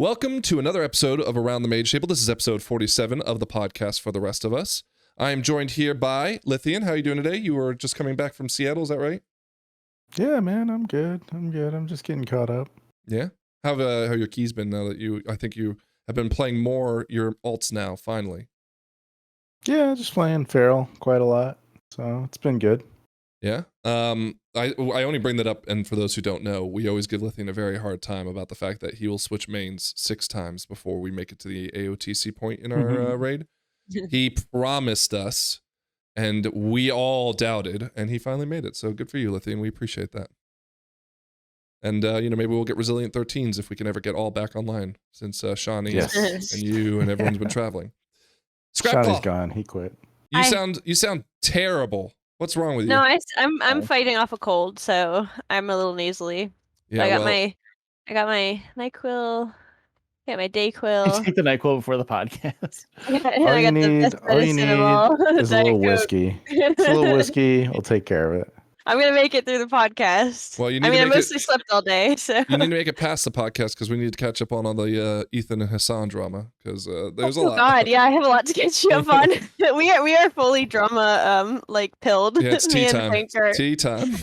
Welcome to another episode of Around the Mage Table. This is episode 47 of the podcast for the rest of us. I am joined here by Lithian. How are you doing today? You were just coming back from Seattle, is that right? Yeah, man, I'm good. I'm just getting caught up. Yeah? How your keys been now that I think you have been playing more your alts now, finally? Yeah, just playing Feral quite a lot. So it's been good. Yeah? I only bring that up, and for those who don't know, we always give Lithian a very hard time about the fact that he will switch mains 6 times before we make it to the AOTC point in our raid. He promised us, and we all doubted, and he finally made it. So good for you, Lithian. We appreciate that. And, maybe we'll get Resilient 13s if we can ever get all back online, since Shawnee and you and everyone's been traveling. Shawnee's gone. He quit. You sound terrible. What's wrong with you? No, I'm fighting off a cold, so I'm a litall nasally. Yeah, I got my NyQuil. Got my DayQuil. You take the NyQuil before the podcast. All you need is a little whiskey. It's a little whiskey. We'll take care of it. I'm gonna make it through the podcast. Well, I mostly slept all day, so you need to make it past the podcast because we need to catch up on all the Ethan and Hassan drama because there's a lot. Oh God, yeah, I have a lot to catch you up on. we are fully drama pilled. Yeah, it's tea time. Tea time.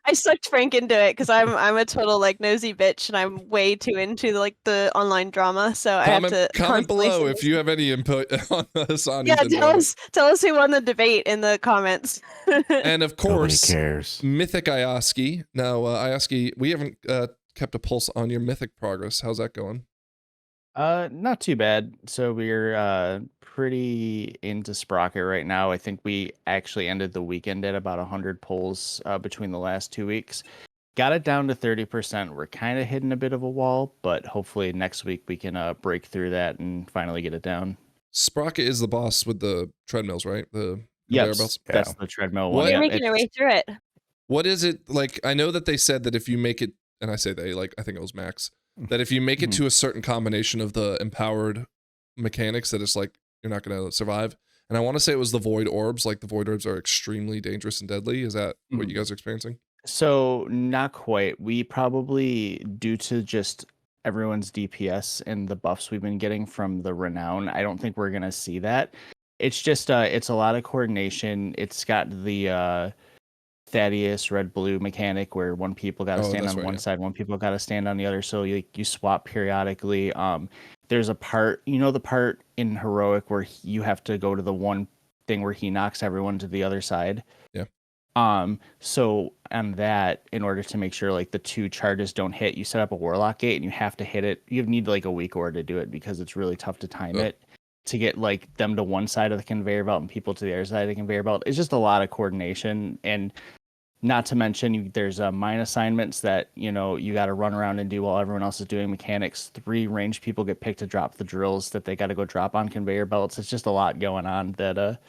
I sucked Frank into it because I'm a total nosy bitch and I'm way too into the online drama. So I have to comment below if you have any input on Hassan. Yeah, tell us who won the debate in the comments. And of course, nobody cares. Mythic Ioski. Now, Ioski, we haven't kept a pulse on your Mythic progress. How's that going? Not too bad. So we're pretty into Sprocket right now. I think we actually ended the weekend at about 100 pulls between the last 2 weeks. Got it down to 30%. We're kind of hitting a bit of a wall, but hopefully next week we can break through that and finally get it down. Sprocket is the boss with the treadmills, right? Yes, that's the treadmill one. You're making your way through it. What is it like? I know that they said that if you make it, and I say they, I think it was Max, that if you make it to a certain combination of the empowered mechanics, that it's you're not going to survive. And I want to say it was the Void Orbs. The Void Orbs are extremely dangerous and deadly. Is that what you guys are experiencing? So not quite. We probably, due to just everyone's DPS and the buffs we've been getting from the Renown, I don't think we're going to see that. It's just, it's a lot of coordination. It's got the Thaddeus red-blue mechanic where one people got to stand on one side, one people got to stand on the other. So you swap periodically. There's a part, the part in Heroic where you have to go to the one thing where he knocks everyone to the other side. Yeah. So on that, in order to make sure the 2 charges don't hit, you set up a Warlock gate and you have to hit it. You need a weak order to do it because it's really tough to time it. To get them to one side of the conveyor belt and people to the other side of the conveyor belt. It's just a lot of coordination, and not to mention there's mine assignments that you got to run around and do while everyone else is doing mechanics. 3 ranged people get picked to drop the drills that they got to go drop on conveyor belts. It's just a lot going on that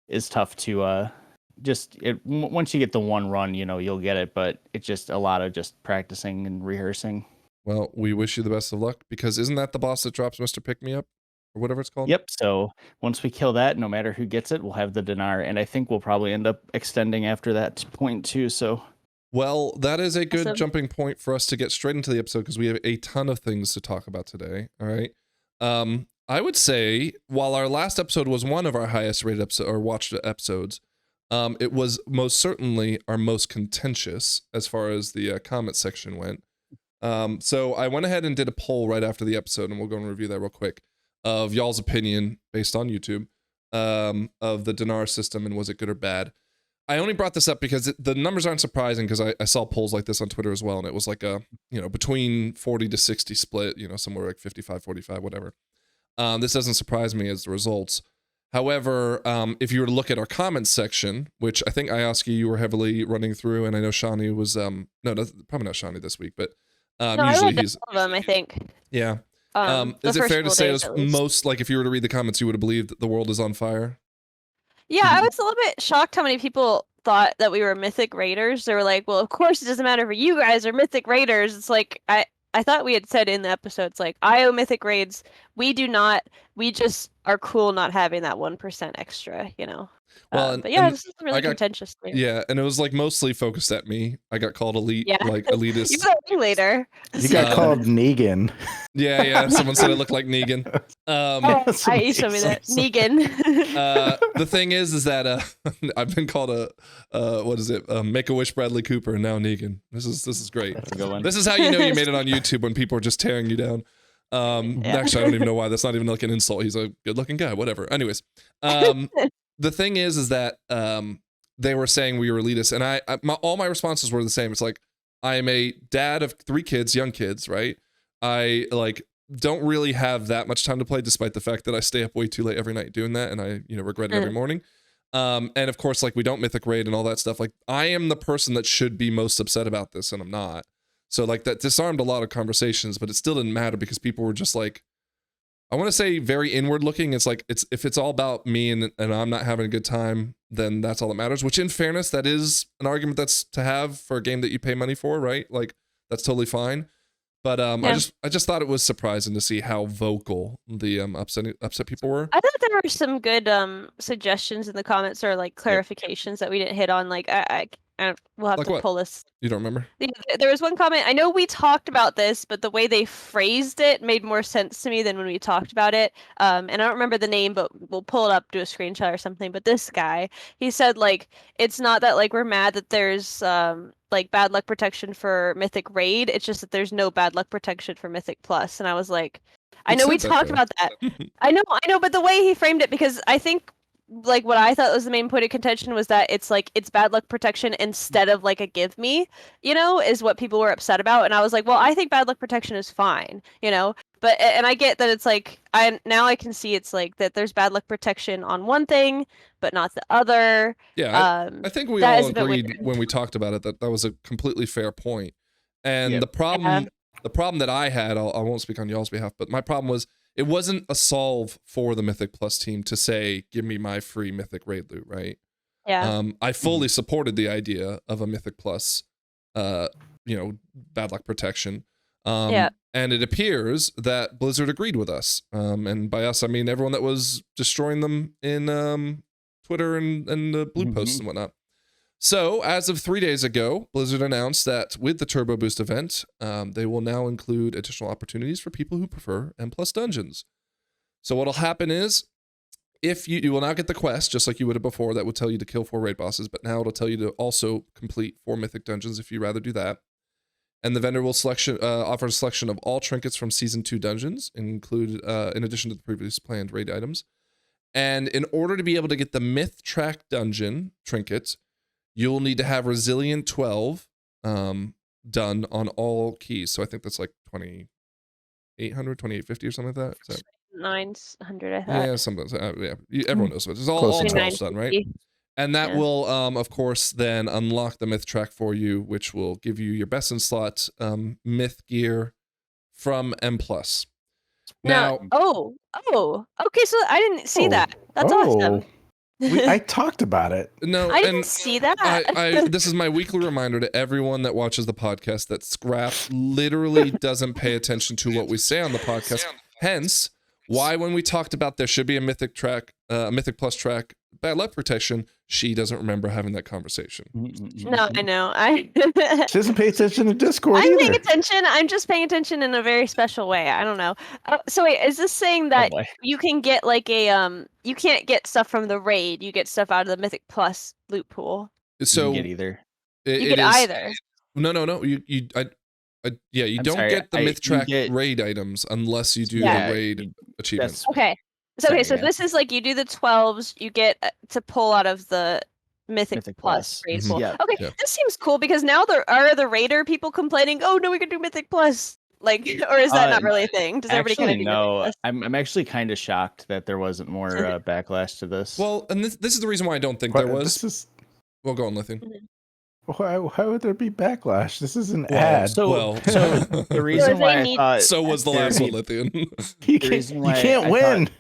is tough to once you get the one run, you'll get it, but it's just a lot of just practicing and rehearsing. Well, we wish you the best of luck because isn't that the boss that drops Mr. Pick Me Up? Or whatever it's called? Yep, so once we kill that, no matter who gets it, we'll have the Dinar, and I think we'll probably end up extending after that point too, so... Well, that is a good jumping point for us to get straight into the episode, because we have a ton of things to talk about today, alright? I would say, while our last episode was one of our highest rated episode, or watched episodes, it was most certainly our most contentious, as far as the comment section went. So I went ahead and did a poll right after the episode, and we'll go and review that real quick, of y'all's opinion based on YouTube of the Dinar system and was it good or bad. I only brought this up because the numbers aren't surprising because I saw polls like this on Twitter as well, and it was a between 40 to 60 split, somewhere 55 45 whatever. This doesn't surprise me as the results. However, if you were to look at our comments section, which I think Ioski you were heavily running through, and I know Shawnee was no, probably not Shawnee this week, but usually he's all of them, I think. Yeah. Is it fair to say it was most if you were to read the comments, you would have believed that the world is on fire? Yeah, I was a little bit shocked how many people thought that we were Mythic Raiders. They were like, well, of course it doesn't matter for you guys are Mythic Raiders. It's I thought we had said in the episodes, IO Mythic Raids, we do not, we just are cool not having that 1% extra, Well, but yeah, and this is really contentious. Yeah, and it was like mostly focused at me. I got called elite, Yeah. like elitist. You're the ringleader. You got called Negan. Yeah. Someone said I look like Negan. You showed me that. Negan. The thing is that I've been called what is it? Make-A-Wish Bradley Cooper, and now Negan. This is great. That's a good one. This is how you know you made it on YouTube, when people are just tearing you down. Actually, I don't even know why. That's not even like an insult. He's a good-looking guy. Whatever. Anyways, the thing is that they were saying we were elitist, and all my responses were the same. It's like, I am a dad of 3 kids, young kids, right? I like don't really have that much time to play, despite the fact that I stay up way too late every night doing that, and I regret it every morning. And of course, like, we don't mythic raid and all that stuff. Like, I am the person that should be most upset about this, and I'm not. So like, that disarmed a lot of conversations, but it still didn't matter because people were just like, I want to say very inward looking. It's like, if it's all about me and I'm not having a good time, then that's all that matters, which in fairness, that is an argument that's to have for a game that you pay money for, right? Like, that's totally fine. But I just thought it was surprising to see how vocal the upset people were. I thought there were some good suggestions in the comments, or like clarifications that we didn't hit on. Like we'll have Like to what? pull this. You don't remember? There was one comment. I know we talked about this, but the way they phrased it made more sense to me than when we talked about it. And I don't remember the name, but we'll pull it up, do a screenshot or something. But this guy, he said, like, it's not that like we're mad that there's like bad luck protection for Mythic Raid. It's just that there's no bad luck protection for Mythic Plus. And I was like, I know we talked about that. I know, but the way he framed it, because I think like what I thought was the main point of contention was that it's like it's bad luck protection instead of like a give me, is what people were upset about. And I was like, well, I think bad luck protection is fine, but and I get that it's like I can see it's like that there's bad luck protection on one thing but not the other. Yeah, I think we all agreed when we talked about it that was a completely fair point. And the problem that I had, I won't speak on y'all's behalf, but my problem was, it wasn't a solve for the Mythic Plus team to say, give me my free Mythic raid loot, right? Yeah. I fully supported the idea of a Mythic Plus, bad luck protection. And it appears that Blizzard agreed with us. And by us, I mean everyone that was destroying them in Twitter and the blue posts and whatnot. So, as of 3 days ago, Blizzard announced that with the Turbo Boost event, they will now include additional opportunities for people who prefer M+ dungeons. So what'll happen is, if you will now get the quest, just like you would have before, that would tell you to kill 4 raid bosses, but now it'll tell you to also complete 4 mythic dungeons if you'd rather do that. And the vendor will offer a selection of all trinkets from Season 2 dungeons, included in addition to the previously planned raid items. And in order to be able to get the Myth Track dungeon trinket, you'll need to have Resilient 12 done on all keys. So I think that's like 2800, 2850 or something like that. Is that 900, I thought. Yeah, something. Everyone knows what it is. All 12 done, right? And that will, of course, then unlock the Myth Track for you, which will give you your best in slot Myth gear from M+. Now, okay, so I didn't see that. That's awesome. I talked about it. No, I didn't see that. This is my weekly reminder to everyone that watches the podcast that Scrap literally doesn't pay attention to what we say on the podcast. Hence, why when we talked about there should be a Mythic Track, Mythic Plus track, bad luck protection, she doesn't remember having that conversation. No, I know. She doesn't pay attention to Discord I'm either. paying attention. I'm just paying attention in a very special way. I don't know. So wait, is this saying that you can get like a you can't get stuff from the raid? You get stuff out of the Mythic Plus loot pool. So you get either. You get either. No. You don't get the Myth Track raid items unless you do the raid achievements. Okay. So this is like you do the 12s, you get to pull out of the Mythic Plus raid pool. Yeah. Okay, this seems cool because now there are the raider people complaining, oh no, we can do Mythic Plus. Like, or is that not really a thing? Does everybody kind of do no? I'm actually kind of shocked that there wasn't more backlash to this. Well, and this is the reason why I don't think there was. Well, go on, Lithian. Why would there be backlash? This is an ad. So the reason why I thought so was the last one, Lithian. You can't win.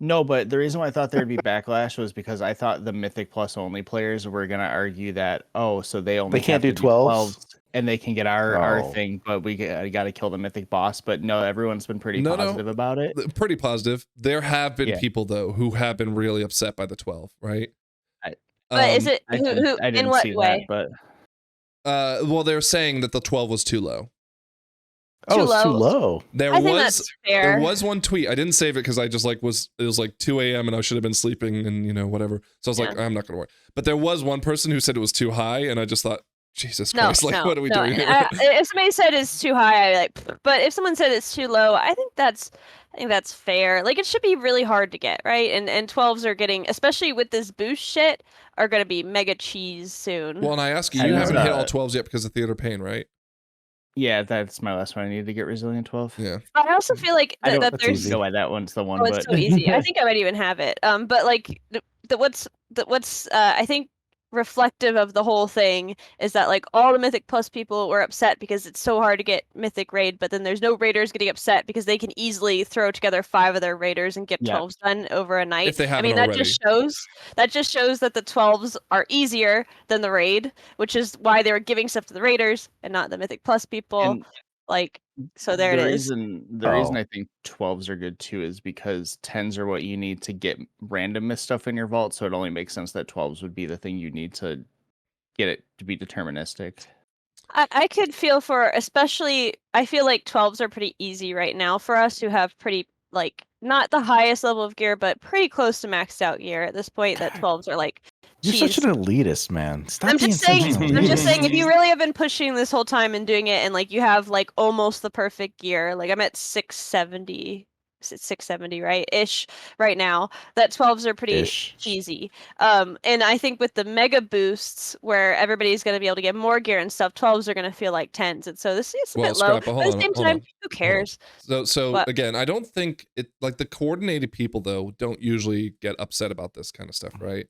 No, but the reason why I thought there'd be backlash was because I thought the Mythic Plus only players were gonna argue that so they can't do 12s and they can get our thing, but we got to kill the Mythic boss. But no, everyone's been pretty positive about it. Pretty positive. There have been people though who have been really upset by the 12, right? But is it I who in didn't what see way? that, but well, they're saying that the 12 was too low. Oh, it's too low. I think that's fair. There was one tweet. I didn't save it because I just like it was like 2 a.m. and I should have been sleeping and whatever. So I was like, I'm not gonna worry. But there was one person who said it was too high, and I just thought, Jesus Christ, what are we doing here? If somebody said it's too high, I like. But if someone said it's too low, I think that's fair. Like it should be really hard to get, right? And 12s are getting, especially with this boost shit, are gonna be mega cheese soon. Well, and I ask you, you haven't hit all 12s yet because of Theater Pain, right? Yeah, that's my last one. I need to get Resilient 12. Yeah. I also feel like that there's go why that one's the one. Oh, it's so easy. I think I might even have it. But like what's I think reflective of the whole thing is that like all the Mythic Plus people were upset because it's so hard to get Mythic raid, but then there's no raiders getting upset because they can easily throw together 5 of their raiders and get 12s done over a night. If they haven't that already. just shows that the 12s are easier than the raid, which is why they were giving stuff to the raiders and not the Mythic Plus people. So there it is. The reason I think 12s are good too is because 10s are what you need to get random stuff in your vault, so it only makes sense that 12s would be the thing you need to get it to be deterministic. I could feel for, especially, I feel like 12s are pretty easy right now for us who have pretty, like, not the highest level of gear, but pretty close to maxed out gear at this point, that 12s are like, You're such an elitist, man. Stop I'm being just saying, such an I'm just elitist. saying, if you really have been pushing this whole time and doing it, and like you have like almost the perfect gear, like I'm at 670, right, ish right now. That 12s are pretty easy. And I think with the mega boosts, where everybody's going to be able to get more gear and stuff, 12s are going to feel like 10s, and so this is a bit low. But at the same time, who cares? So again, I don't think it like the coordinated people though don't usually get upset about this kind of stuff, right?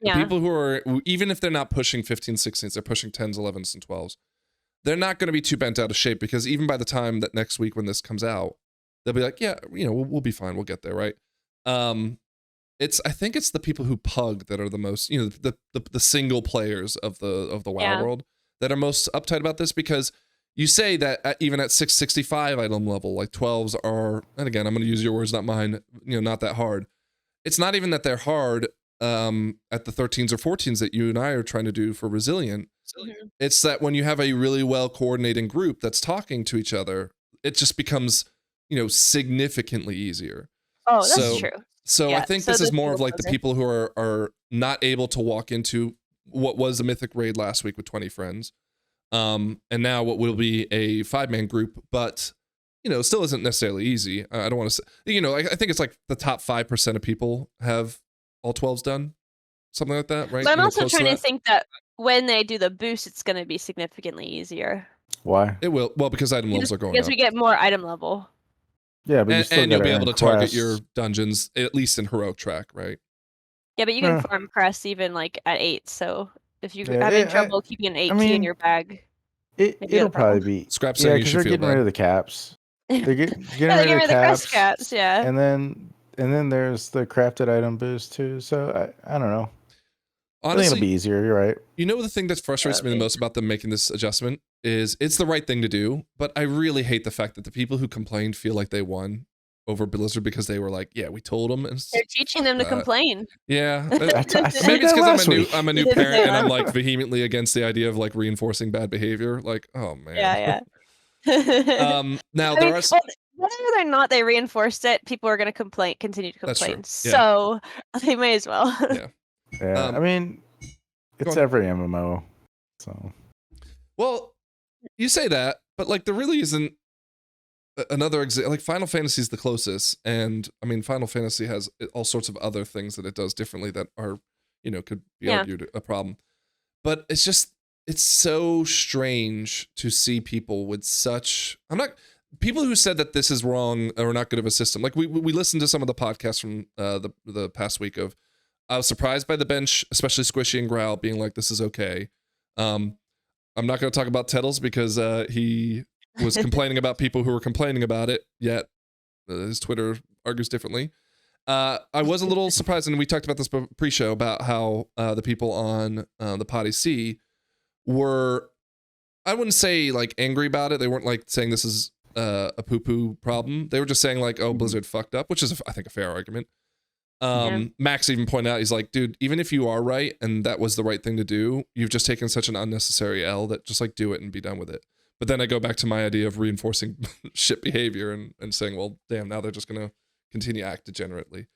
The people who are, even if they're not pushing 15, 16s, they're pushing 10s, 11s, and 12s. They're not going to be too bent out of shape because even by the time that next week when this comes out, they'll be like, yeah, we'll be fine. We'll get there, right? I think it's the people who pug that are the most, the single players of the WoW world that are most uptight about this, because you say that even at 665 item level, like 12s are, and again, I'm going to use your words, not mine, not that hard. It's not even that they're hard. At the 13s or 14s that you and I are trying to do for Resilient, it's that when you have a really well coordinated group that's talking to each other, it just becomes, significantly easier. Oh, that's true. So I think this is more of like the people who are not able to walk into what was a Mythic raid last week with 20 friends, and now what will be a 5-man group, but still isn't necessarily easy. I don't want to say, I think it's like the top 5% of people have all 12s done, something like that, right? But I'm also trying to think that when they do the boost, it's going to be significantly easier. Why? It will. Well, because item levels are going up. Because we get more item level. Yeah, but you'll be able to target your dungeons, at least in heroic track, right? Yeah, but you can farm crests even like at 8. So if you're having trouble keeping an 8 key in your bag, it'll probably be Scrap. Yeah, because they're getting rid of the caps. They're getting rid of the crest caps. Yeah, and then there's the crafted item boost too. So I don't know. Honestly, I think it'll be easier. You're right. The thing that frustrates me the most about them making this adjustment is it's the right thing to do, but I really hate the fact that the people who complained feel like they won over Blizzard because they were like, yeah, we told them. And they're teaching them to complain. Yeah. Maybe it's because I'm a new parent and I'm like vehemently against the idea of like reinforcing bad behavior. Like, oh man. Yeah. Now whether or not they reinforced it, people are going to continue to complain. So they may as well. Yeah. I mean, it's every MMO. So. Well, you say that, but like there really isn't another example. Like Final Fantasy is the closest, and I mean Final Fantasy has all sorts of other things that it does differently that are, could be argued a problem. But it's so strange to see people with such. People who said that this is wrong or not good of a system. Like we listened to some of the podcasts from the past week of. I was surprised by the bench, especially Squishy and Growl, being like, "This is okay." I'm not going to talk about Tettles because he was complaining about people who were complaining about it. Yet his Twitter argues differently. I was a little surprised, and we talked about this pre-show about how the people on the Potty C were, I wouldn't say like angry about it. They weren't like saying this is a poo-poo problem. They were just saying like, "Oh, Blizzard fucked up," which is I think a fair argument. Max even pointed out, he's like, dude, even if you are right and that was the right thing to do, you've just taken such an unnecessary L that just like do it and be done with it. But then I go back to my idea of reinforcing shit behavior and saying, well, damn, now they're just gonna continue to act degenerately.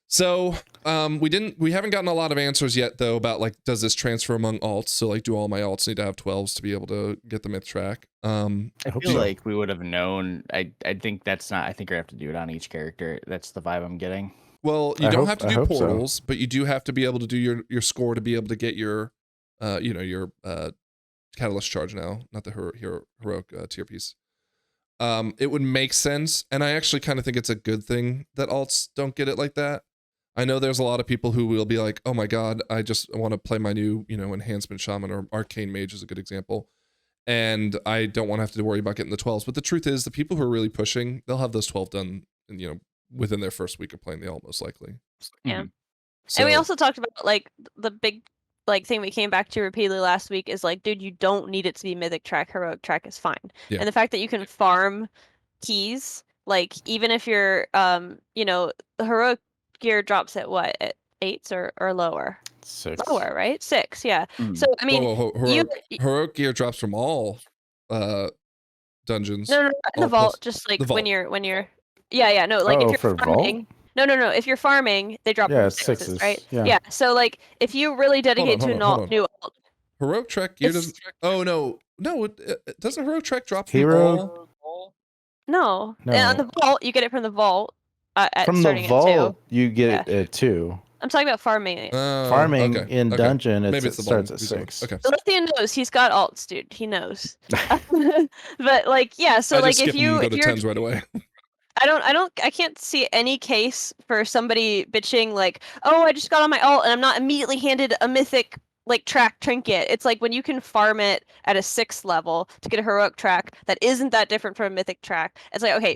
So we haven't gotten a lot of answers yet though about like, does this transfer among alts? So like, do all my alts need to have 12s to be able to get the myth track? I feel like we would have known. I think that's not. I think we have to do it on each character. That's the vibe I'm getting. Well, you don't have to do portals, but you do have to be able to do your score to be able to get your, your catalyst charge now, not the heroic tier piece. It would make sense, and I actually kind of think it's a good thing that alts don't get it like that. I know there's a lot of people who will be like, oh my god, I just want to play my new, enhancement shaman, or arcane mage is a good example, and I don't want to have to worry about getting the 12s. But the truth is, the people who are really pushing, they'll have those 12 done, within their first week of playing the alt, most likely. Yeah. So, and we also talked about like the big thing we came back to repeatedly last week is like, dude, you don't need it to be mythic track. Heroic track is fine. Yeah. And the fact that you can farm keys, like even if you're the heroic gear drops at what, at 8s or lower? 6. Lower, right? 6, yeah. So I mean, heroic gear drops from all dungeons. No, in the vault, just like when you're like if you're farming. No. If you're farming, they drop from 6s, right? Yeah. So like if you really dedicate to a new alt. Heroic track gear doesn't. Oh no, doesn't heroic track drop from all? No. And on the vault, you get it from the vault. From the vault, you get it at 2. I'm talking about farming. Farming in dungeon, it starts at 6. Okay. Lithian knows. He's got alts, dude. He knows. But like, yeah. So like, if you're 10s right away. I can't see any case for somebody bitching like, oh, I just got on my alt and I'm not immediately handed a mythic like track trinket. It's like when you can farm it at a 6th level to get a heroic track that isn't that different from a mythic track. It's like, okay,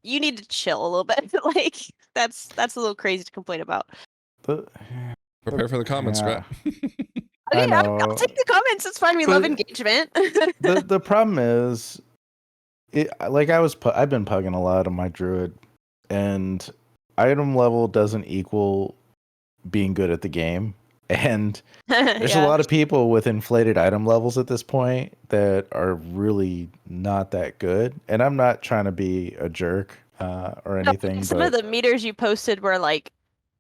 you need to chill a little bit. Like that's a little crazy to complain about. Prepare for the comments, Scrat. Okay, I'll take the comments. It's fine. We love engagement. the problem is, I've been pugging a lot on my druid, and item level doesn't equal being good at the game. And there's a lot of people with inflated item levels at this point that are really not that good. And I'm not trying to be a jerk or anything. Some of the meters you posted were like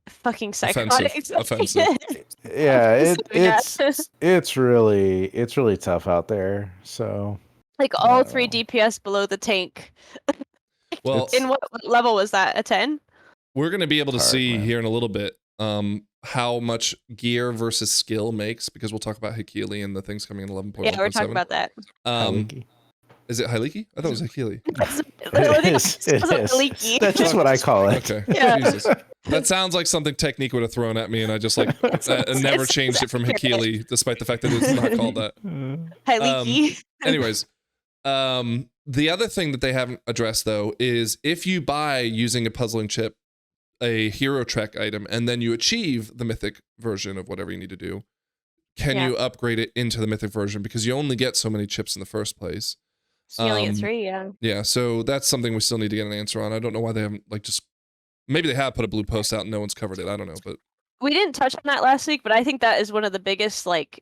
fucking psychotic. Offensive. Yeah, it's really tough out there. So like all 3 DPS below the tank. Well, in what level was that? A 10? We're gonna be able to see here in a little bit how much gear versus skill makes, because we'll talk about Hekili and the things coming in 11.1.7. Yeah, we're talking about that. Is it Hekili? I thought it was Hekili. It is. That's just what I call it. Okay. Yeah. Jesus. That sounds like something Technique would have thrown at me, and I just like never changed it from Hekili, despite the fact that it's not called that. Anyways, the other thing that they haven't addressed though is if you buy using a puzzling chip a hero track item and then you achieve the mythic version of whatever you need to do, can you upgrade it into the mythic version, because you only get so many chips in the first place. So you only get 3, yeah. Yeah, so that's something we still need to get an answer on. I don't know why they haven't maybe they have put a blue post out and no one's covered it. I don't know, but we didn't touch on that last week, but I think that is one of the biggest like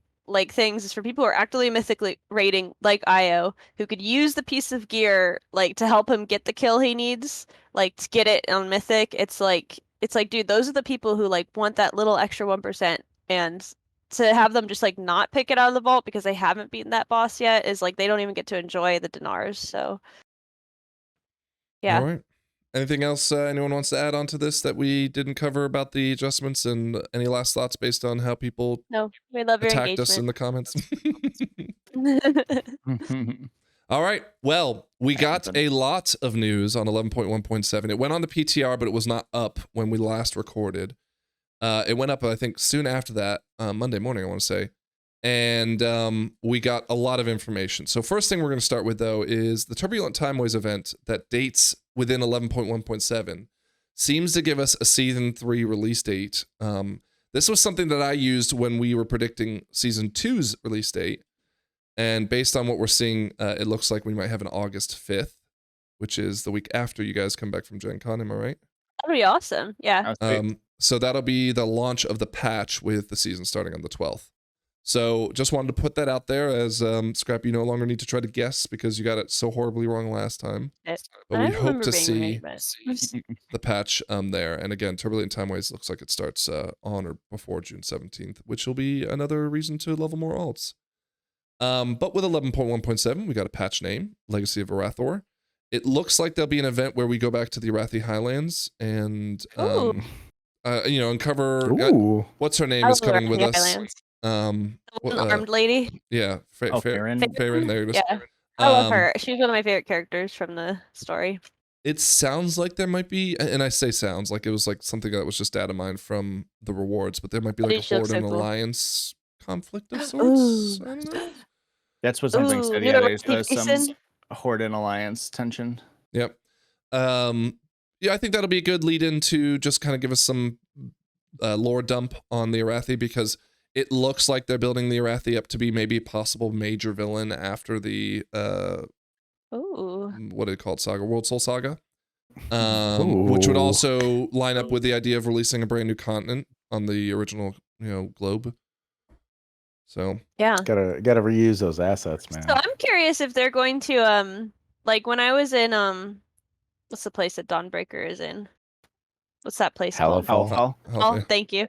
things is for people who are actively mythically rating like Io, who could use the piece of gear like to help him get the kill he needs, like to get it on mythic. It's like dude, those are the people who like want that little extra 1%, and to have them just like not pick it out of the vault because they haven't beaten that boss yet is like they don't even get to enjoy the Dinars. So yeah. All right. Anything else anyone wants to add on to this that we didn't cover about the adjustments, and any last thoughts based on how people we love your attacked us in the comments? All right. Well, we got a lot of news on 11.1.7. It went on the PTR, but it was not up when we last recorded. It went up, I think, soon after that, Monday morning, I want to say. And we got a lot of information. So first thing we're going to start with, though, is the Turbulent Timeways event that dates within 11.1.7 seems to give us a Season 3 release date. This was something that I used when we were predicting Season 2's release date. And based on what we're seeing, it looks like we might have an August 5th, which is the week after you guys come back from Gen Con, am I right? That'd be awesome. Yeah. So that'll be the launch of the patch with the season starting on the 12th. So just wanted to put that out there as Scrap, you no longer need to try to guess because you got it so horribly wrong last time. But we hope to see the patch there. And again, Turbulent Timeways looks like it starts on or before June 17th, which will be another reason to level more alts. But with 11.1.7, we got a patch name, Legacy of Arathor. It looks like there'll be an event where we go back to the Arathi Highlands and uncover what's her name is coming with us. The armed lady. Yeah, Farron. Farron, there it is. Yeah, I love her. She's one of my favorite characters from the story. It sounds like there might be, and I say sounds like it was like something that was just data mined from the rewards, but there might be like a Horde and Alliance conflict of sorts. I don't know. That's what something said. Yeah, there's some Horde and Alliance tension. Yep. Yeah, I think that'll be a good lead in to just kind of give us some lore dump on the Arathi, because it looks like they're building the Arathi up to be maybe a possible major villain after the what do they call it, saga, World Soul Saga, which would also line up with the idea of releasing a brand new continent on the original globe. So yeah, gotta reuse those assets, man. So I'm curious if they're going to like when I was in what's the place that Dawnbreaker is in? What's that place called? Hellfall. Oh, thank you.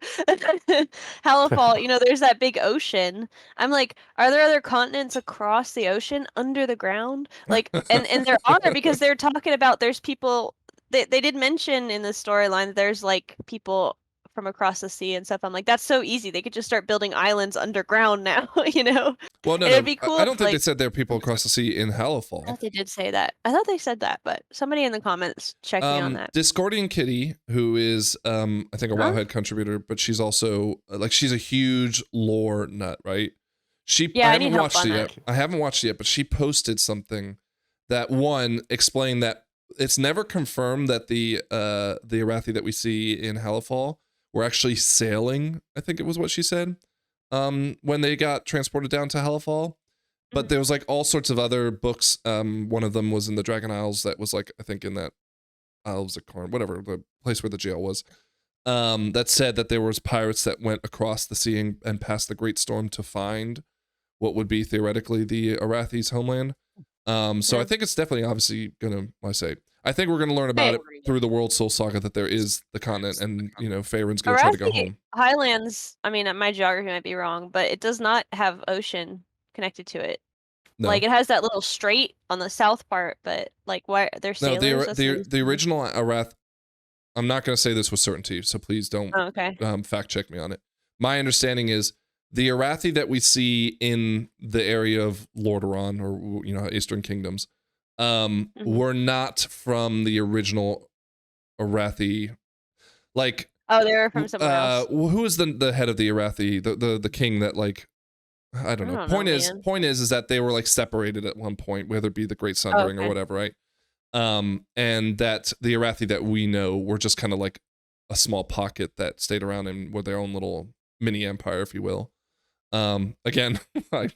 Hellfall, there's that big ocean. I'm like, are there other continents across the ocean under the ground? Like, and there are, because they're talking about there's people, they did mention in the storyline that there's like people from across the sea and stuff. I'm like, that's so easy. They could just start building islands underground now, Well, no, it'd be cool. I don't think they said there are people across the sea in Hellfall. I thought they did say that. I thought they said that, but somebody in the comments check me on that. Discordian Kitty, who is I think a Wowhead contributor, but she's also she's a huge lore nut, right? I haven't watched it yet. I haven't watched it yet, but she posted something that explained that it's never confirmed that the Arathi that we see in Hellfall were actually sailing, I think it was what she said, when they got transported down to Hellfall. But there was like all sorts of other books. One of them was in the Dragon Isles that was like, I think in that Isles of Corn, whatever, the place where the jail was, that said that there was pirates that went across the sea and past the Great Storm to find what would be theoretically the Arathi's homeland. So I think it's definitely obviously gonna, I think we're gonna learn about it through the World Soul Saga, that there is the continent, and Faerun's gonna try to go home. Highlands, I mean, my geography might be wrong, but it does not have ocean connected to it. No. Like, it has that little strait on the south part, but like, why they're sailors? No, the original Arath. I'm not gonna say this with certainty, so please don't fact check me on it. My understanding is the Arathi that we see in the area of Lordaeron, or Eastern Kingdoms, were not from the original Arathi. Like, they were from somewhere else. Who is the head of the Arathi? The king that I don't know. Point is that they were like separated at one point, whether it be the Great Sundering or whatever, right? And that the Arathi that we know were just kind of like a small pocket that stayed around and were their own little mini empire, if you will. Again, I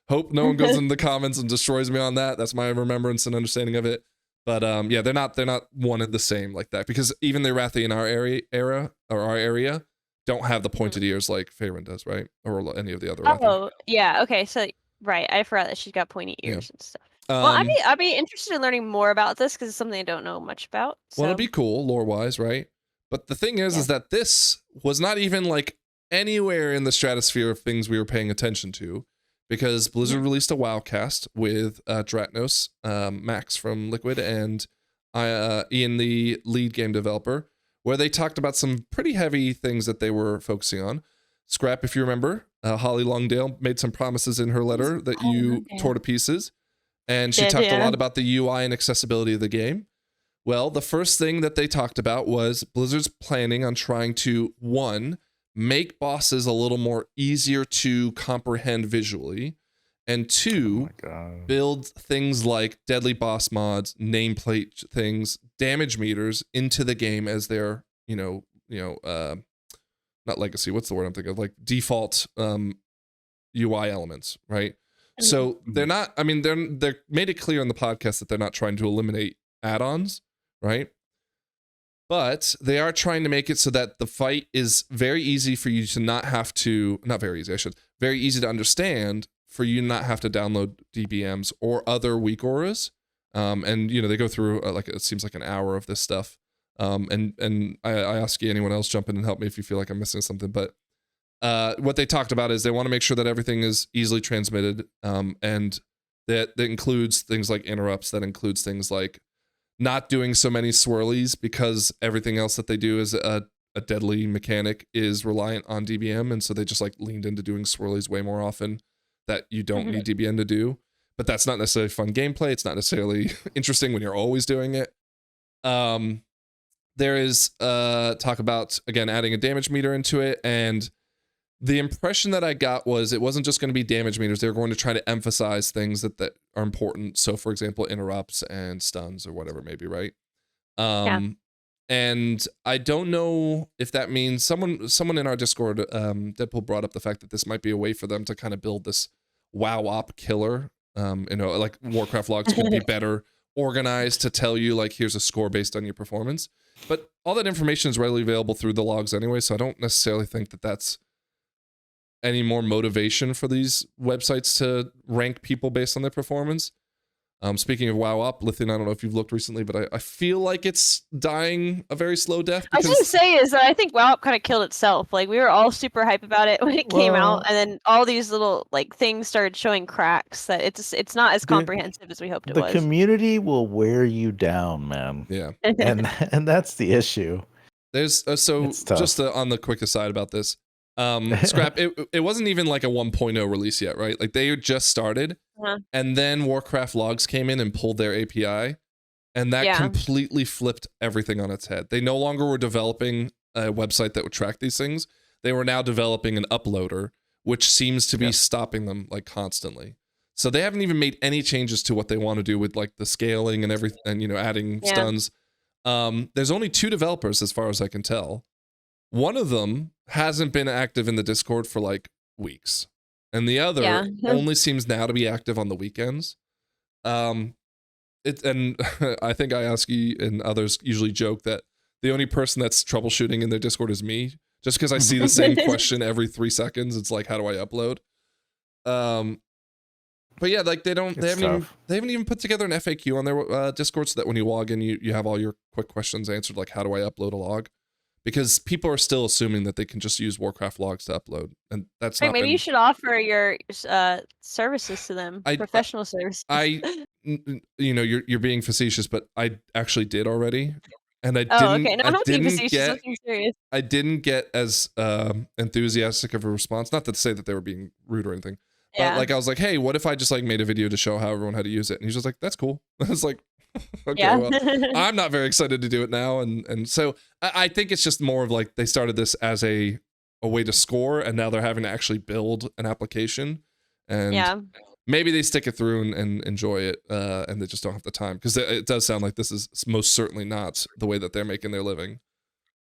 hope no one goes in the comments and destroys me on that. That's my remembrance and understanding of it. But yeah, they're not one and the same like that, because even the Arathi in our area don't have the pointed ears like Faerun does, right? Or any of the other Arathi. Oh, yeah. Okay, so right, I forgot that she's got pointy ears and stuff. Well, I'd be interested in learning more about this, because it's something I don't know much about. So. Well, it'd be cool lore-wise, right? But the thing is that this was not even like anywhere in the stratosphere of things we were paying attention to, because Blizzard released a WoWcast with Dratnos, Max from Liquid, and Ian, the lead game developer, where they talked about some pretty heavy things that they were focusing on. Scrap, if you remember, Holly Longdale made some promises in her letter that you tore to pieces, and she talked a lot about the UI and accessibility of the game. Well, the first thing that they talked about was Blizzard's planning on trying to, one, make bosses a little more easier to comprehend visually, and two, build things like deadly boss mods, nameplate things, damage meters into the game as their, not legacy, what's the word I'm thinking of, like default UI elements, right? So they're not, I mean, they're made it clear in the podcast that they're not trying to eliminate add-ons, right? But they are trying to make it so that the fight is very easy for you to not have to, not very easy, very easy to understand for you not have to download DBMs or other weak auras. And, they go through, it seems like an hour of this stuff. And I ask you, anyone else jump in and help me if you feel like I'm missing something. But what they talked about is they want to make sure that everything is easily transmitted. And that includes things like interrupts, that includes things like not doing so many swirlies, because everything else that they do is a deadly mechanic is reliant on DBM. And so they just leaned into doing swirlies way more often that you don't need DBM to do. But that's not necessarily fun gameplay. It's not necessarily interesting when you're always doing it. There is talk about, again, adding a damage meter into it. And the impression that I got was it wasn't just going to be damage meters. They were going to try to emphasize things that are important. So, for example, interrupts and stuns or whatever it may be, right? And I don't know if that means someone in our Discord, Deadpool, brought up the fact that this might be a way for them to kind of build this WoW op killer. Warcraft logs could be better organized to tell you, here's a score based on your performance. But all that information is readily available through the logs anyway, so I don't necessarily think that that's any more motivation for these websites to rank people based on their performance. Speaking of WoW Up, Lithian, I don't know if you've looked recently, but I feel like it's dying a very slow death. I was going to say is that I think WoW Up kind of killed itself. We were all super hype about it when it came out, and then all these little things started showing cracks that it's not as comprehensive as we hoped it was. The community will wear you down, man. Yeah. and that's the issue. There's just on the quick aside about this. Scrap, it wasn't even a 1.0 release yet, right? They just started, and then Warcraft logs came in and pulled their API, and that completely flipped everything on its head. They no longer were developing a website that would track these things. They were now developing an uploader, which seems to be stopping them constantly. So they haven't even made any changes to what they want to do with the scaling and everything, and adding stuns. There's only 2 developers as far as I can tell. One of them hasn't been active in the Discord for weeks, and the other only seems now to be active on the weekends. And I think Ioski and others usually joke that the only person that's troubleshooting in their Discord is me, just because I see the same question every 3 seconds. It's how do I upload? But yeah, they haven't even put together an FAQ on their Discord so that when you log in, you have all your quick questions answered, how do I upload a log? Because people are still assuming that they can just use Warcraft logs to upload, and that's not. Maybe you should offer your services to them, professional services. You're being facetious, but I actually did already, and I didn't. Oh, okay. No, I'm not being facetious. I'm being serious. I didn't get as enthusiastic of a response. Not to say that they were being rude or anything, but I was like, hey, what if I just made a video to show how everyone had to use it? And he's just like, that's cool. I was like, okay, well, I'm not very excited to do it now, and so I think it's just more of they started this as a way to score, and now they're having to actually build an application, and maybe they stick it through and enjoy it, and they just don't have the time, because it does sound like this is most certainly not the way that they're making their living.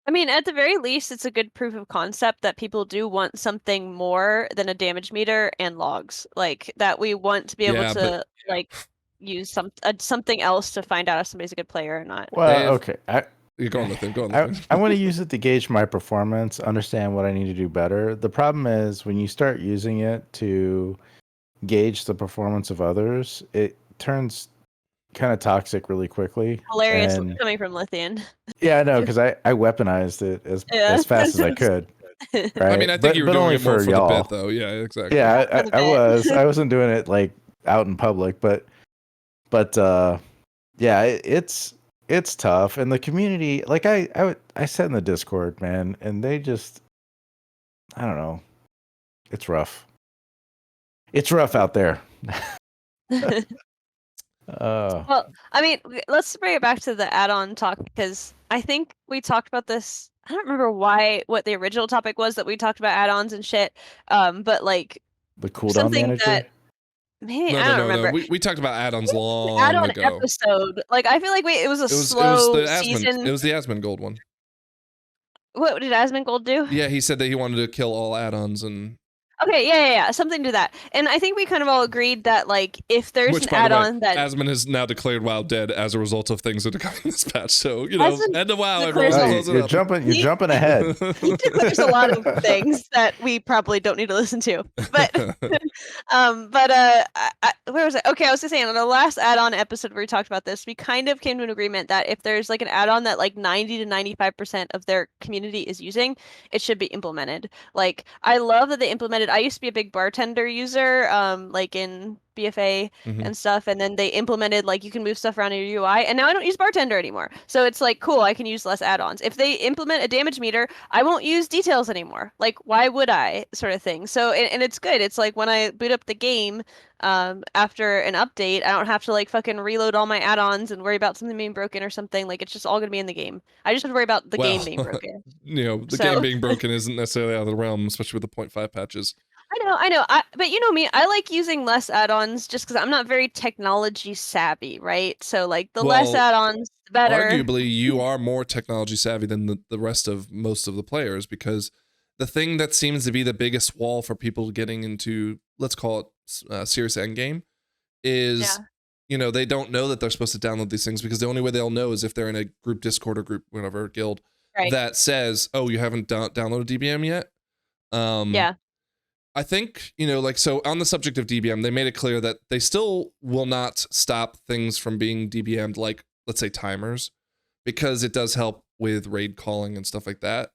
I mean, at the very least, it's a good proof of concept that people do want something more than a damage meter and logs, that we want to be able to use something else to find out if somebody's a good player or not. Well, okay. You're going with it. I want to use it to gauge my performance, understand what I need to do better. The problem is when you start using it to gauge the performance of others, it turns kind of toxic really quickly. Hilarious coming from Lithian. Yeah, I know, because I weaponized it as fast as I could. Right? I mean, I think you were doing it more for the bit, though. Yeah, exactly. Yeah, I was. I wasn't doing it out in public, but yeah, it's tough, and the community, I said in the Discord, man, and they just, I don't know, it's rough. It's rough out there. Well, I mean, let's bring it back to the add-on talk, because I think we talked about this. I don't remember what the original topic was that we talked about add-ons and shit. But the cooldown manager. Maybe I don't remember. We talked about add-ons long add-on ago. Episode. I feel like it was a slow season. It was the Asmongold one. What did Asmongold do? Yeah, he said that he wanted to kill all add-ons and. Okay, yeah, something to that. And I think we kind of all agreed that like if there's Which, an by the way, add-on that Asmon has now declared WoW dead as a result of things that are coming in this patch. So, Asmon end of WoW, declares everyone Oh, close it you're up. jumping. You're jumping ahead. he declares a lot of things that we probably don't need to listen to. But where was I? Okay, I was just saying on the last add-on episode where we talked about this, we kind of came to an agreement that if there's like an add-on that like 90 to 95% of their community is using, it should be implemented. Like I love that they implemented. I used to be a big bartender user, like in BFA and stuff, and then they implemented like you can move stuff around in your UI, and now I don't use bartender anymore. So it's like cool, I can use less add-ons. If they implement a damage meter, I won't use details anymore. Like why would I, sort of thing. So and it's good. It's like when I boot up the game after an update, I don't have to like fucking reload all my add-ons and worry about something being broken or something. Like it's just all gonna be in the game. I just have to worry about the game being broken. The game being broken isn't necessarily out of the realm, especially with the 0.5 patches. I know. But you know me, I like using less add-ons just because I'm not very technology savvy, right? So like the less add-ons, the better. Arguably, you are more technology savvy than the rest of most of the players, because the thing that seems to be the biggest wall for people getting into, let's call it serious endgame, is they don't know that they're supposed to download these things, because the only way they'll know is if they're in a group Discord or group, whatever, guild, that says, oh, you haven't downloaded DBM yet. I think, so on the subject of DBM, they made it clear that they still will not stop things from being DBM'd, like, let's say, timers, because it does help with raid calling and stuff like that.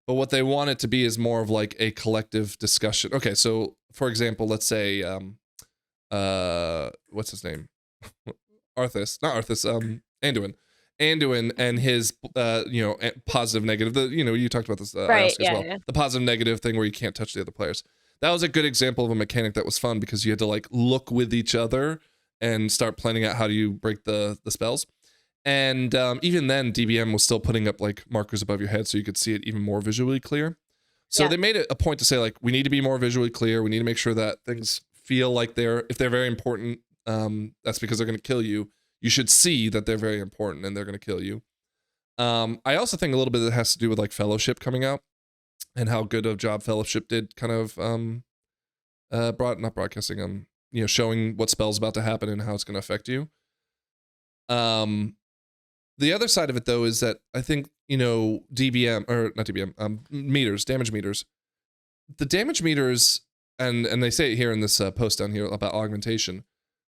But what they want it to be is more of like a collective discussion. Okay, so for example, let's say, what's his name? Anduin. Anduin and his, positive, negative. You talked about this as well. Yeah. The positive, negative thing where you can't touch the other players. That was a good example of a mechanic that was fun, because you had to like look with each other and start planning out how do you break the spells. And even then, DBM was still putting up like markers above your head so you could see it even more visually clear. So they made it a point to say, like, we need to be more visually clear. We need to make sure that things feel like if they're very important, that's because they're going to kill you. You should see that they're very important and they're going to kill you. I also think a little bit that has to do with like Fellowship coming out and how good of a job Fellowship did kind of showing what spell's about to happen and how it's going to affect you. The other side of it, though, is that I think, DBM, or not DBM, meters, damage meters. The damage meters, and they say it here in this post down here about augmentation,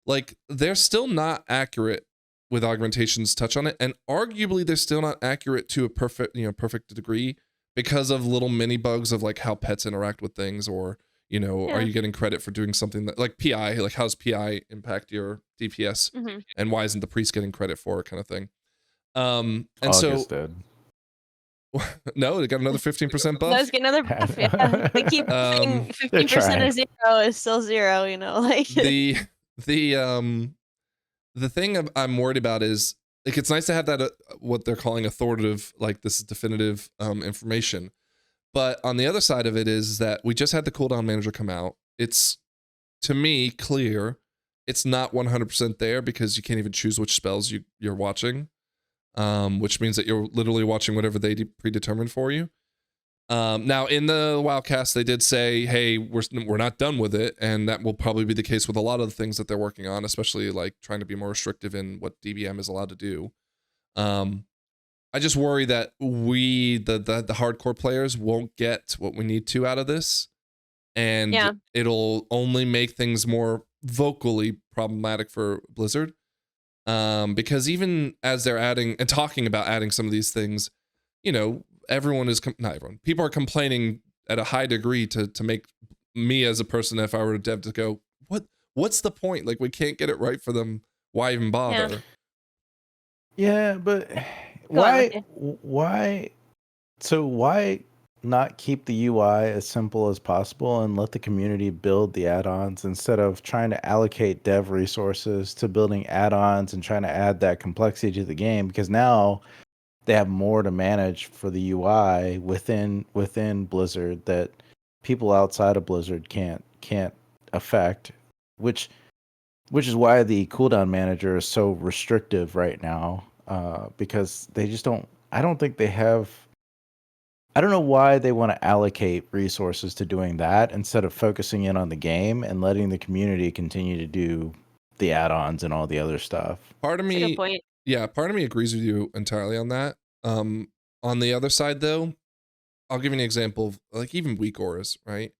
like, they're still not accurate with augmentation's touch on it, and arguably they're still not accurate to a perfect degree because of little mini bugs of like how pets interact with things, or, are you getting credit for doing something that, like PI, like how's PI impact your DPS, and why isn't the priest getting credit for it, kind of thing. And August did. No, they got another 15% buff. Let's get another buff. Yeah, they keep saying 15% of 0 is still 0. Like the thing I'm worried about is, like, it's nice to have that what they're calling authoritative, like, this is definitive information. But on the other side of it is that we just had the cooldown manager come out. It's, to me, clear it's not 100% there, because you can't even choose which spells you're watching. Which means that you're literally watching whatever they predetermined for you. Now, in the WoWcast, they did say, hey, we're not done with it, and that will probably be the case with a lot of the things that they're working on, especially like trying to be more restrictive in what DBM is allowed to do. I just worry that the hardcore players won't get what we need to out of this, and it'll only make things more vocally problematic for Blizzard. Because even as they're adding and talking about adding some of these things, everyone is not everyone. People are complaining at a high degree to make me as a person, if I were a dev, to go, what's the point? Like, we can't get it right for them. Why even bother? Yeah, but why? So why not keep the UI as simple as possible and let the community build the add-ons, instead of trying to allocate dev resources to building add-ons and trying to add that complexity to the game? Because now they have more to manage for the UI within Blizzard that people outside of Blizzard can't affect, which is why the cooldown manager is so restrictive right now, because they just don't. I don't think they have. I don't know why they want to allocate resources to doing that instead of focusing in on the game and letting the community continue to do the add-ons and all the other stuff. Part of That's a good me, point. yeah, part of me agrees with you entirely on that. On the other side, though, I'll give you an example of like even weak auras, right?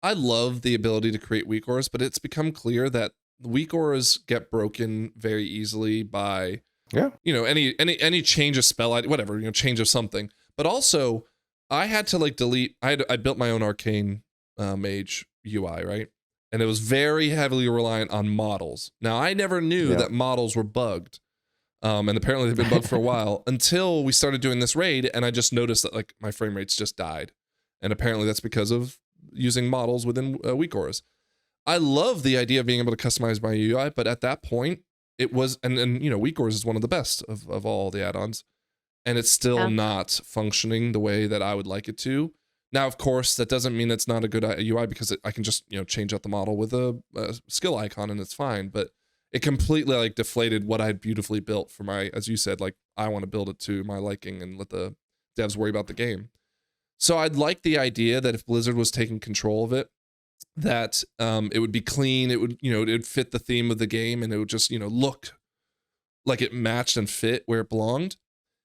I love the ability to create weak auras, but it's become clear that weak auras get broken very easily by any change of spell, whatever, change of something. But also, I had to like delete. I built my own arcane mage UI, right? And it was very heavily reliant on models. Now I never knew that models were bugged. And apparently they've been bugged for a while until we started doing this raid, and I just noticed that like my frame rates just died, and apparently that's because of using models within weak auras. I love the idea of being able to customize my UI, but at that point it was, and weak auras is one of the best of all the add-ons, and it's still not functioning the way that I would like it to. Now, of course, that doesn't mean it's not a good UI because I can just change out the model with a skill icon and it's fine, but it completely like deflated what I had beautifully built for my, as you said, like I want to build it to my liking and let the devs worry about the game. So I'd like the idea that if Blizzard was taking control of it, that it would be clean, it would, it would fit the theme of the game, and it would just, look like it matched and fit where it belonged.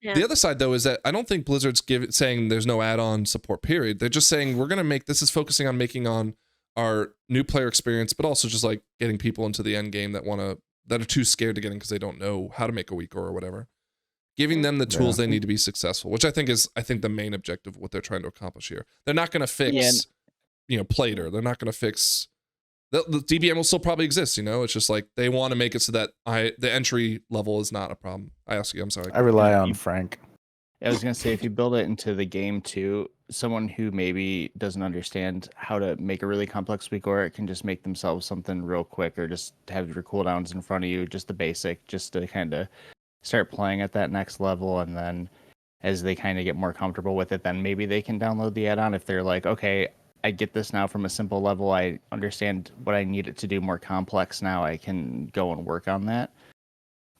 Yeah. The other side, though, is that I don't think Blizzard's saying there's no add-on support, period. They're just saying we're going to make, this is focusing on making on our new player experience, but also just like getting people into the end game that are too scared to get in because they don't know how to make a weak aura or whatever. Giving them the tools they need to be successful, which I think is the main objective of what they're trying to accomplish here. They're not going to fix, Plater. They're not going to fix. The DBM will still probably exist. It's just like they want to make it so that the entry level is not a problem. I'm sorry. I rely on Frank. I was gonna say, if you build it into the game too, someone who maybe doesn't understand how to make a really complex weak aura can just make themselves something real quick, or just have your cooldowns in front of you, just the basic, just to kind of start playing at that next level. And then as they kind of get more comfortable with it, then maybe they can download the add-on. If they're like, okay, I get this now from a simple level, I understand what I need it to do more complex now, I can go and work on that.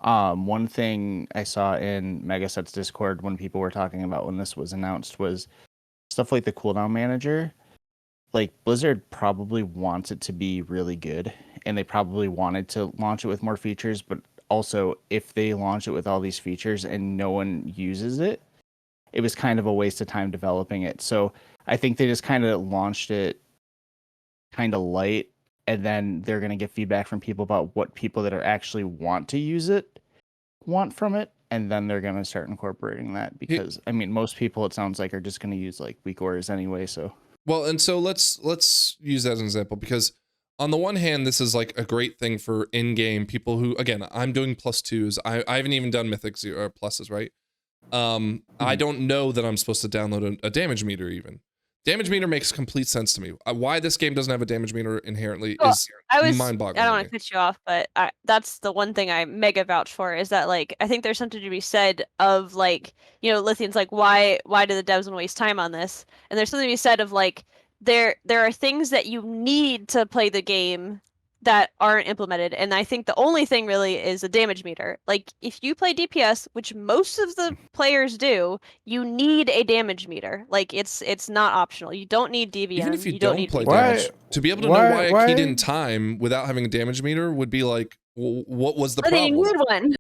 One thing I saw in Megaset's Discord when people were talking about when this was announced was stuff like the cooldown manager. Like, Blizzard probably wants it to be really good, and they probably wanted to launch it with more features, but also if they launch it with all these features and no one uses it, it was kind of a waste of time developing it. So I think they just kind of launched it kind of light, and then they're going to get feedback from people about what people that are actually want to use it want from it, and then they're going to start incorporating that, because most people, it sounds like, are just going to use like weak auras anyway. So and so let's use that as an example, because on the one hand, this is like a great thing for in-game people who, again, I'm doing +2s. I haven't even done mythics or pluses, right? I don't know that I'm supposed to download a damage meter even. Damage meter makes complete sense to me. Why this game doesn't have a damage meter inherently is mind-boggling. I don't want to cut you off, but that's the one thing I mega vouch for, is that like I think there's something to be said of like, Lithian's like, why do the devs want to waste time on this? And there's something to be said of like there are things that you need to play the game that aren't implemented, and I think the only thing really is a damage meter. Like, if you play DPS, which most of the players do, you need a damage meter. Like, it's not optional. You don't need DVM. Even if you don't don't need play DVM. damage, to be able to know why I keyed in time without having a damage meter would be like, well, what was the problem? You need one.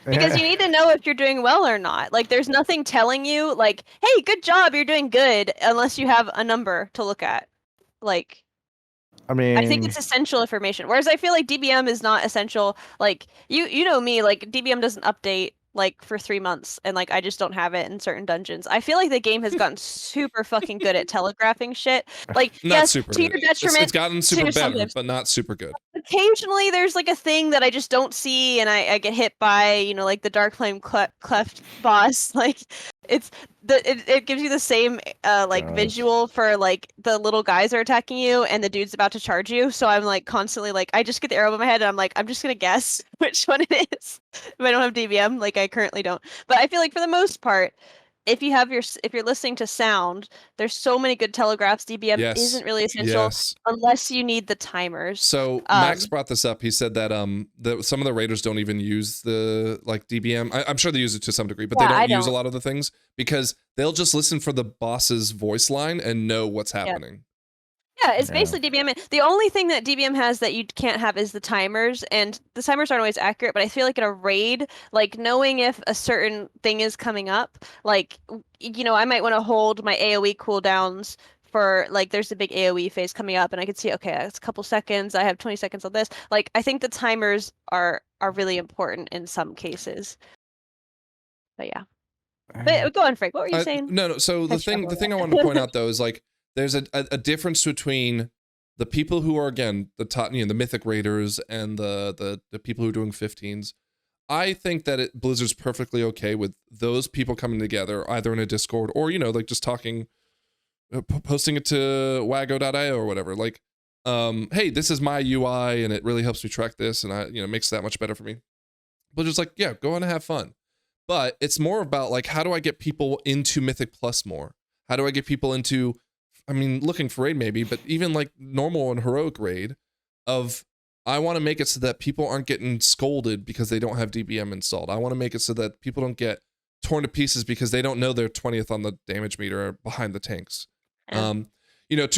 Because you need to know if you're doing well or not. Like, there's nothing telling you, like, hey, good job, you're doing good, unless you have a number to look at. Like, I think it's essential information. Whereas I feel like DBM is not essential. Like, you know me, like, DBM doesn't update like for 3 months, and like I just don't have it in certain dungeons. I feel like the game has gotten super fucking good at telegraphing shit. Like, not yes, super to good. Your detriment. It's gotten super better, but not super good. Occasionally there's like a thing that I just don't see, and I get hit by, like the Dark Flame Cleft boss. Like, it gives you the same visual for like the little guys are attacking you and the dude's about to charge you. So I'm like constantly like, I just get the arrow in my head and I'm like, I'm just gonna guess which one it is if I don't have DBM. Like, I currently don't, but I feel like for the most part, if you're listening to sound, there's so many good telegraphs. DBM Yes. isn't really essential Yes. unless you need the timers. So Max brought this up. He said that some of the raiders don't even use the like DBM. I'm sure they use it to some degree, but they don't use a lot of the things because they'll just listen for the boss's voice line and know what's happening. Yeah, it's basically DBM. The only thing that DBM has that you can't have is the timers, and the timers aren't always accurate, but I feel like in a raid, like knowing if a certain thing is coming up, like, I might want to hold my AoE cooldowns for, like, there's a big AoE phase coming up, and I can see, okay, it's a couple seconds, I have 20 seconds on this. Like, I think the timers are really important in some cases. But yeah. But go on, Frank, what were you saying? No, so the thing I wanted to point out, though, is, like, there's a difference between the people who are, again, the top, the mythic raiders and the people who are doing 15s. I think that Blizzard's perfectly okay with those people coming together, either in a Discord or, like just talking, posting it to wago.io or whatever. Like, hey, this is my UI and it really helps me track this and makes that much better for me. Blizzard's like, yeah, go on and have fun. But it's more about, like, how do I get people into Mythic Plus more? How do I get people into, looking for raid maybe, but even like normal and heroic raid I want to make it so that people aren't getting scolded because they don't have DBM installed. I want to make it so that people don't get torn to pieces because they don't know they're 20th on the damage meter behind the tanks. To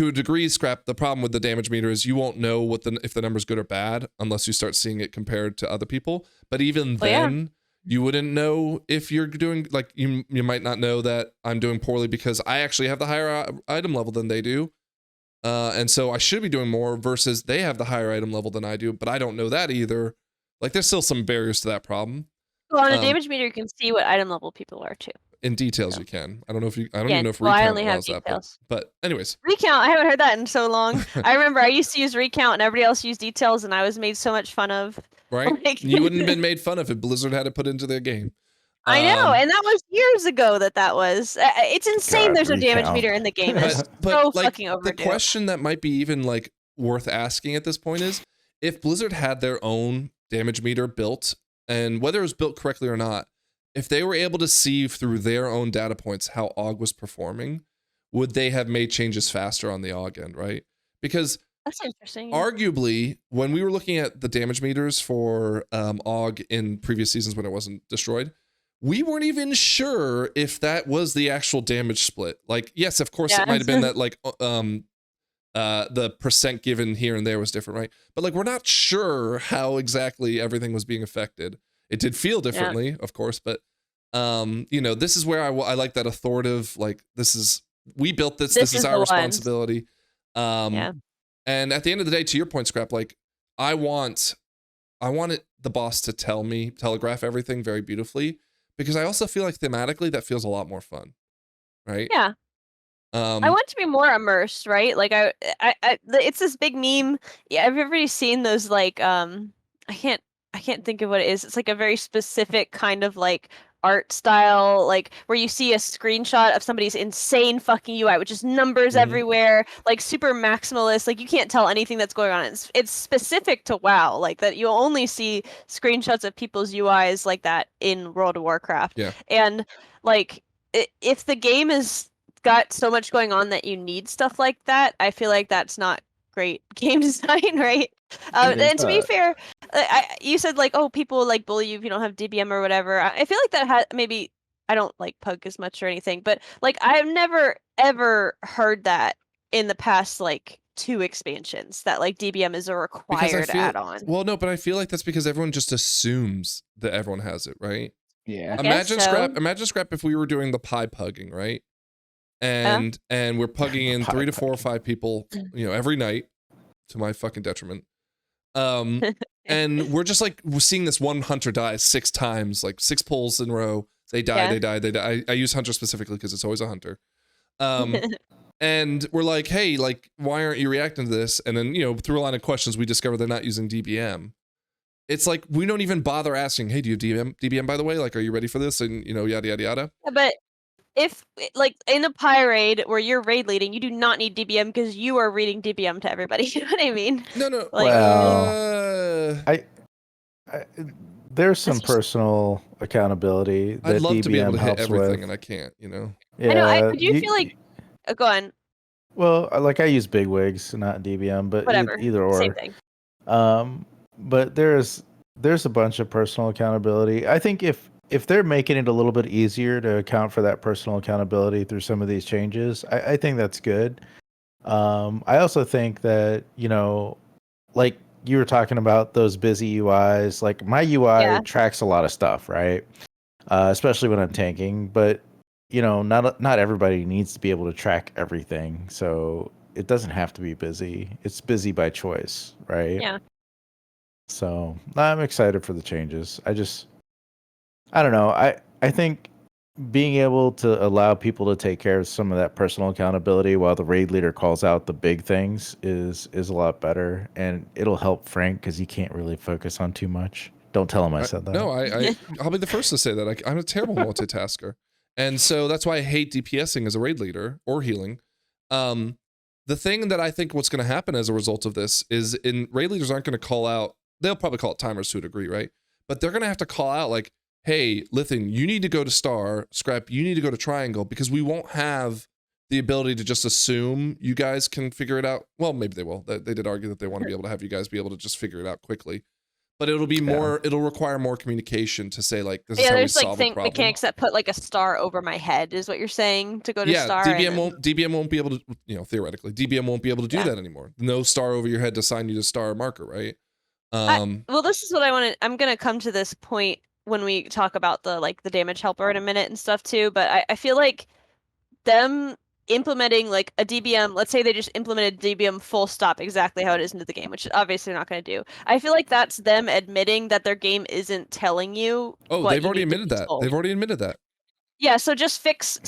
a degree, Scrap, the problem with the damage meter is you won't know if the number's good or bad unless you start seeing it compared to other people. But even then, you wouldn't know if you're doing, like, you might not know that I'm doing poorly because I actually have the higher item level than they do. And so I should be doing more versus they have the higher item level than I do, but I don't know that either. Like, there's still some barriers to that problem. Well, on a damage meter, you can see what item level people are too. In details, you can. I don't even know if recount allows that. But anyways. Recount, I haven't heard that in so long. I remember I used to use recount and everybody else used details and I was made so much fun of. Right? Like, you wouldn't have been made fun of if Blizzard had it put into their game. I know, and that was years ago that was. It's insane there's no damage meter in the game. It's so like, fucking overdue. The question that might be even, like, worth asking at this point is, if Blizzard had their own damage meter built, and whether it was built correctly or not, if they were able to see through their own data points how AUG was performing, would they have made changes faster on the AUG end, right? Because that's interesting. Arguably, when we were looking at the damage meters for AUG in previous seasons when it wasn't destroyed, we weren't even sure if that was the actual damage split. Like, yes, of course, it might have been that, like, the percent given here and there was different, right? But, like, we're not sure how exactly everything was being affected. It did feel differently, of course, but this is where I like that authoritative, like, we built this is our responsibility. And at the end of the day, to your point, Scrap, like, I want the boss to telegraph everything very beautifully, because I also feel like thematically that feels a lot more fun, right? Yeah. I want to be more immersed, right? Like, I it's this big meme. Yeah, everybody seen those, like, I can't think of what it is. It's like a very specific kind of, like, art style, like, where you see a screenshot of somebody's insane fucking UI, which is numbers everywhere, like, super maximalist, like, you can't tell anything that's going on. It's specific to WoW, like, that you'll only see screenshots of people's UIs like that in World of Warcraft. Yeah. And, like, if the game is got so much going on that you need stuff like that, I feel like that's not great game design, right? And to be fair, you said, like, oh, people, like, bully you if you don't have DBM or whatever. I feel like that maybe I don't like Pug as much or anything, but, like, I've never ever heard that in the past, like, 2 expansions that, like, DBM is a required add-on. Well, no, but I feel like that's because everyone just assumes that everyone has it, right? Yeah. Imagine Scrap if we were doing the pie pugging, right? And we're pugging in 3 to 4 or 5 people, every night, to my fucking detriment. And we're just, like, we're seeing this one hunter die 6 times, like 6 pulls in a row. They die, they die. I use hunter specifically because it's always a hunter. And we're like, hey, like, why aren't you reacting to this? And then, through a line of questions, we discover they're not using DBM. It's like, we don't even bother asking, hey, do you have DBM, by the way? Like, are you ready for this? And, yada, yada, yada. But if, like, in a pie raid where you're raid leading, you do not need DBM because you are reading DBM to everybody. You know what I mean? No. Like, well, there's some personal accountability that I'd love DBM to be able to hit helps everything, with. and I can't. Yeah, I know. I do feel like. Go on. Well, like I use bigwigs, not DBM, but Whatever. either or. Same thing. But there's a bunch of personal accountability. I think if they're making it a little bit easier to account for that personal accountability through some of these changes, I think that's good. I also think that, like you were talking about those busy UIs, like my UI tracks a lot of stuff, right? Especially when I'm tanking, but not everybody needs to be able to track everything. So it doesn't have to be busy. It's busy by choice, right? Yeah. So I'm excited for the changes. I don't know. I think being able to allow people to take care of some of that personal accountability while the raid leader calls out the big things is a lot better, and it'll help Frank because he can't really focus on too much. Don't tell him I said that. No, I'll be the first to say that. I'm a terrible multitasker, and so that's why I hate DPSing as a raid leader or healing. The thing that I think what's going to happen as a result of this is raid leaders aren't going to call out. They'll probably call it timers to a degree, right? But they're going to have to call out like, hey, Lithian, you need to go to Star. Scrap, you need to go to Triangle, because we won't have the ability to just assume you guys can figure it out. Well, maybe they will. They did argue that they want to be able to have you guys be able to just figure it out quickly. But it'll be more, it'll require more communication to say, like, this is how we solve a problem. Yeah, there's like mechanics that put like a star over my head is what you're saying to go to Star. Yeah, DBM won't be able to, theoretically, DBM won't be able to do that anymore. No star over your head to assign you to star marker, right? Well, this is what I'm going to come to this point when we talk about the damage helper in a minute and stuff too, but I feel like them implementing like a DBM, let's say they just implemented DBM full stop exactly how it is into the game, which obviously they're not going to do. I feel like that's them admitting that their game isn't telling you. Oh, they've already admitted that. They've already admitted that. Yeah, so just fix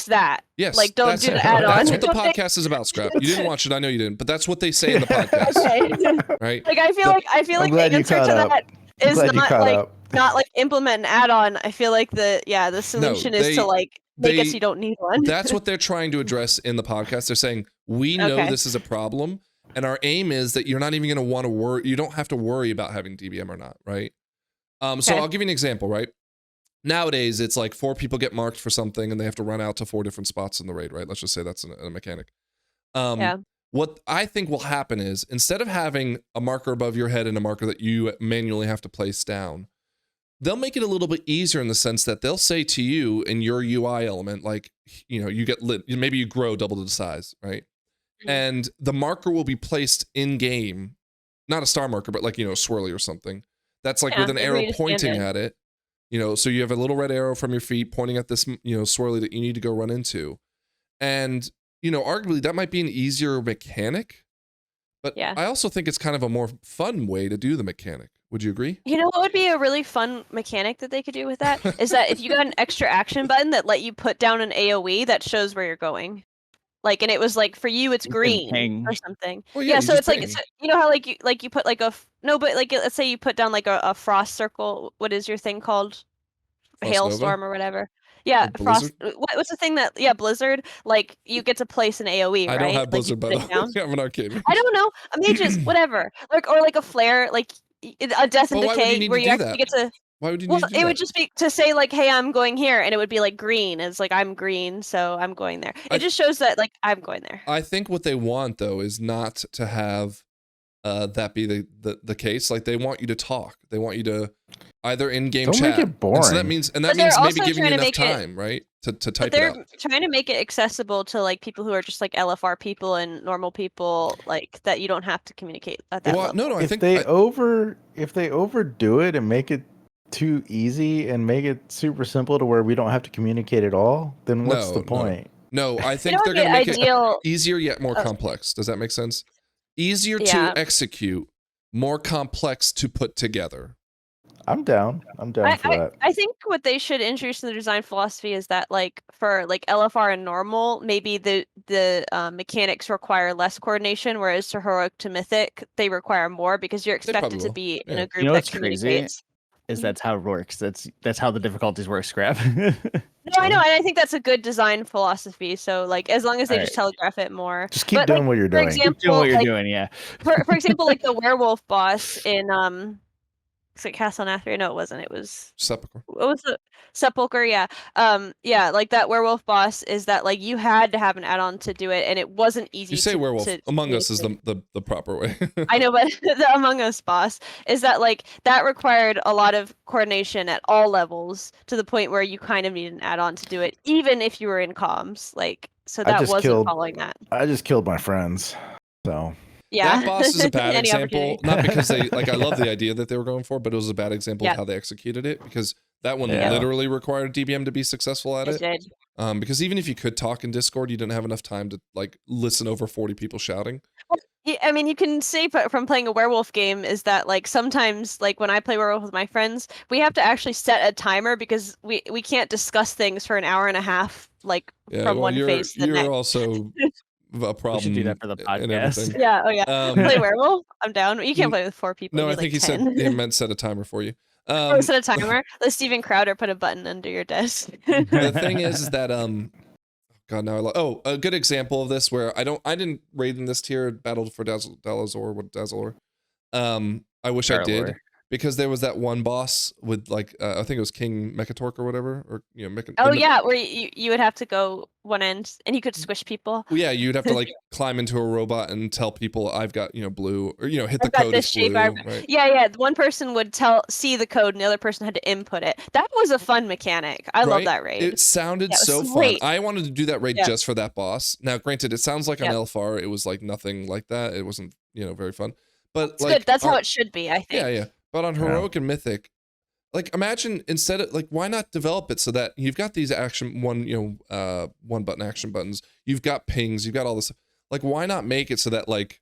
that. Yes. Like, don't do the add-on. That's what the podcast is about, Scrap. You didn't watch it, I know you didn't, but that's what they say in the podcast. Okay. Right? Like, I feel like the answer to that is not like implement an add-on. I feel like the solution is to like make it so you don't need one. That's what they're trying to address in the podcast. They're saying, we know this is a problem, and our aim is that you're not even going to want to worry. You don't have to worry about having DBM or not, right? So I'll give you an example, right? Nowadays, it's like 4 people get marked for something, and they have to run out to 4 different spots in the raid, right? Let's just say that's a mechanic. What I think will happen is, instead of having a marker above your head and a marker that you manually have to place down, they'll make it a little bit easier in the sense that they'll say to you in your UI element, like, you get lit, maybe you grow double the size, right? And the marker will be placed in game, not a star marker, but like, swirly or something. That's like with an arrow pointing at it. So you have a little red arrow from your feet pointing at this, swirly that you need to go run into. And, arguably that might be an easier mechanic, but I also think it's kind of a more fun way to do the mechanic. Would you agree? What would be a really fun mechanic that they could do with that is that if you got an extra action button that let you put down an AoE that shows where you're going. Like, and it was like, for you, it's green or something. Well, yeah, so it's like, how like you put like let's say you put down like a frost circle. What is your thing called? Hailstorm or whatever. Yeah, frost. What's the thing that? Yeah, blizzard. Like, you get to place an AoE, right? I don't have blizzard, by the way. I'm an arcade. I don't know. Mages, whatever. Or like a flare, like a death and decay, where you actually get to. Why would you need to do that? It would just be to say like, hey, I'm going here, and it would be like green. It's like, I'm green, so I'm going there. It just shows that like I'm going there. I think what they want though is not to have that be the case. Like, they want you to talk. They want you to either in-game chat. Don't make it boring. And so that means maybe giving you enough time, right, to type it out. They're trying to make it accessible to like people who are just like LFR people and normal people, like that you don't have to communicate at that level. No, I think if they overdo it and make it too easy and make it super simple to where we don't have to communicate at all, then what's the point? No, I think they're going to make it easier yet more complex. Does that make sense? Easier to execute, more complex to put together. I'm down. I'm down for that. I think what they should introduce in the design philosophy is that, like, for like LFR and normal, maybe the mechanics require less coordination, whereas to heroic to mythic, they require more because you're expected to be in a group that communicates. That's how it works. That's how the difficulties work, Scrap. No, I know, and I think that's a good design philosophy. So, like, as long as they just telegraph it more, just keep doing what you're doing. Example, keep doing what you're doing. Yeah. For example, like the werewolf boss in Is it Castle Nathria? No, it wasn't. It was Sepulchre. what was the Sepulchre? Yeah. Yeah, like that werewolf boss is that like you had to have an add-on to do it, and it wasn't easy. You say to, werewolf. to Among Us is communicate. the proper way. I know, but the Among Us boss is that like that required a lot of coordination at all levels to the point where you kind of need an add-on to do it, even if you were in comms. Like, so that wasn't following that. I just killed my friends, so. Yeah. That boss is a bad Any example. opportunity. Not because they like I love the idea that they were going for, but it was a bad example Yeah. of how they executed it because that one Yeah. literally required DBM to be successful at It it. did. Because even if you could talk in Discord, you didn't have enough time to like listen over 40 people shouting. Yeah, I mean, you can say from playing a werewolf game is that like sometimes like when I play werewolf with my friends, we have to actually set a timer because we can't discuss things for an hour and a half like from one phase to the next. You're also a problem. We should do that for the and podcast. everything. Yeah, oh yeah. Play werewolf? I'm down. You can't play with 4 people. No, you I think like he 10. said he meant set a timer for you. Set a timer. Let Steven Crowder put a button under your desk. The thing is that God, now a good example of this where I didn't raid in this tier, battled for Dazzlor. I wish I did because there was that one boss with like I think it was King Mechatork or whatever, or Oh yeah, where you would have to go one end and you could squish people. Well, yeah, you'd have to like climb into a robot and tell people I've got blue, or hit the I've got code this as blue. Right? Yeah. One person would see the code and the other person had to input it. That was a fun mechanic. I love that raid. It sounded so fun. I wanted to do that raid just for that boss. Now, granted, it sounds like on LFR it was like nothing like that. It wasn't very fun. But it's like good. That's how it should be, I think. Yeah. But on Heroic and Mythic, like imagine instead of like why not develop it so that you've got these one button action buttons, you've got pings, you've got all this. Like why not make it so that like,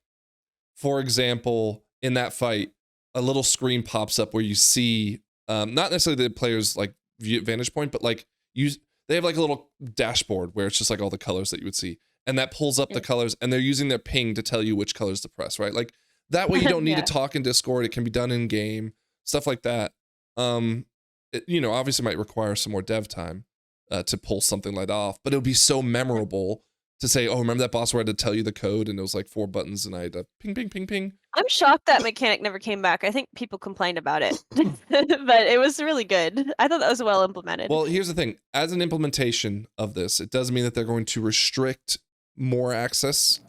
for example, in that fight, a little screen pops up where you see not necessarily the player's like vantage point, but like they have like a little dashboard where it's just like all the colors that you would see, and that pulls up the colors, and they're using their ping to tell you which colors to press, right? Like that way you don't need to talk in Discord. It can be done in game, stuff like that. It, obviously might require some more dev time to pull something like that off, but it would be so memorable to say, oh, remember that boss where I had to tell you the code and it was like 4 buttons and I had to ping, ping, ping, ping. I'm shocked that mechanic never came back. I think people complained about it, but it was really good. I thought that was well implemented. Well, here's the thing. As an implementation of this, it does mean that they're going to restrict more access.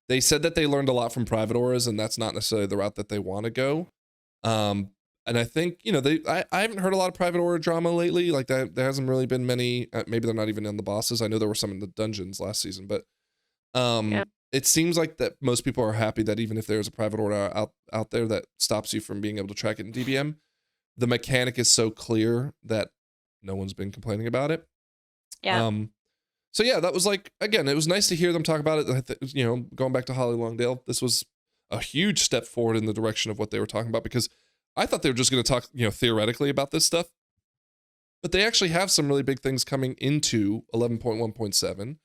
They said that they learned a lot from private auras, and that's not necessarily the route that they want to go. And I think, I haven't heard a lot of private aura drama lately. Like there hasn't really been many. Maybe they're not even in the bosses. I know there were some in the dungeons last season, but it seems like that most people are happy that even if there's a private aura out there that stops you from being able to track it in DBM, the mechanic is so clear that no one's been complaining about it. Yeah. So yeah, that was like, again, it was nice to hear them talk about it. Going back to Holly Longdale, this was a huge step forward in the direction of what they were talking about, because I thought they were just going to talk, theoretically about this stuff, but they actually have some really big things coming into 11.1.7,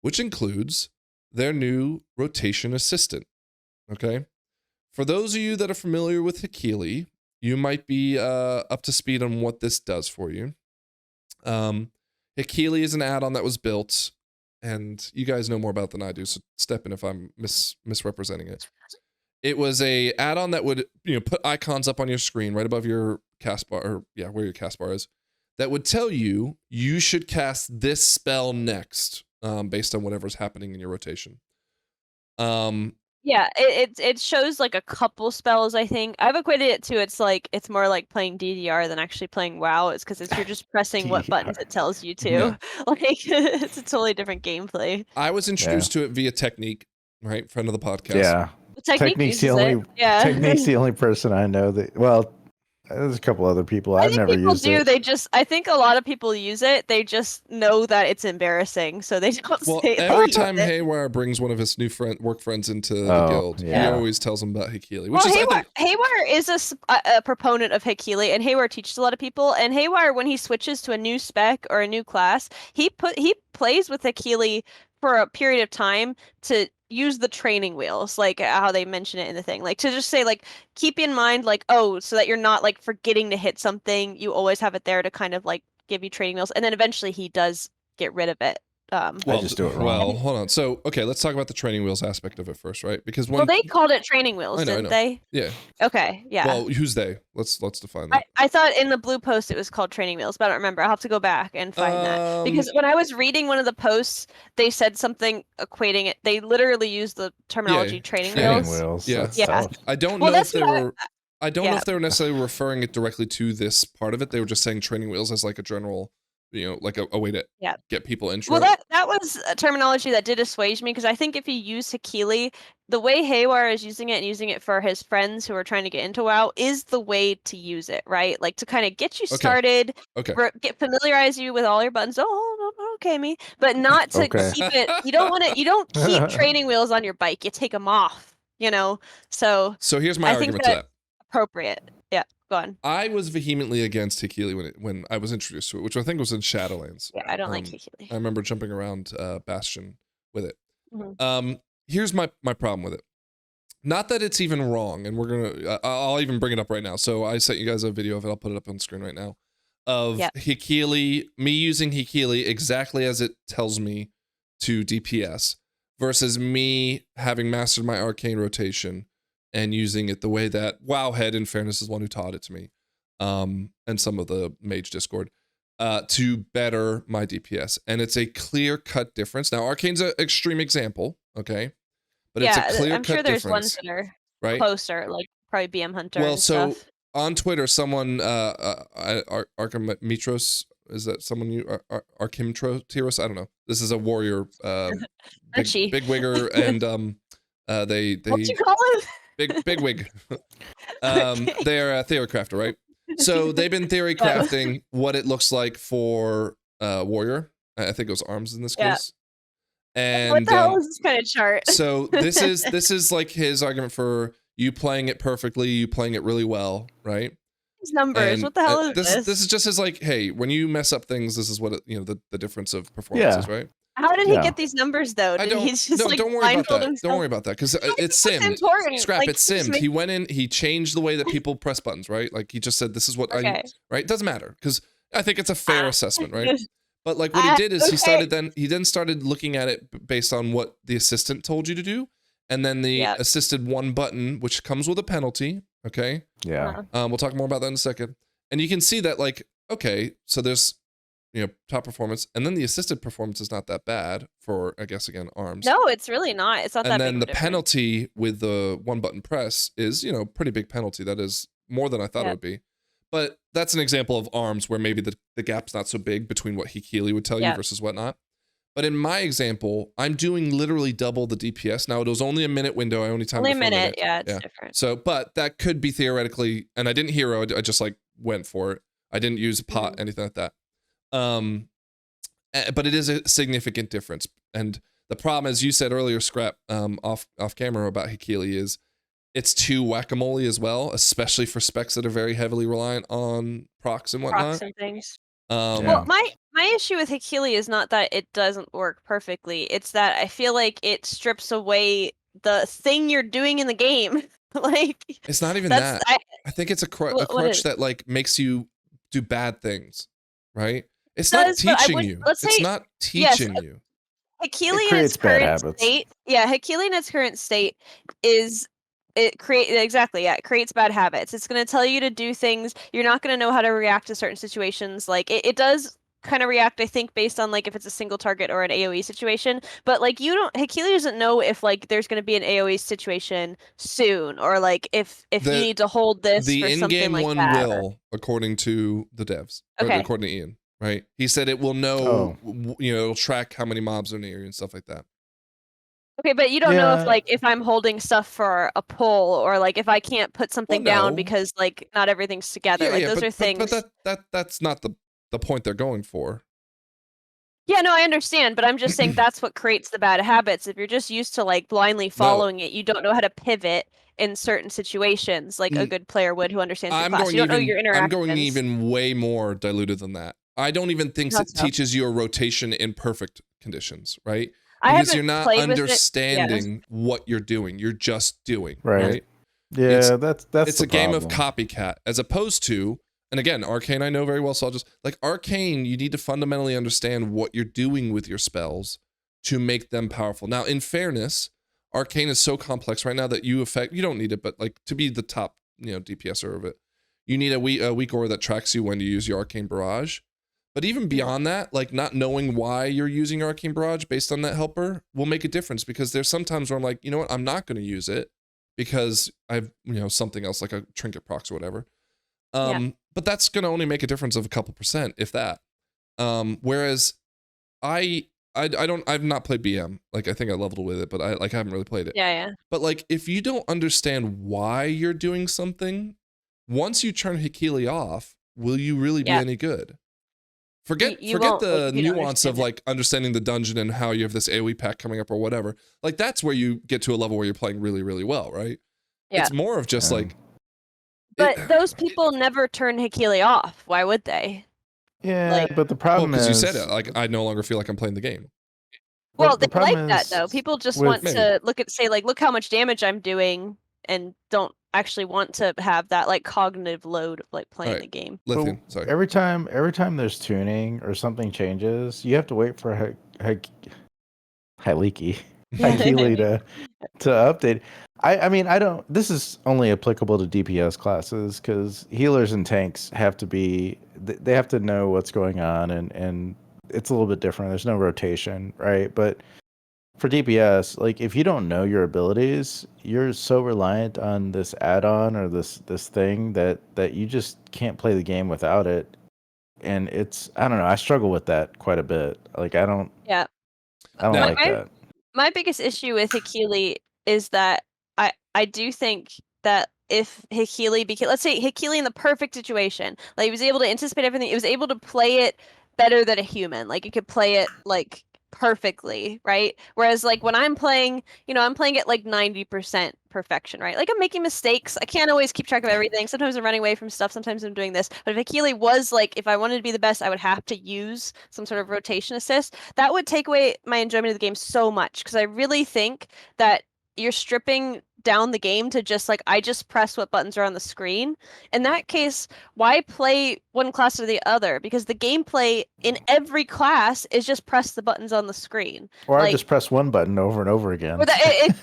which includes their new Rotation Assistant. Okay. For those of you that are familiar with Hekili, you might be up to speed on what this does for you. Hekili is an add-on that was built, and you guys know more about it than I do, so step in if I'm misrepresenting it. It was a add-on that would put icons up on your screen right above your cast bar, or where your cast bar is, that would tell you should cast this spell next, based on whatever's happening in your rotation. Yeah, it shows like a couple spells, I think. I've equated it to it's more like playing DDR than actually playing WoW. It's because you're just pressing what buttons it tells you to. Yeah. Like it's a totally different gameplay. I was introduced to it via Technique, right? Friend of the podcast. Yeah. Technique's the only Technique's the only person I know that. Well, there's a couple other people. I've never used it. I think a lot of people use it. They just know that it's embarrassing, so they don't say every time Haywire brings one of his new work friends into the guild, he always tells them about Hekili. Haywire is a proponent of Hekili, and Haywire teaches a lot of people. And Haywire, when he switches to a new spec or a new class, he plays with Hekili for a period of time to use the training wheels, like how they mention it in the thing, like to just say like keep in mind like so that you're not like forgetting to hit something, you always have it there to kind of like give you training wheels, and then eventually he does get rid of it I just do it wrong. Well, hold on. So, okay, let's talk about the training wheels aspect of it first, right? Because well, they called it training wheels, didn't they? Yeah. Okay, yeah. Well, who's they? Let's define that. I thought in the blue post it was called training wheels, but I don't remember. I'll have to go back and find that. Because when I was reading one of the posts, they said something equating it. They literally used the terminology training wheels. Yeah. Tough. I don't know if they were I don't know if they were necessarily referring it directly to this part of it. They were just saying training wheels as like a general, like a way to get people intro. Well, that was a terminology that did assuage me, because I think if you use Hekili, the way Haywire is using it and using it for his friends who are trying to get into WoW is the way to use it, right? Like to kind of get you started, familiarize you with all your buttons. Oh, okay, me, but not to keep it. You don't keep training wheels on your bike. You take them off, So here's my argument to that. Appropriate. Yeah, go on. I was vehemently against Hekili when I was introduced to it, which I think was in Shadowlands. Yeah, I don't like Hekili. I remember jumping around Bastion with it. Mm-hmm. Here's my problem with it. Not that it's even wrong, and I'll even bring it up right now. So I sent you guys a video of it. I'll put it up on screen right now. Of Hekili, me using Hekili exactly as it tells me to DPS, versus me having mastered my arcane rotation and using it the way that Wowhead, in fairness, is one who taught it to me, and some of the Mage Discord, to better my DPS. And it's a clear-cut difference. Now, Arcane's an extreme example, okay? But it's a clear-cut difference. I'm sure there's ones that are closer, like probably BM Hunter and stuff. On Twitter, someone, Archimitros, is that someone you, Archimitros? I don't know. This is a warrior, big wigger, and they What'd you call him? Big wig. They're a theory crafter, right? So they've been theory crafting what it looks like for warrior. I think it was arms in this case. And what the hell is this kind of chart? So this is like his argument for you playing it perfectly, you playing it really well, right? These numbers. What the hell is this? This is just his like, hey, when you mess up things, this is what the difference of performance is, right? How did he get these numbers though? Don't worry about that. Don't worry about that, because it's simmed. Scrap, it's simmed. He went in, he changed the way that people press buttons, right? Like he just said, this is what right? It doesn't matter, because I think it's a fair assessment, right? But like what he did is he started looking at it based on what the assistant told you to do, and then the assisted one button, which comes with a penalty. Okay. Yeah. We'll talk more about that in a second. And you can see that, like, okay, so there's top performance, and then the assisted performance is not that bad for, I guess, again, arms. No, it's really not. It's not that big. And then the penalty with the one button press is, pretty big penalty. That is more than I thought it would be. But that's an example of arms where maybe the gap's not so big between what Hekili would tell you versus whatnot. But in my example, I'm doing literally double the DPS. Now, it was only a minute window. I only timed it for a minute. Yeah, it's different. So, but that could be theoretically, and I didn't hero, I just like went for it. I didn't use a pot, anything like that. But it is a significant difference. And the problem, as you said earlier, Scrap, off camera about Hekili, is it's too whack-a-mole as well, especially for specs that are very heavily reliant on procs and whatnot. Procs and things. Well, my issue with Hekili is not that it doesn't work perfectly. It's that I feel like it strips away the thing you're doing in the game. Like it's not even that. I think it's a crutch that like makes you do bad things, right? It's not teaching you. It's not teaching you. Hekili in its current state. Yeah, Hekili in its current state it creates bad habits. It's going to tell you to do things. You're not going to know how to react to certain situations. Like it does kind of react, I think, based on like if it's a single target or an AoE situation. But like Hekili doesn't know if like there's going to be an AoE situation soon, or like if you need to hold this for something like that. The in-game one will, according to the devs, or according to Ian, right? He said it will know, it'll track how many mobs are near you and stuff like that. Okay, but you don't know if I'm holding stuff for a pull, or like if I can't put something down because like not everything's together. Those are things. But that's not the point they're going for. Yeah, no, I understand, but I'm just saying that's what creates the bad habits. If you're just used to like blindly following it, you don't know how to pivot in certain situations, like a good player would who understands your class. You don't know your interactions. I'm going even way more diluted than that. I don't even think it teaches you a rotation in perfect conditions, right? Because you're not understanding what you're doing. You're just doing, right? Yeah, that's it's a game of copycat, as opposed to And again, Arcane I know very well, so I'll just like Arcane, you need to fundamentally understand what you're doing with your spells to make them powerful. Now, in fairness, Arcane is so complex right now that you don't need it, but like to be the top, DPSer of it, you need a weak aura that tracks you when you use your Arcane Barrage. But even beyond that, like not knowing why you're using Arcane Barrage based on that helper will make a difference, because there's some times where I'm like, you know what, I'm not going to use it because I've, something else like a trinket procs or whatever. But that's going to only make a difference of a couple %, if that. Whereas I've not played BM. Like I think I leveled with it, but I haven't really played it. Yeah. But like if you don't understand why you're doing something, once you turn Hekili off, will you really be any good? Forget the nuance of like understanding the dungeon and how you have this AoE pack coming up or whatever. Like that's where you get to a level where you're playing really, really well, right? Yeah. It's more of just like. But those people never turn Hekili off. Why would they? Yeah, but the problem is because you said it. Like I no longer feel like I'm playing the game. Well, they like that though. People just want to look how much damage I'm doing, and don't actually want to have that like cognitive load of like playing the game. Lithium, sorry. Every time there's tuning or something changes, you have to wait for Hekili to update. I mean, I don't. This is only applicable to DPS classes because healers and tanks have to be. They have to know what's going on, and it's a little bit different. There's no rotation, right? But for DPS, like if you don't know your abilities, you're so reliant on this add-on or this thing that you just can't play the game without it. And it's, I don't know, I struggle with that quite a bit. Like I don't like that. My biggest issue with Hekili is that I do think that if Hekili became, let's say Hekili in the perfect situation, like he was able to anticipate everything, it was able to play it better than a human. Like it could play it like perfectly, right? Whereas like when I'm playing, I'm playing it like 90% perfection, right? Like I'm making mistakes. I can't always keep track of everything. Sometimes I'm running away from stuff. Sometimes I'm doing this. But if Hekili was like, if I wanted to be the best, I would have to use some sort of rotation assist. That would take away my enjoyment of the game so much, because I really think that you're stripping down the game to just like, I just press what buttons are on the screen. In that case, why play one class or the other? Because the gameplay in every class is just press the buttons on the screen. Or I just press one button over and over again. Press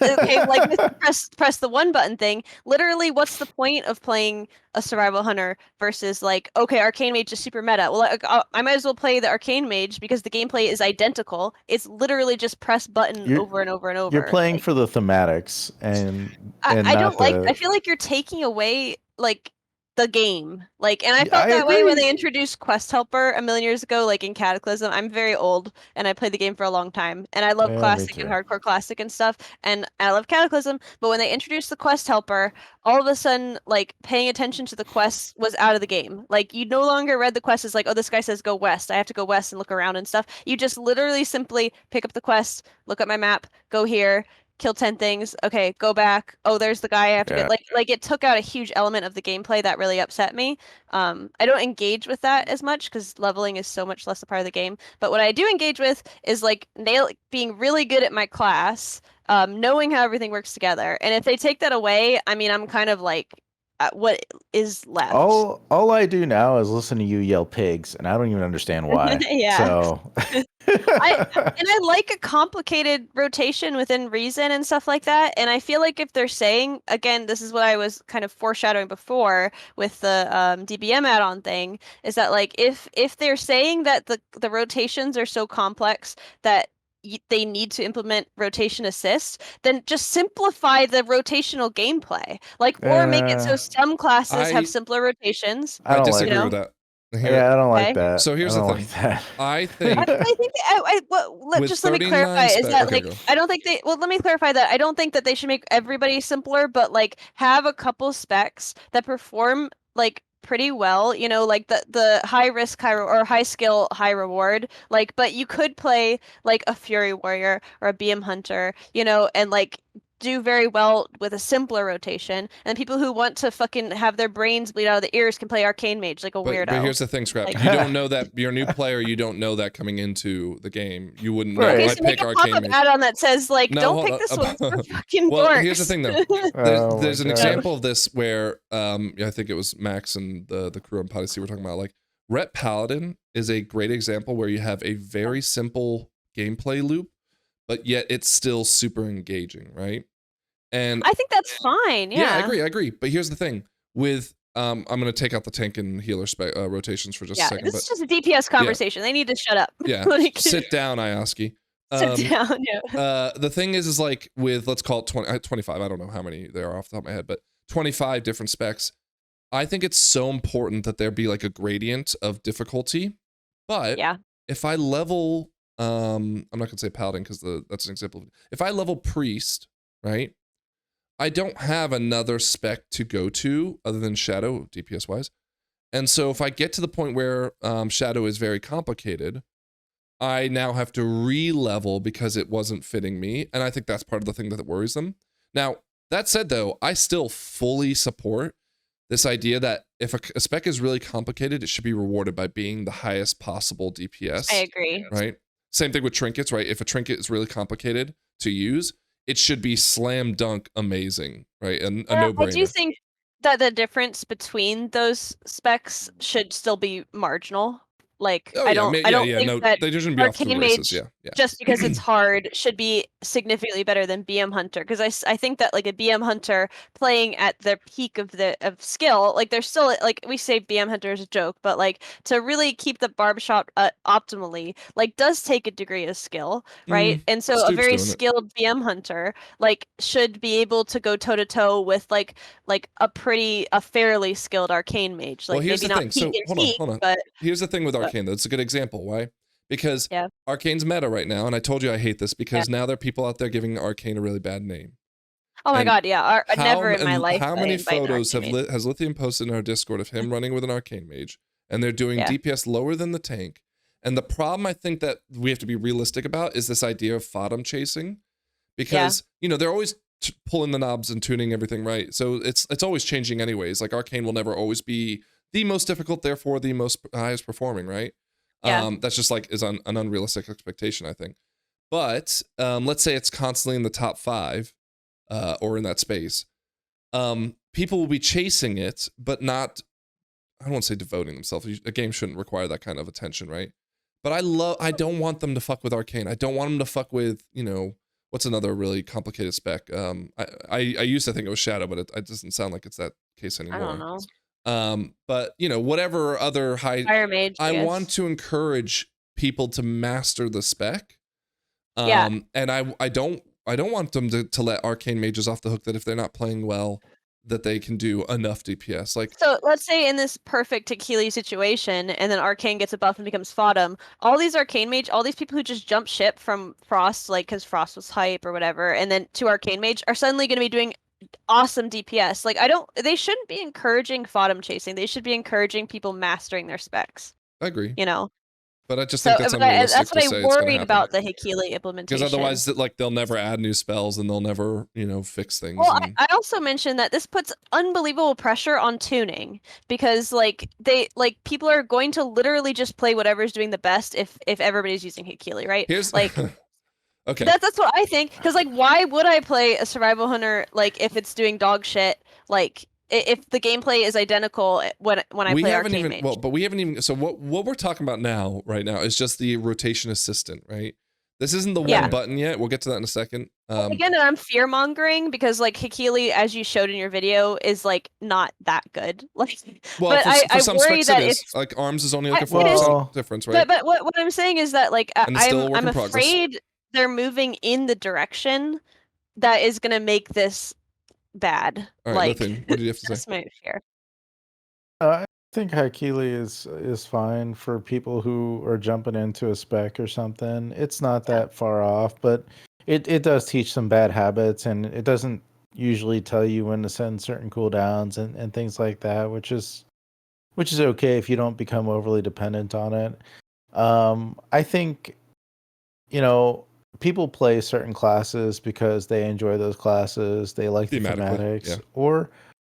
the one button thing. Literally, what's the point of playing a survival hunter versus like, okay, Arcane Mage is super meta. Well, I might as well play the Arcane Mage because the gameplay is identical. It's literally just press button over and over and over. You're playing for the thematics, and I don't like. I feel like you're taking away like the game. Like, and I felt that way when they introduced Quest Helper a million years ago, like in Cataclysm. I'm very old and I played the game for a long time, and I love Classic and Hardcore Classic and stuff, and I love Cataclysm. But when they introduced the Quest Helper, all of a sudden, like paying attention to the quests was out of the game. Like you no longer read the quest as like, oh, this guy says go west, I have to go west and look around and stuff. You just literally simply pick up the quest, look at my map, go here, kill 10 things. Okay, go back. Oh, there's the guy I have to get. Like it took out a huge element of the gameplay that really upset me. I don't engage with that as much because leveling is so much less a part of the game. But what I do engage with is like being really good at my class, knowing how everything works together. And if they take that away, I mean, I'm kind of like, what is left? All I do now is listen to you yell pigs, and I don't even understand why. So I like a complicated rotation within reason and stuff like that. And I feel like if they're saying, again, this is what I was kind of foreshadowing before with the DBM add-on thing, is that like if they're saying that the rotations are so complex that they need to implement rotation assist, then just simplify the rotational gameplay, like, or make it so some classes have simpler rotations. I disagree with that. I don't like that. So here's the thing. I think. Let me clarify. Is that like I don't think they? Well, let me clarify that. I don't think that they should make everybody simpler, but like have a couple specs that perform like pretty well, like the high risk, high skill, high reward, like, but you could play like a Fury Warrior or a BM Hunter, and like do very well with a simpler rotation, and people who want to fucking have their brains bleed out of the ears can play Arcane Mage like a weirdo. But here's the thing, Scrap. Like- You don't know that. You're a new player. You don't know that coming into the game. You wouldn't know. Right. Okay, I so make pick a Arcane pop-up Mage. add-on that says like, No, don't hold pick on. this one for fucking Well, dorks. here's the thing though. Oh There's my an God. example of this where I think it was Max and the crew on Podyssey were talking about, like, Ret Paladin is a great example where you have a very simple gameplay loop, but yet it's still super engaging, right? And I think that's fine. Yeah, I agree. But here's the thing with I'm gonna take out the tank and healer rotations for just a second. This But is just a DPS conversation. They need to shut up. yeah, Like, sit down, Ioski. sit down. Yeah. The thing is like with, let's call it 25. I don't know how many there are off the top of my head, but 25 different specs. I think it's so important that there be like a gradient of difficulty. But Yeah. if I level, I'm not gonna say paladin because that's an example. If I level priest, right? I don't have another spec to go to other than Shadow, DPS wise. And so if I get to the point where Shadow is very complicated, I now have to re-level because it wasn't fitting me. And I think that's part of the thing that worries them. Now, that said though, I still fully support this idea that if a spec is really complicated, it should be rewarded by being the highest possible DPS. I agree. Right? Same thing with trinkets, right? If a trinket is really complicated to use, it should be slam dunk amazing, right? And a no-brainer. I do think that the difference between those specs should still be marginal. Like, I don't think that they shouldn't be off to the Arcane races. Mage, Yeah. just because it's hard, should be significantly better than BM Hunter. Because I think that like a BM Hunter playing at their peak of skill, like they're still like, we say BM Hunter is a joke, but like to really keep the barbershop optimally, like does take a degree of skill, right? And so a very skilled BM Hunter like should be able to go toe to toe with like a fairly skilled Arcane Mage. Like, well, here's maybe the not thing. peak So and peak, hold on. but Here's the thing with Arcane, though. It's a good example. Why? Because Arcane's meta right now, and I told you I hate this because now there are people out there giving Arcane a really bad name. Oh my god, yeah. Never in my life. How many photos has Lithium posted in our Discord of him running with an Arcane Mage, and they're doing DPS lower than the tank? And the problem I think that we have to be realistic about is this idea of FODM chasing, because they're always pulling the knobs and tuning everything right. So it's always changing anyways. Like Arcane will never always be the most difficult, therefore the most highest performing, right? That's just like is an unrealistic expectation, I think. But let's say it's constantly in the top 5 or in that space. People will be chasing it, but not, I don't want to say devoting themselves. A game shouldn't require that kind of attention, right? But I don't want them to fuck with Arcane. I don't want them to fuck with, what's another really complicated spec? I used to think it was Shadow, but it doesn't sound like it's that case anymore. I don't know. But whatever other high Fire Mage, I want to encourage people to master the spec. And I don't want them to let Arcane Mages off the hook that if they're not playing well, that they can do enough DPS. Like, so let's say in this perfect Hekili situation, and then Arcane gets a buff and becomes FODM, all these Arcane Mage, all these people who just jump ship from Frost, like because Frost was hype or whatever, and then to Arcane Mage are suddenly going to be doing awesome DPS. Like, they shouldn't be encouraging FODM chasing. They should be encouraging people mastering their specs. I agree. But I just think that's unrealistic. That's what I worried about the Hekili implementation. Because otherwise, like, they'll never add new spells and they'll never, fix things. Well, I also mentioned that this puts unbelievable pressure on tuning because, like, people are going to literally just play whatever's doing the best if everybody's using Hekili, right? Here's like. Okay. That's what I think. Because, like, why would I play a survival hunter like if it's doing dog shit? Like, if the gameplay is identical when I play Arcane Mage. Well, but we haven't even. So what we're talking about right now is just the rotation assistant, right? This isn't the one button yet. We'll get to that in a second. Again, I'm fear mongering because like Hekili, as you showed in your video, is like not that good. Like, well, but for some worry specs that it is. it's Like arms is only like a 4% difference, right? But what I'm saying is that like I'm afraid they're moving in the direction that is gonna make this bad. All right, Nathan, what did you have to say? That's my fear. I think Hekili is fine for people who are jumping into a spec or something. It's not that far off, but it does teach some bad habits, and it doesn't usually tell you when to send certain cooldowns and things like that, which is okay if you don't become overly dependent on it. I think, people play certain classes because they enjoy those classes, they like the thematics, yeah.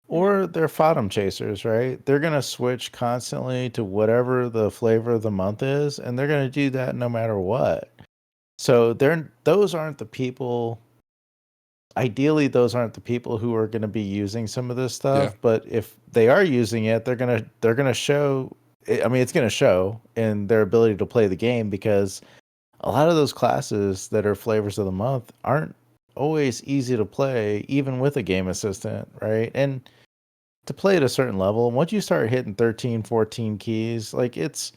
or they're bottom chasers, right? They're gonna switch constantly to whatever the flavor of the month is, and they're gonna do that no matter what. So those aren't the people. Ideally, those aren't the people who are going to be using some of this stuff. Yeah. But if they are using it, they're gonna show. I mean, it's going to show in their ability to play the game, because a lot of those classes that are flavors of the month aren't always easy to play, even with a game assistant, right? And to play at a certain level, once you start hitting 13, 14 keys, like it's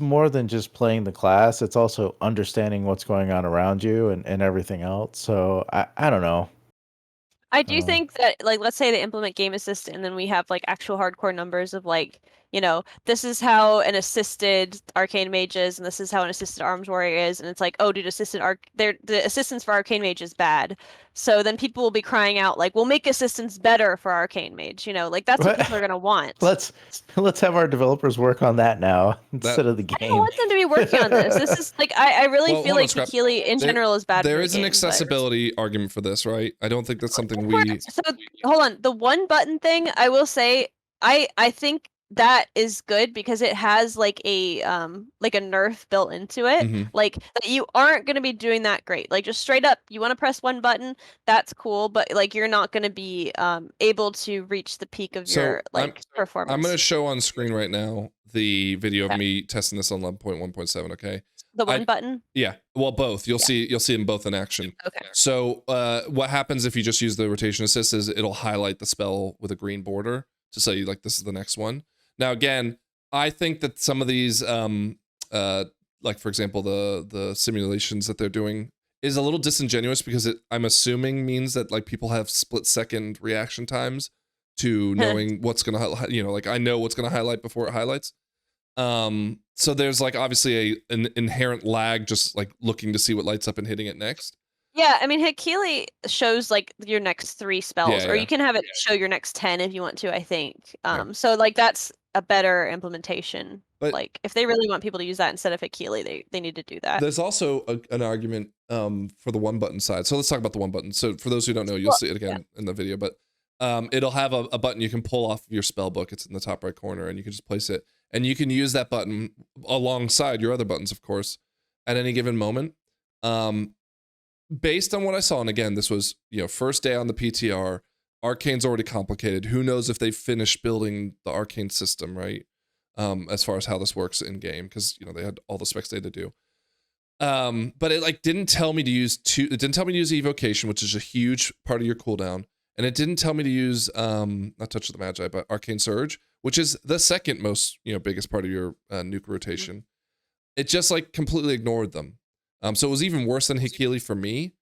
more than just playing the class. It's also understanding what's going on around you and everything else. So I don't know. I do think that, like, let's say they implement game assist and then we have like actual hardcore numbers of like, this is how an assisted arcane mage is and this is how an assisted arms warrior is, and it's like, oh, dude, the assistance for arcane mage is bad. So then people will be crying out like, we'll make assistance better for arcane mage, like that's what people are gonna want. Let's have our developers work on that now instead of the game. I don't want them to be working on this. This is like, I really feel like Hekili in general is bad. There is an accessibility argument for this, right? I don't think that's something So hold on, the one button thing, I will say, I think that is good because it has like a nerf built into it. Like that you aren't going to be doing that great. Like just straight up, you want to press one button, that's cool, but like you're not going to be able to reach the peak of your performance. I'm going to show on screen right now the video of me testing this on 11.1.7, okay? The one button? Yeah. Well, both. You'll see them both in action. Okay. So what happens if you just use the rotation assist is it'll highlight the spell with a green border to say like this is the next one. Now again, I think that some of these like for example the simulations that they're doing is a little disingenuous, because I'm assuming means that like people have split-second reaction times to knowing what's going to like I know what's going to highlight before it highlights. So there's like obviously an inherent lag just like looking to see what lights up and hitting it next. Yeah, I mean, Hekili shows like your next 3 spells, or you can have it show your next 10 if you want to, I think. So like that's a better implementation. But like if they really want people to use that instead of Hekili, they need to do that. There's also an argument for the one button side. So let's talk about the one button. So for those who don't know, you'll see it again in the video, but it'll have a button you can pull off of your spell book. It's in the top right corner, and you can just place it. And you can use that button alongside your other buttons, of course, at any given moment. Based on what I saw, and again, this was first day on the PTR. Arcane's already complicated. Who knows if they've finished building the Arcane system, right? As far as how this works in game, because they had all the specs they had to do. But it like didn't tell me to use It didn't tell me to use Evocation, which is a huge part of your cooldown, and it didn't tell me to use not Touch of the Magi, but Arcane Surge, which is the second most biggest part of your nuke rotation. It just like completely ignored them. So it was even worse than Hekili for me.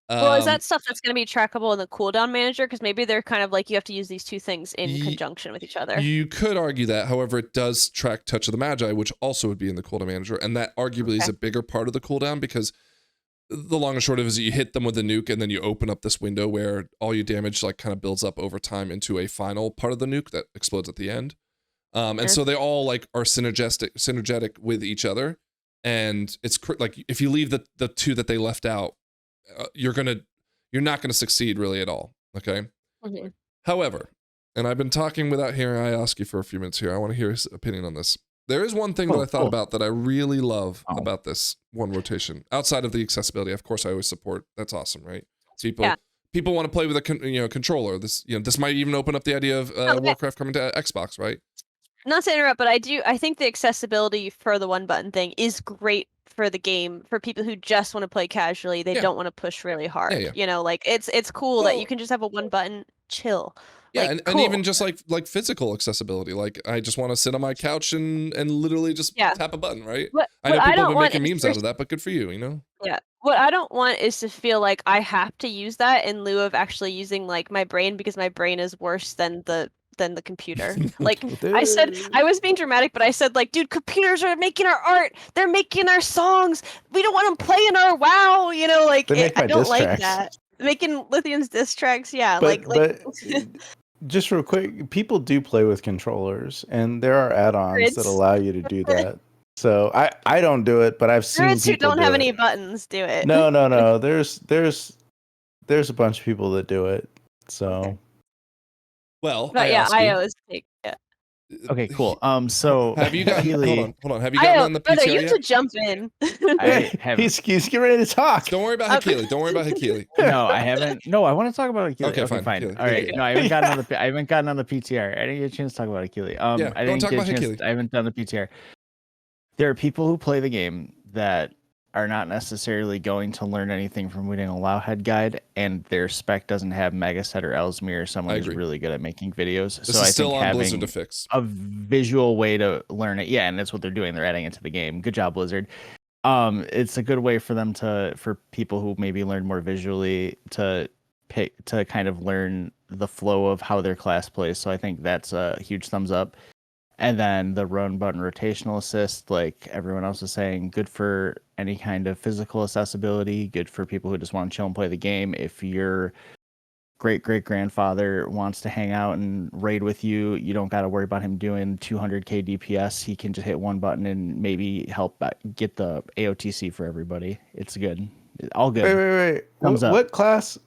Well, is that stuff that's going to be trackable in the cooldown manager? Because maybe they're kind of like you have to use these two things in conjunction with each other. You could argue that. However, it does track Touch of the Magi, which also would be in the cooldown manager. And that arguably is a bigger part of the cooldown, because the long and short of it is that you hit them with a nuke and then you open up this window where all your damage like kind of builds up over time into a final part of the nuke that explodes at the end. And so they all like are synergetic with each other. And it's like if you leave the two that they left out, you're not gonna succeed really at all. Okay. However, and I've been talking without hearing Ioski for a few minutes here. I want to hear his opinion on this. There is one thing that I thought about that I really love about this one rotation, outside of the accessibility. Of course, I always support. That's awesome, right? People want to play with a controller. This this might even open up the idea of Warcraft coming to Xbox, right? Not to interrupt, but I think the accessibility for the one button thing is great for the game, for people who just want to play casually. They don't want to push really hard. Like it's cool that you can just have a one button chill. Yeah, and even just like physical accessibility. Like I just want to sit on my couch and literally just tap a button, right? I know people have been making memes out of that, but good for you, Yeah. What I don't want is to feel like I have to use that in lieu of actually using like my brain, because my brain is worse than the computer. Like I said, I was being dramatic, but I said like, dude, computers are making our art. They're making our songs. We don't want them playing our WoW. Like I don't like that. Making Lithium's diss tracks, but just real quick, people do play with controllers, and there are add-ons that allow you to do that. So I don't do it, but I've seen Druids who people don't do have it. any buttons do it. No. There's a bunch of people that do it. So. Okay. Well, But I yeah, ask I you. always take it. Okay, cool. So Have you gotten? Hekili, Hold on. Have you gotten on the Brother, PTR you yet? have to jump in. I haven't. He's getting ready to talk. Don't worry about Hekili. Don't worry about Hekili. No, I haven't. No, I want to talk about Hekili. Okay, Okay, fine. fine. Hekili. All right. Yeah. No, I haven't gotten on the. I haven't gotten on the PTR. I didn't get a chance to talk about Hekili. Yeah, I go and didn't talk get a about chance. Hekili. I haven't done the PTR. There are people who play the game that are not necessarily going to learn anything from reading a Wowhead guide, and their spec doesn't have Megaset or Ellesmere or someone who's agree. really good at making videos. This so is I still think on Blizzard having to fix. a visual way to learn it, yeah, and that's what they're doing. They're adding it to the game. Good job, Blizzard. It's a good way for them for people who maybe learn more visually to kind of learn the flow of how their class plays. So I think that's a huge thumbs up. And then the run button rotational assist, like everyone else is saying, good for any kind of physical accessibility, good for people who just want to chill and play the game. If your great-great-grandfather wants to hang out and raid with you, you don't got to worry about him doing 200k DPS. He can just hit one button and maybe help get the AOTC for everybody. It's good. All good. Wait. Thumbs up. What class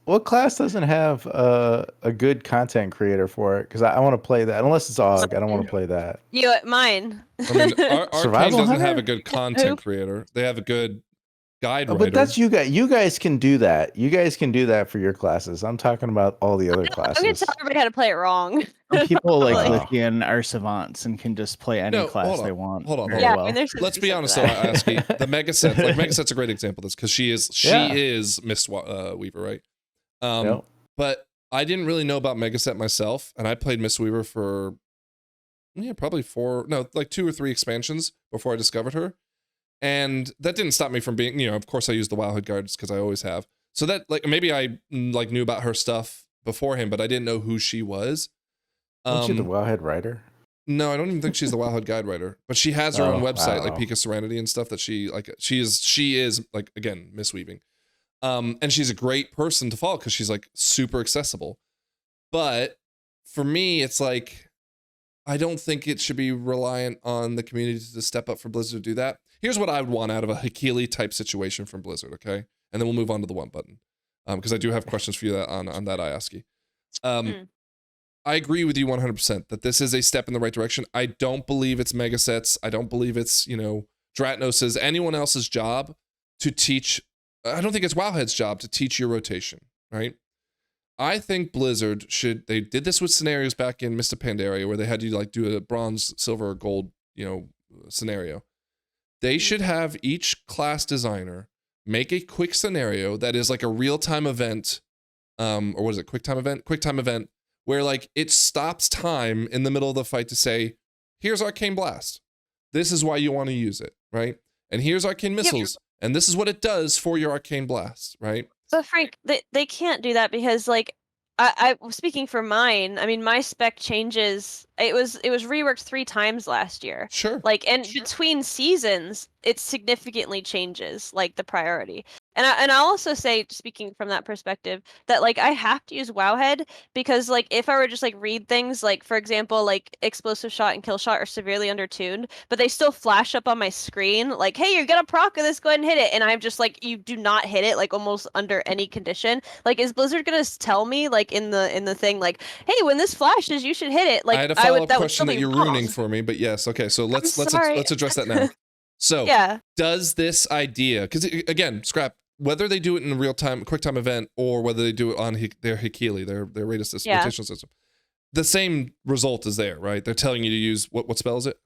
doesn't have a good content creator for it? Because I want to play that. Unless it's AUG, I don't want to play that. Mine. I mean, Arcane Survival doesn't Hunter? have a good content creator. They have a good guide writer. But that's you guys. You guys can do that. You guys can do that for your classes. I'm talking about all the other I'm gonna classes. tell everybody how to play it wrong. Some people like Wow. Lithian are savants and can just play any No, class hold on, they want. hold on, very hold Yeah, on. I well. mean, there's Let's some be stuff honest for though, that. Aski. The Megaset, like Megaset's a great example of this because she Yeah. is Mist Weaver, right? Yep. But I didn't really know about Megaset myself, and I played Mist Weaver for probably 2 or 3 expansions before I discovered her. And that didn't stop me from being, of course I use the Wowhead guards because I always have. So that maybe I knew about her stuff beforehand, but I didn't know who she was. Isn't she the Wowhead writer? No, I don't even think she's the Wowhead guide writer, but she has her own website, wow. like Peak of Serenity and stuff that she is like, again, misweaving. And she's a great person to follow because she's like super accessible. But for me, it's like, I don't think it should be reliant on the community to step up for Blizzard to do that. Here's what I would want out of a Hekili type situation from Blizzard, okay? And then we'll move on to the one button. Because I do have questions for you on that, Iaski. I agree with you 100% that this is a step in the right direction. I don't believe it's Megasets. I don't believe it's, Dratnos's, anyone else's job to teach. I don't think it's Wowhead's job to teach your rotation, right? I think Blizzard they did this with scenarios back in Mist of Pandaria where they had you do a bronze, silver, or gold, scenario. They should have each class designer make a quick scenario that is like a real-time event, or what is it, QuickTime event, where it stops time in the middle of the fight to say, here's Arcane Blast. This is why you want to use it, right? And here's Arcane Missiles, and this is what it does for your Arcane Blast, right? But Frank, they can't do that because I speaking for mine, I mean my spec changes. It was reworked 3 times last year. Sure. Between seasons, it significantly changes the priority. And I'll also say, speaking from that perspective, that I have to use Wowhead because if I were just read things for example explosive shot and kill shot are severely undertuned, but they still flash up on my screen hey, you're gonna proc this, go ahead and hit it, and I'm just you do not hit it almost under any condition. Is Blizzard gonna tell me in the thing hey, when this flashes you should hit it? I had a follow-up question that be you're wrong. ruining for me, but yes, okay, so let's sorry. address that now. So Yeah. does this idea, because again, scrap whether they do it in real time, quick time event, or whether they do it on their Hekili, their rotational system, the same result is there, right? They're telling you to use what spell is it?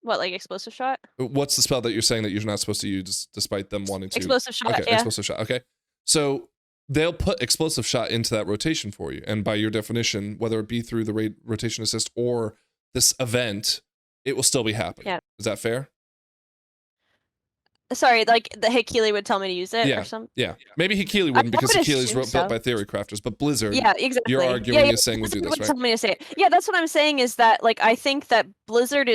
What, explosive shot? What's the spell that you're saying that you're not supposed to use, despite them wanting to? Explosive shot. Okay, yeah. explosive shot. Okay, so they'll put explosive shot into that rotation for you, and by your definition, whether it be through the rotation assist or this event, it will still be happening. Yeah. Is that fair? Sorry, the Hekili would tell me to use it Yeah. or something? Yeah. Maybe Hekili wouldn't because would Hekili's assume built so. by theory crafters, but Blizzard, Yeah, exactly. you're arguing is saying we'll do this, right? Tell me to say it. Yeah, that's what I'm saying is that I think that Blizzard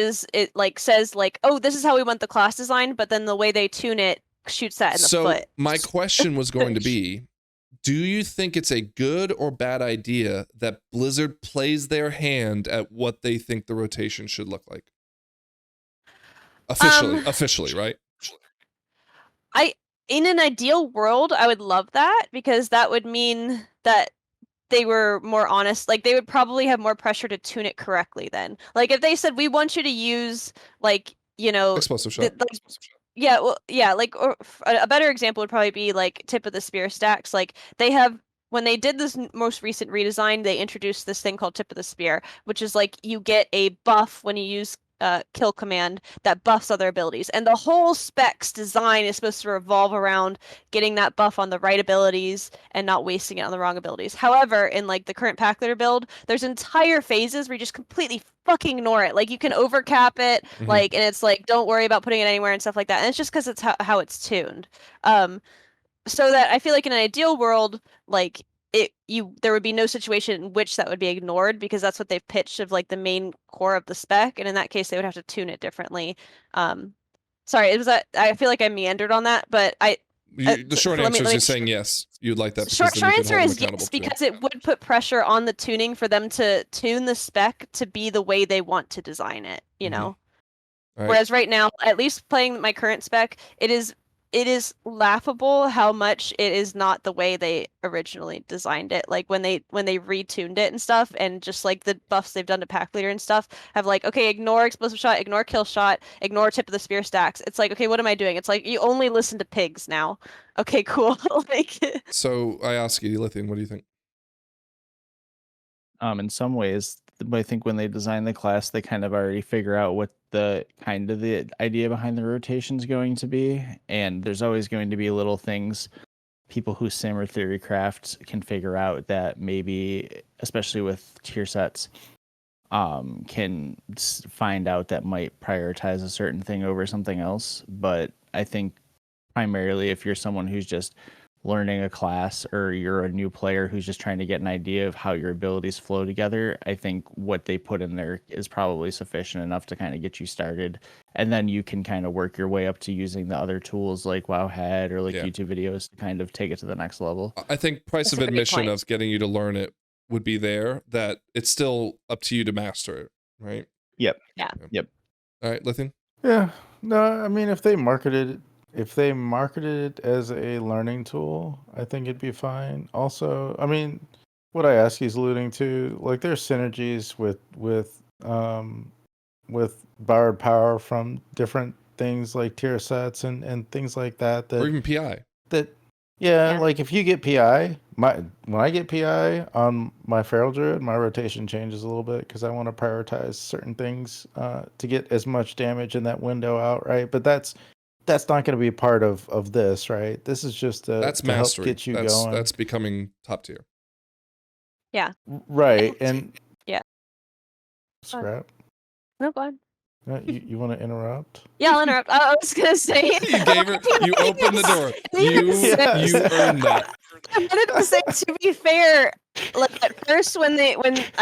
says oh, this is how we want the class design, but then the way they tune it shoots that in the foot. So my question was going to be, do you think it's a good or bad idea that Blizzard plays their hand at what they think the rotation should look like? Officially, right? In an ideal world, I would love that, because that would mean that they were more honest. Like, they would probably have more pressure to tune it correctly then. Like, if they said, we want you to use, like, Explosive shot. yeah, well, yeah, like, or a better example would probably be like tip of the spear stacks. Like, when they did this most recent redesign, they introduced this thing called tip of the spear, which is like you get a buff when you use kill command that buffs other abilities, and the whole specs design is supposed to revolve around getting that buff on the right abilities and not wasting it on the wrong abilities. However, in like the current pack leader build, there's entire phases where you just completely fucking ignore it. Like, you can overcap it, like, and it's like, don't worry about putting it anywhere and stuff like that. And it's just because it's how it's tuned. So that I feel like in an ideal world, like, there would be no situation in which that would be ignored, because that's what they've pitched of like the main core of the spec, and in that case they would have to tune it differently. Sorry, it was that I feel like I meandered on that, but the short answer is you're saying yes, you'd like that. Short answer is yes, because it would put pressure on the tuning for them to tune the spec to be the way they want to design it, you know. Right. Whereas right now, at least playing my current spec, it is laughable how much it is not the way they originally designed it. Like, when they retuned it and stuff, and just like the buffs they've done to pack leader and stuff have like, okay, ignore explosive shot, ignore kill shot, ignore tip of the spear stacks. It's like, okay, what am I doing? It's like, you only listen to pigs now. Okay, cool. Like, so I ask you, Lithium, what do you think? In some ways, but I think when they design the class, they kind of already figure out what the idea behind the rotation is going to be, and there's always going to be little things people who sim or theory craft can figure out that maybe, especially with tier sets, can find out that might prioritize a certain thing over something else. But I think primarily if you're someone who's just learning a class, or you're a new player who's just trying to get an idea of how your abilities flow together, I think what they put in there is probably sufficient enough to kind of get you started, and then you can kind of work your way up to using the other tools like Wowhead or like YouTube videos to kind of take it to the next level. I think price of admission of getting you to learn it would be there, that it's still up to you to master it, right? Yep. Yeah. Yep. All right, Lithium? Yeah. No, I mean, if they marketed it as a learning tool, I think it'd be fine. Also, I mean, what Iaski's alluding to, like, there's synergies with borrowed power from different things like tier sets and things like that. Or even PI. Yeah, like if you get PI, when I get PI on my Feral Druid, my rotation changes a little bit because I want to prioritize certain things to get as much damage in that window out, right? But that's not going to be part of this, right? This is just that's to mastery. Help get you going. That's becoming top tier. Yeah. Right, and yeah. Scrap. No, go on. You want to interrupt? Yeah, I'll interrupt. I was gonna say you gave her. You opened the door. You earned that. I wanted to say, to be fair, like at first when I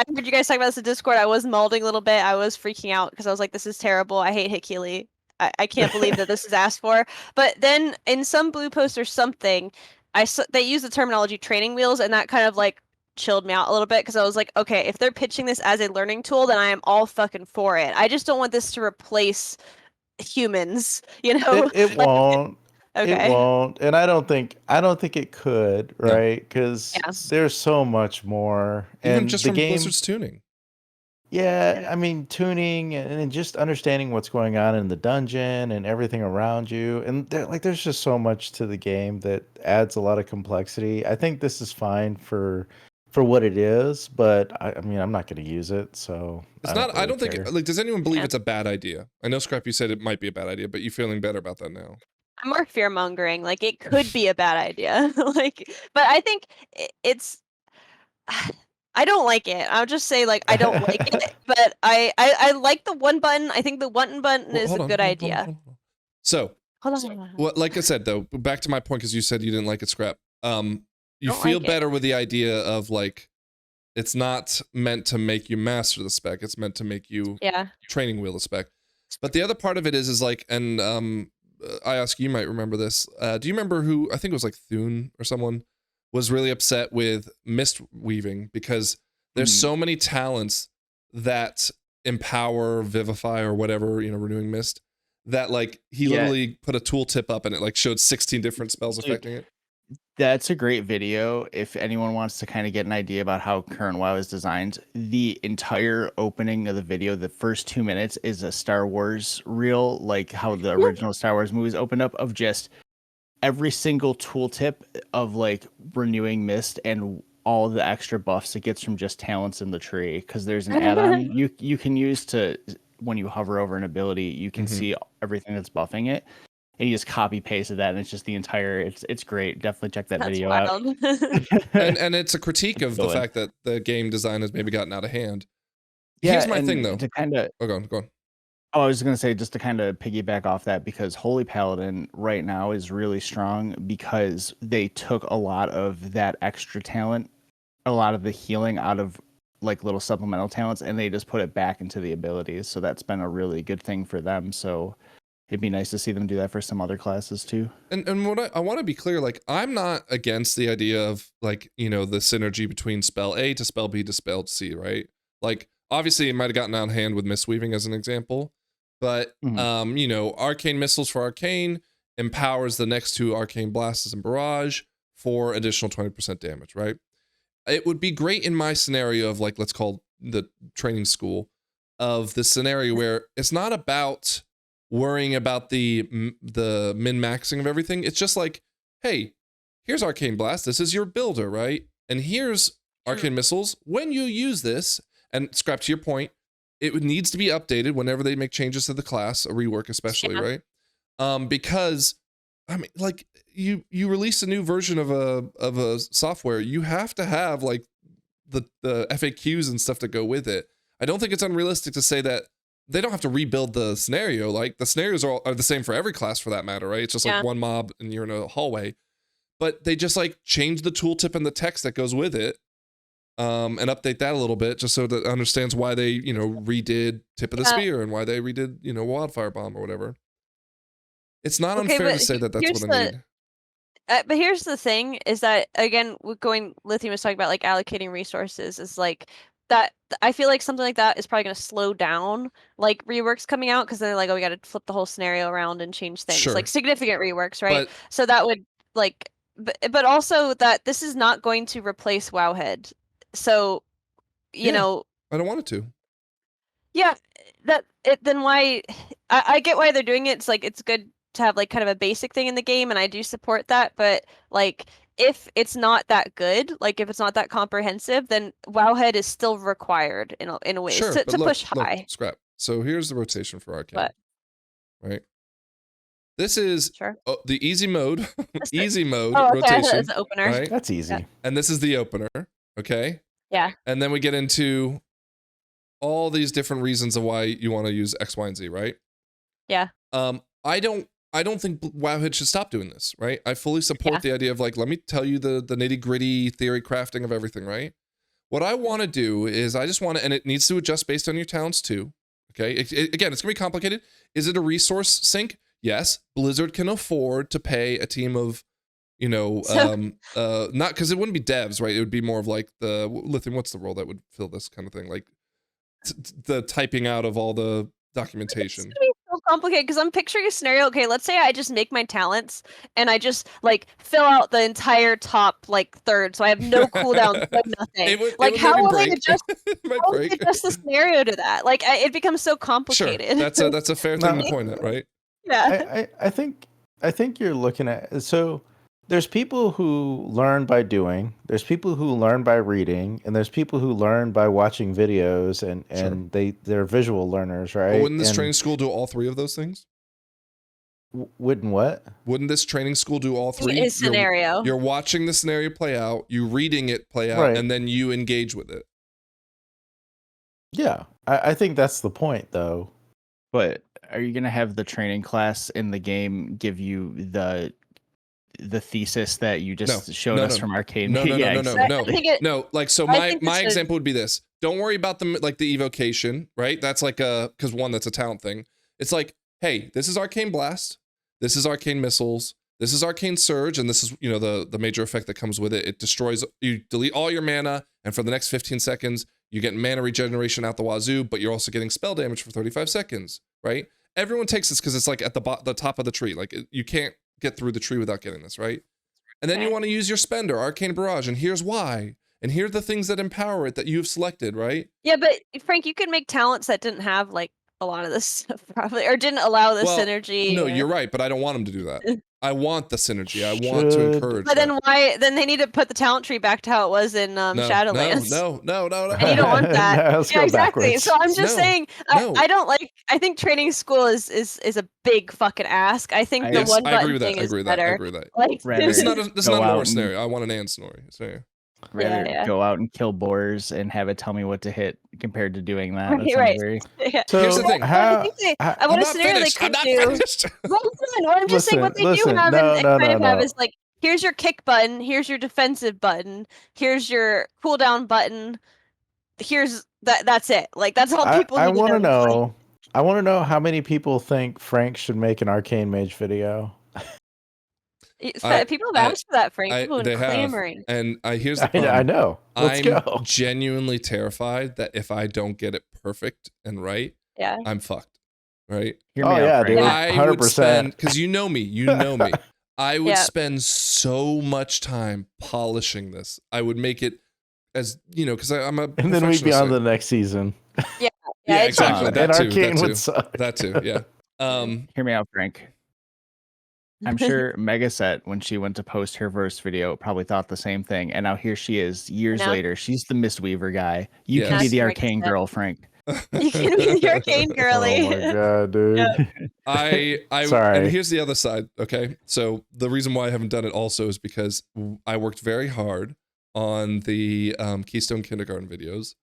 heard you guys talk about this in Discord, I was malding a little bit. I was freaking out because I was like, "This is terrible. I hate Hekili. I can't believe that this is asked for." But then in some blue post or something, they use the terminology training wheels, and that kind of like chilled me out a little bit, because I was like, okay, if they're pitching this as a learning tool, then I am all fucking for it. I just don't want this to replace humans, you know? It won't. Okay. It won't, and I don't think it could, right? Because there's so much more, even and just the from game, Blizzard's tuning. Yeah, I mean, tuning and just understanding what's going on in the dungeon and everything around you, and there's just so much to the game that adds a lot of complexity. I think this is fine for what it is, but I mean, I'm not going to use it, so it's not. I don't think. Like, does anyone believe it's a bad idea? I know, Scrap, you said it might be a bad idea, but you feeling better about that now? I'm more fear mongering. Like, it could be a bad idea. Like, but I think it's. I don't like it. I'll just say, like, I don't like it, but I like the one button. I think the one button is a good idea. Hold on. So, what, like I said, though, back to my point, because you said you didn't like it, Scrap. You feel better with the idea of, like, it's not meant to make you master the spec. It's meant to make you training wheel the spec. But the other part of it is like, and I ask, you might remember this. Do you remember who, I think it was like Thune or someone, was really upset with mist weaving, because there's so many talents that empower, vivify, or whatever, renewing mist, that like he literally put a tooltip up and it like showed 16 different spells affecting it. That's a great video. If anyone wants to kind of get an idea about how current WoW is designed, the entire opening of the video, the first 2 minutes, is a Star Wars reel, like how the original Star Wars movies opened up, of just every single tooltip of like renewing mist and all the extra buffs it gets from just talents in the tree. Because there's an add-on you can use to, when you hover over an ability, you can see everything that's buffing it. And you just copy pasted that, and it's just the entire. It's great. Definitely check that video out. and it's a critique of the fact that the game design has maybe gotten out of hand. Yeah, here's my thing though. To kind of go on. Oh, I was gonna say, just to kind of piggyback off that, because Holy Paladin right now is really strong because they took a lot of that extra talent, a lot of the healing out of like little supplemental talents, and they just put it back into the abilities. So that's been a really good thing for them. So it'd be nice to see them do that for some other classes too. And what I want to be clear, like I'm not against the idea of like, you know, the synergy between spell A to spell B to spell C, right? Like obviously it might have gotten out of hand with Mistweaving as an example, but you know, Arcane Missiles for Arcane empowers the next two Arcane Blasts and Barrage for additional 20% damage, right? It would be great in my scenario of like, let's call the training school of the scenario where it's not about worrying about the min-maxing of everything. It's just like, hey, here's Arcane Blast. This is your builder, right? And here's Arcane Missiles. When you use this, and Scrap, to your point, it needs to be updated whenever they make changes to the class, a rework especially, right? Because I mean, like you release a new version of a software, you have to have like the FAQs and stuff to go with it. I don't think it's unrealistic to say that they don't have to rebuild the scenario. Like the scenarios are the same for every class for that matter, right? It's just like one mob and you're in a hallway, but they just like change the tooltip and the text that goes with it, and update that a little bit just so that it understands why they, you know, redid Tip of the Spear and why they redid, you know, Wildfire Bomb or whatever. It's not unfair to say that that's what I need. But here's the thing is that, again, Lithium was talking about like allocating resources is like that. I feel like something like that is probably going to slow down like reworks coming out because they're like, oh, we got to flip the whole scenario around and change things, like significant reworks, right? So that would like, but also that this is not going to replace Wowhead. So, you know, I don't want it to. Yeah, then why? I get why they're doing it. It's like it's good to have like kind of a basic thing in the game, and I do support that. But like, if it's not that good, like if it's not that comprehensive, then Wowhead is still required in a way to push high. Look, Scrap. So here's the rotation for Arcane. Right. This is the easy mode, easy mode rotation. That's the opener. Right? That's easy. And this is the opener. Okay. Yeah. And then we get into all these different reasons of why you want to use X, Y, and Z, right? Yeah. I don't think Wowhead should stop doing this, right? I fully support the idea of like, let me tell you the nitty-gritty theory crafting of everything, right? What I want to do is I just want to, and it needs to adjust based on your talents too. Okay. Again, it's gonna be complicated. Is it a resource sink? Yes. Blizzard can afford to pay a team of, you know, not because it wouldn't be devs, right? It would be more of like the Lithium. What's the role that would fill this kind of thing? Like the typing out of all the documentation. It's gonna be so complicated because I'm picturing a scenario. Okay, let's say I just make my talents and I just like fill out the entire top like third, so I have no cooldown, no nothing. How will they adjust the scenario to that? Like it becomes so complicated. Sure, that's a fair thing to point at, right? Yeah, I think you're looking at there's people who learn by doing, there's people who learn by reading, and there's people who learn by watching videos and they're visual learners, right? Well, wouldn't this training school do all three of those things? Wouldn't what? Wouldn't this training school do all three? His scenario. You're watching the scenario play out, you reading it play out, and then you engage with it. Yeah, I think that's the point, though. But are you going to have the training class in the game give you the thesis that you just showed us from Arcane? No. Like, so my example would be this. Don't worry about the evocation, right? That's like because that's a talent thing. It's like, hey, this is Arcane Blast. This is Arcane Missiles. This is Arcane Surge. And this is, you know, the major effect that comes with it. It destroys, you delete all your mana. And for the next 15 seconds, you get mana regeneration out the wazoo, but you're also getting spell damage for 35 seconds, right? everyone takes this because it's like at the top of the tree. Like you can't get through the tree without getting this, right? And then you want to use your spender, Arcane Barrage, and here's why. And here are the things that empower it that you've selected, right? Yeah, but Frank, you could make talents that didn't have like a lot of this stuff probably, or didn't allow the synergy. No, or... you're right, but I don't want them to do that. I want the synergy. I want to encourage. But then why? Then they need to put the talent tree back to how it was in Shadowlands. No. And you don't want that. No, yeah, exactly. backwards. So I'm just saying, I don't like. I think training school is a big fucking ask. I think the one button thing is better. I agree with that. Like, this is not a Nora scenario. I want an Anne scenario. Rather go out and kill boars and have it tell me what to hit compared to doing that. Right. So here's the thing. I want a scenario they could do. I'm just saying what they do have have is like, here's your kick button, here's your defensive button, here's your cooldown button, here's that's it. Like that's all people I need want to know. I want to know how many people think Frank should make an Arcane Mage video. People have asked for that, Frank. People have been clamoring. And here's the problem. I know. I'm genuinely terrified that if I don't get it perfect and right, I'm fucked. Right? Dude. I would spend, because you know me. I would spend so much time polishing this. I would make it as because I'm a. And then we'd be on the next season. Yeah, exactly. Arcane would suck. That too. Yeah. Hear me out, Frank. I'm sure Megaset, when she went to post her verse video, probably thought the same thing. And now here she is, years later. She's the Mistweaver guy. You can be the Arcane girl, Frank. You can be the Arcane girly. Oh my god, dude. I Sorry. And here's the other side. Okay, so the reason why I haven't done it also is because I worked very hard on the Keystone Kindergarten videos.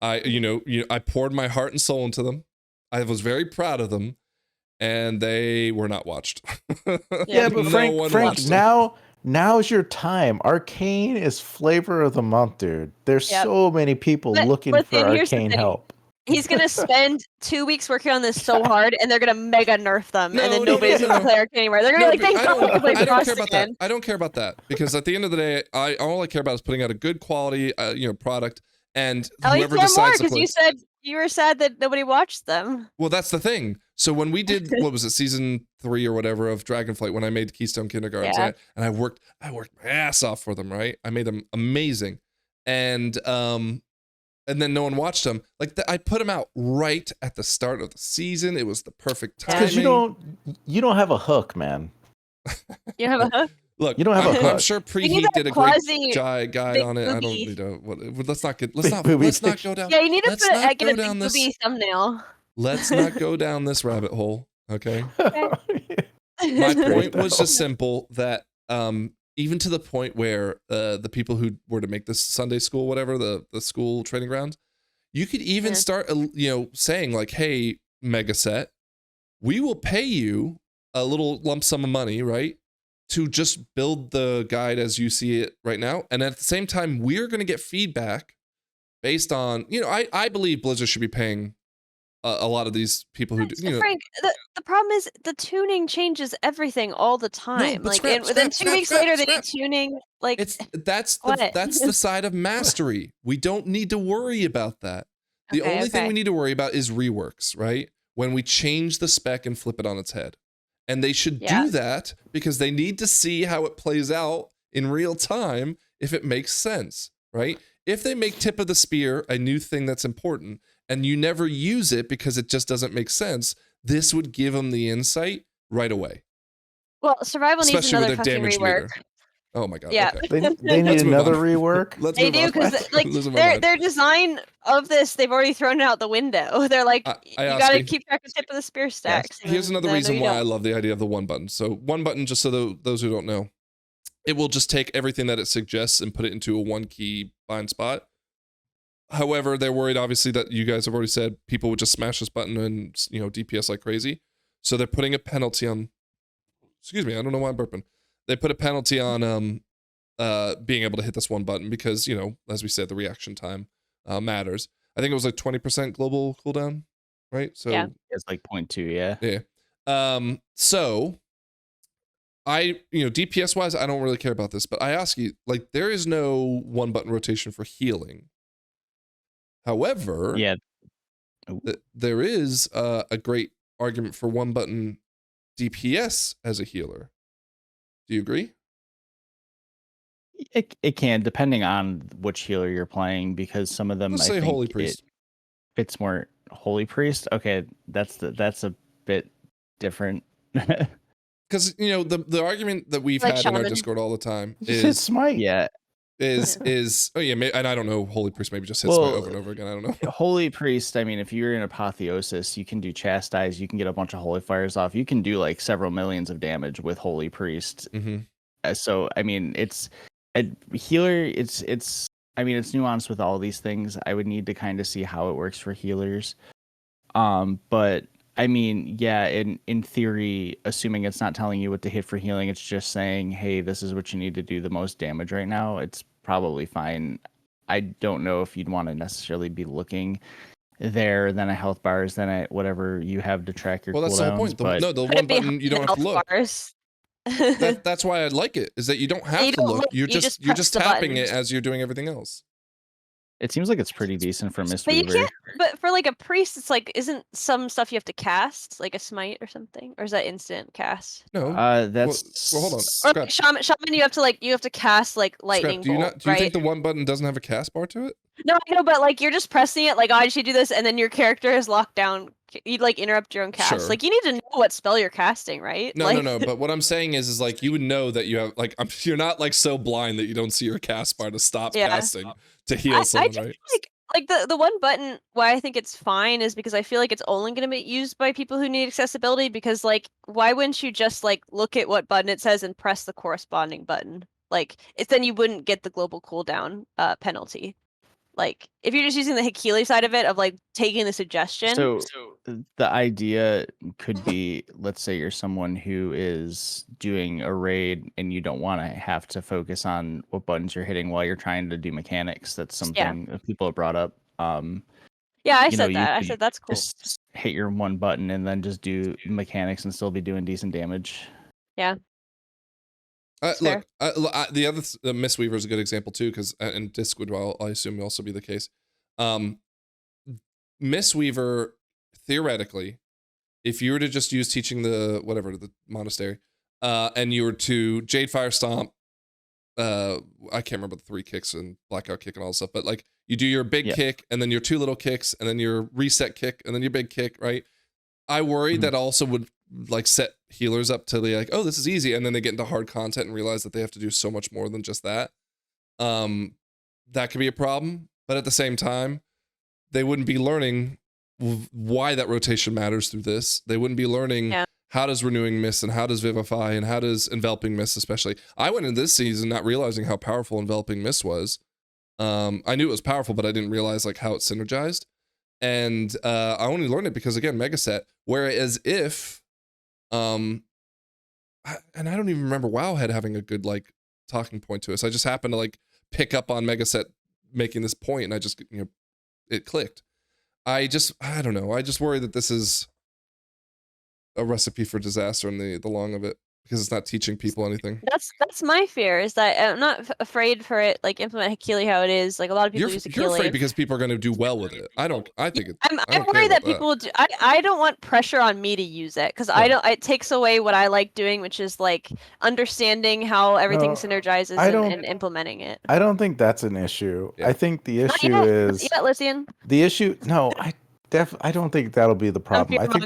I poured my heart and soul into them. I was very proud of them. And they were not watched. Yeah, but Frank, now's your time. Arcane is flavor of the month, dude. There's so many people looking for Arcane help. He's gonna spend 2 weeks working on this so hard, and they're gonna mega nerf them, and then nobody's gonna play Arcane anymore. They're gonna thank God we can play Frost again. I don't care about that because at the end of the day, all I care about is putting out a good quality, product, and whoever decides to play. You said you were sad that nobody watched them. Well, that's the thing. So when we did, what was it, season 3 or whatever of Dragonflight, when I made Keystone Kindergartens, and I worked my ass off for them, right? I made them amazing, and then no one watched them. Like I put them out right at the start of the season. It was the perfect timing. Because you don't have a hook, man. You have a hook. Look, you don't have a hook. I'm sure Preheat did a great guide on it. I don't. Let's not go down. Yeah, you need to get a big booby thumbnail. Let's not go down this rabbit hole, okay? My point was just simple that even to the point where the people who were to make this Sunday school, whatever, the school training grounds, you could even start, saying like, hey, Megaset, we will pay you a little lump sum of money, right? To just build the guide as you see it right now. And at the same time, we're going to get feedback based on, I believe Blizzard should be paying a lot of these people who do. Frank, the problem is the tuning changes everything all the time. No, within 2 weeks later, they need tuning. Like that's the side of mastery. We don't need to worry about that. The only thing we need to worry about is reworks, right? When we change the spec and flip it on its head. And they should do that because they need to see how it plays out in real time if it makes sense, right? If they make Tip of the Spear a new thing that's important and you never use it because it just doesn't make sense, this would give them the insight right away. Well, Survival needs another fucking rework. Meter. Oh my god. Yeah. Okay. They need another rework. They do because their design of this, they've already thrown it out the window. They're like, you gotta keep track of Tip of the Spear stacks. Yes. Here's another reason why I love the idea of the one button. So one button, just so those who don't know, it will just take everything that it suggests and put it into a one key bind spot. However, they're worried, obviously, that you guys have already said people would just smash this button and DPS like crazy. So they're putting a penalty on. Excuse me, I don't know why I'm burping. They put a penalty on being able to hit this one button because as we said, the reaction time matters. I think it was like 20% global cooldown, right? So it's like 0.2, yeah. So DPS wise, I don't really care about this, but I ask you, like, there is no one button rotation for healing. However, there is a great argument for one button DPS as a healer. Do you agree? It can, depending on which healer you're playing, because some of them Let's I say think Holy Priest. it fits more Holy Priest. Okay, that's a bit different. Because the argument that we've Like had in our shaman. Discord all the time Hit is smite. Yeah, oh yeah, and I don't know, Holy Priest maybe just hits smite over and over again. I don't know. Holy Priest, I mean, if you're in Apotheosis, you can do Chastise, you can get a bunch of Holy Fires off, you can do like several millions of damage with Holy Priest. So I mean, it's a healer. It's I mean, it's nuanced with all these things. I would need to kind of see how it works for healers. But I mean, yeah, in theory, assuming it's not telling you what to hit for healing, it's just saying, hey, this is what you need to do the most damage right now. It's probably fine. I don't know if you'd want to necessarily be looking there, then a health bars, then a whatever you have to track your Well, that's the whole point. cooldowns. The Could one it be button you don't have to look. bars? That's why I like it. Is that you don't have to don't look. look, You're you just press the tapping it buttons. as you're doing everything else. It seems like it's pretty decent for But you Mistweaver. can't. But for like a priest, it's like, isn't some stuff you have to cast, like a smite or something, or is that instant cast? No. That's well, hold on. Or Scrap. like shaman, you have to cast like lightning Scrap. Do you bolt, not? Do you right? think the one button doesn't have a cast bar to it? No, I know, but like you're just pressing it, like, oh, I should do this, and then your character is locked down. You'd like interrupt your own cast. Sure. Like you need to know what spell you're casting, right? No, like, no. But what I'm saying is like you would know that you have like you're not like so blind that you don't see your cast bar to stop Yeah. casting to heal I someone, just right? like the one button why I think it's fine is because I feel like it's only going to be used by people who need accessibility, because like why wouldn't you just like look at what button it says and press the corresponding button? Like it's then you wouldn't get the global cooldown penalty. Like if you're just using the Hekili side of it of like taking the suggestion. So the idea could be, let's say you're someone who is doing a raid and you don't want to have to focus on what buttons you're hitting while you're trying to do mechanics. That's something that people have brought up. Yeah, I you know, said you that. I could said that's cool. Just hit your one button and then just do mechanics and still be doing decent damage. Yeah. Look, the other Mistweaver is a good example too, because in Disc would I assume will also be the case. Mistweaver, theoretically, if you were to just use teaching the monastery, and you were to Jadefire Stomp, I can't remember the 3 kicks and Blackout Kick and all this stuff, but like you do your big kick and then your 2 little kicks and then your reset kick and then your big kick, right? I worry that also would like set healers up to be like, oh, this is easy, and then they get into hard content and realize that they have to do so much more than just that. That could be a problem, but at the same time, they wouldn't be learning why that rotation matters through this. They wouldn't be learning how does Renewing Mist and how does Vivify and how does Enveloping Mist especially. I went into this season not realizing how powerful Enveloping Mist was. I knew it was powerful, but I didn't realize like how it synergized. And I only learned it because, again, Megaset. Whereas if, and I don't even remember WoWhead having a good like talking point to us. I just happened to like pick up on Megaset making this point, and I just it clicked. I don't know. I just worry that this is a recipe for disaster in the long of it, because it's not teaching people anything. That's my fear, is that I'm not afraid for it, like implement Hekili how it is. Like a lot of people use Hekili. You're afraid because people are going to do well with it. I think it. I'm worried that people will do. I don't want pressure on me to use it, because it takes away what I like doing, which is like understanding how everything synergizes and implementing it. I don't think that's an issue. I think the issue is Lycian. The issue. No, I don't think that'll be the problem. I think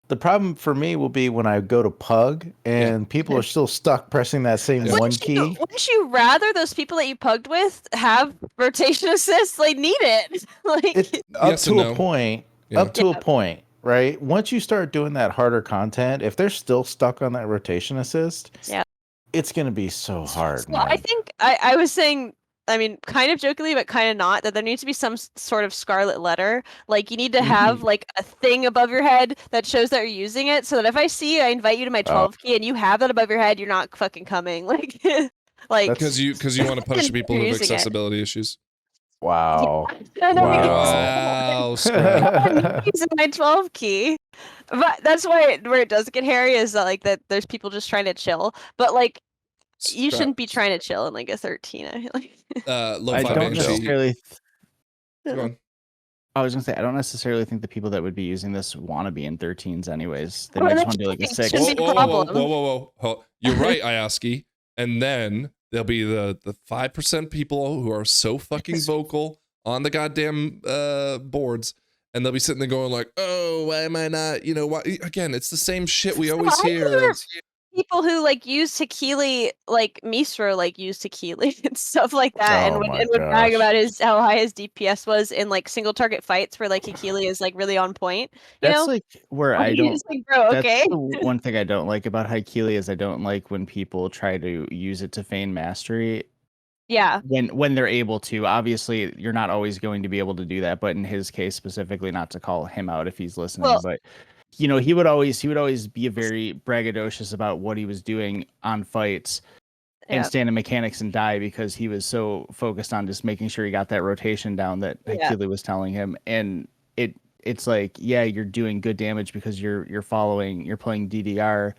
the problem for me will be when I go to Pug and people are still stuck pressing that same one key. Wouldn't you rather those people that you pugged with have rotation assists? They need it. Like up to a point. Up to a point, right? Once you start doing that harder content, if they're still stuck on that rotation assist, it's gonna be so hard. Well, I think I was saying, I mean, kind of jokingly, but kind of not, that there needs to be some sort of scarlet letter. Like you need to have like a thing above your head that shows that you're using it, so that if I see you, I invite you to my 12 key and you have that above your head, you're not fucking coming. Like because you want to punish people who have accessibility issues. Wow. Wow. Using my 12 key. But that's where it does get hairy, is that there's people just trying to chill. But like you shouldn't be trying to chill in like a 13. I feel like. I don't necessarily. Go on. I was gonna say I don't necessarily think the people that would be using this want to be in 13s anyways. They Well, might just that's want to do like a the 6. thing. Whoa, Big whoa, whoa, whoa, problem. whoa. You're right, Ioski. And then there'll be the 5% people who are so fucking vocal on the goddamn boards, and they'll be sitting there going like, "Oh, why am I not? You know, why?" Again, it's the same shit we always hear. People who like use Hekili, like Misro, like use Hekili and stuff like that, and Oh my would brag gosh. about how high his DPS was in like single target fights where like Hekili is like really on point. You That's know, like where And I he's don't. just like, bro, That's okay. the one thing I don't like about Hekili is I don't like when people try to use it to feign mastery Yeah, when they're able to. Obviously, you're not always going to be able to do that, but in his case specifically, not to call him out if he's listening, well, but he would always be a very braggadocious about what he was doing on fights and yeah, stand in mechanics and die because he was so focused on just making sure he got that rotation down that Yeah. Hekili was telling him. And it's like, yeah, you're doing good damage because you're playing DDR,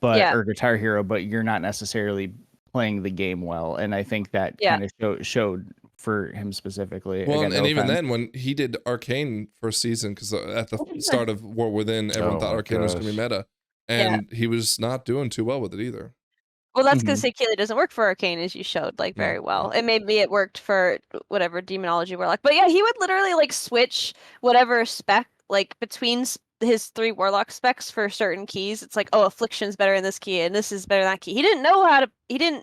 but Yeah. or Guitar Hero, but you're not necessarily playing the game well. And I think that Yeah. kind of showed for him specifically. Well, Again, and no even offense. then, when he did Arcane first season, because at the start of War Within, everyone Oh thought my Arcane was going to be gosh. meta, and he was not doing too well with it either. Well, that's Mhm. because Hekili doesn't work for Arcane, as you showed, like, very well. And maybe it worked for whatever Demonology Warlock. But yeah, he would literally, like, switch whatever spec, like, between his 3 Warlock specs for certain keys. It's like, oh, Affliction's better in this key, and this is better in that key. He didn't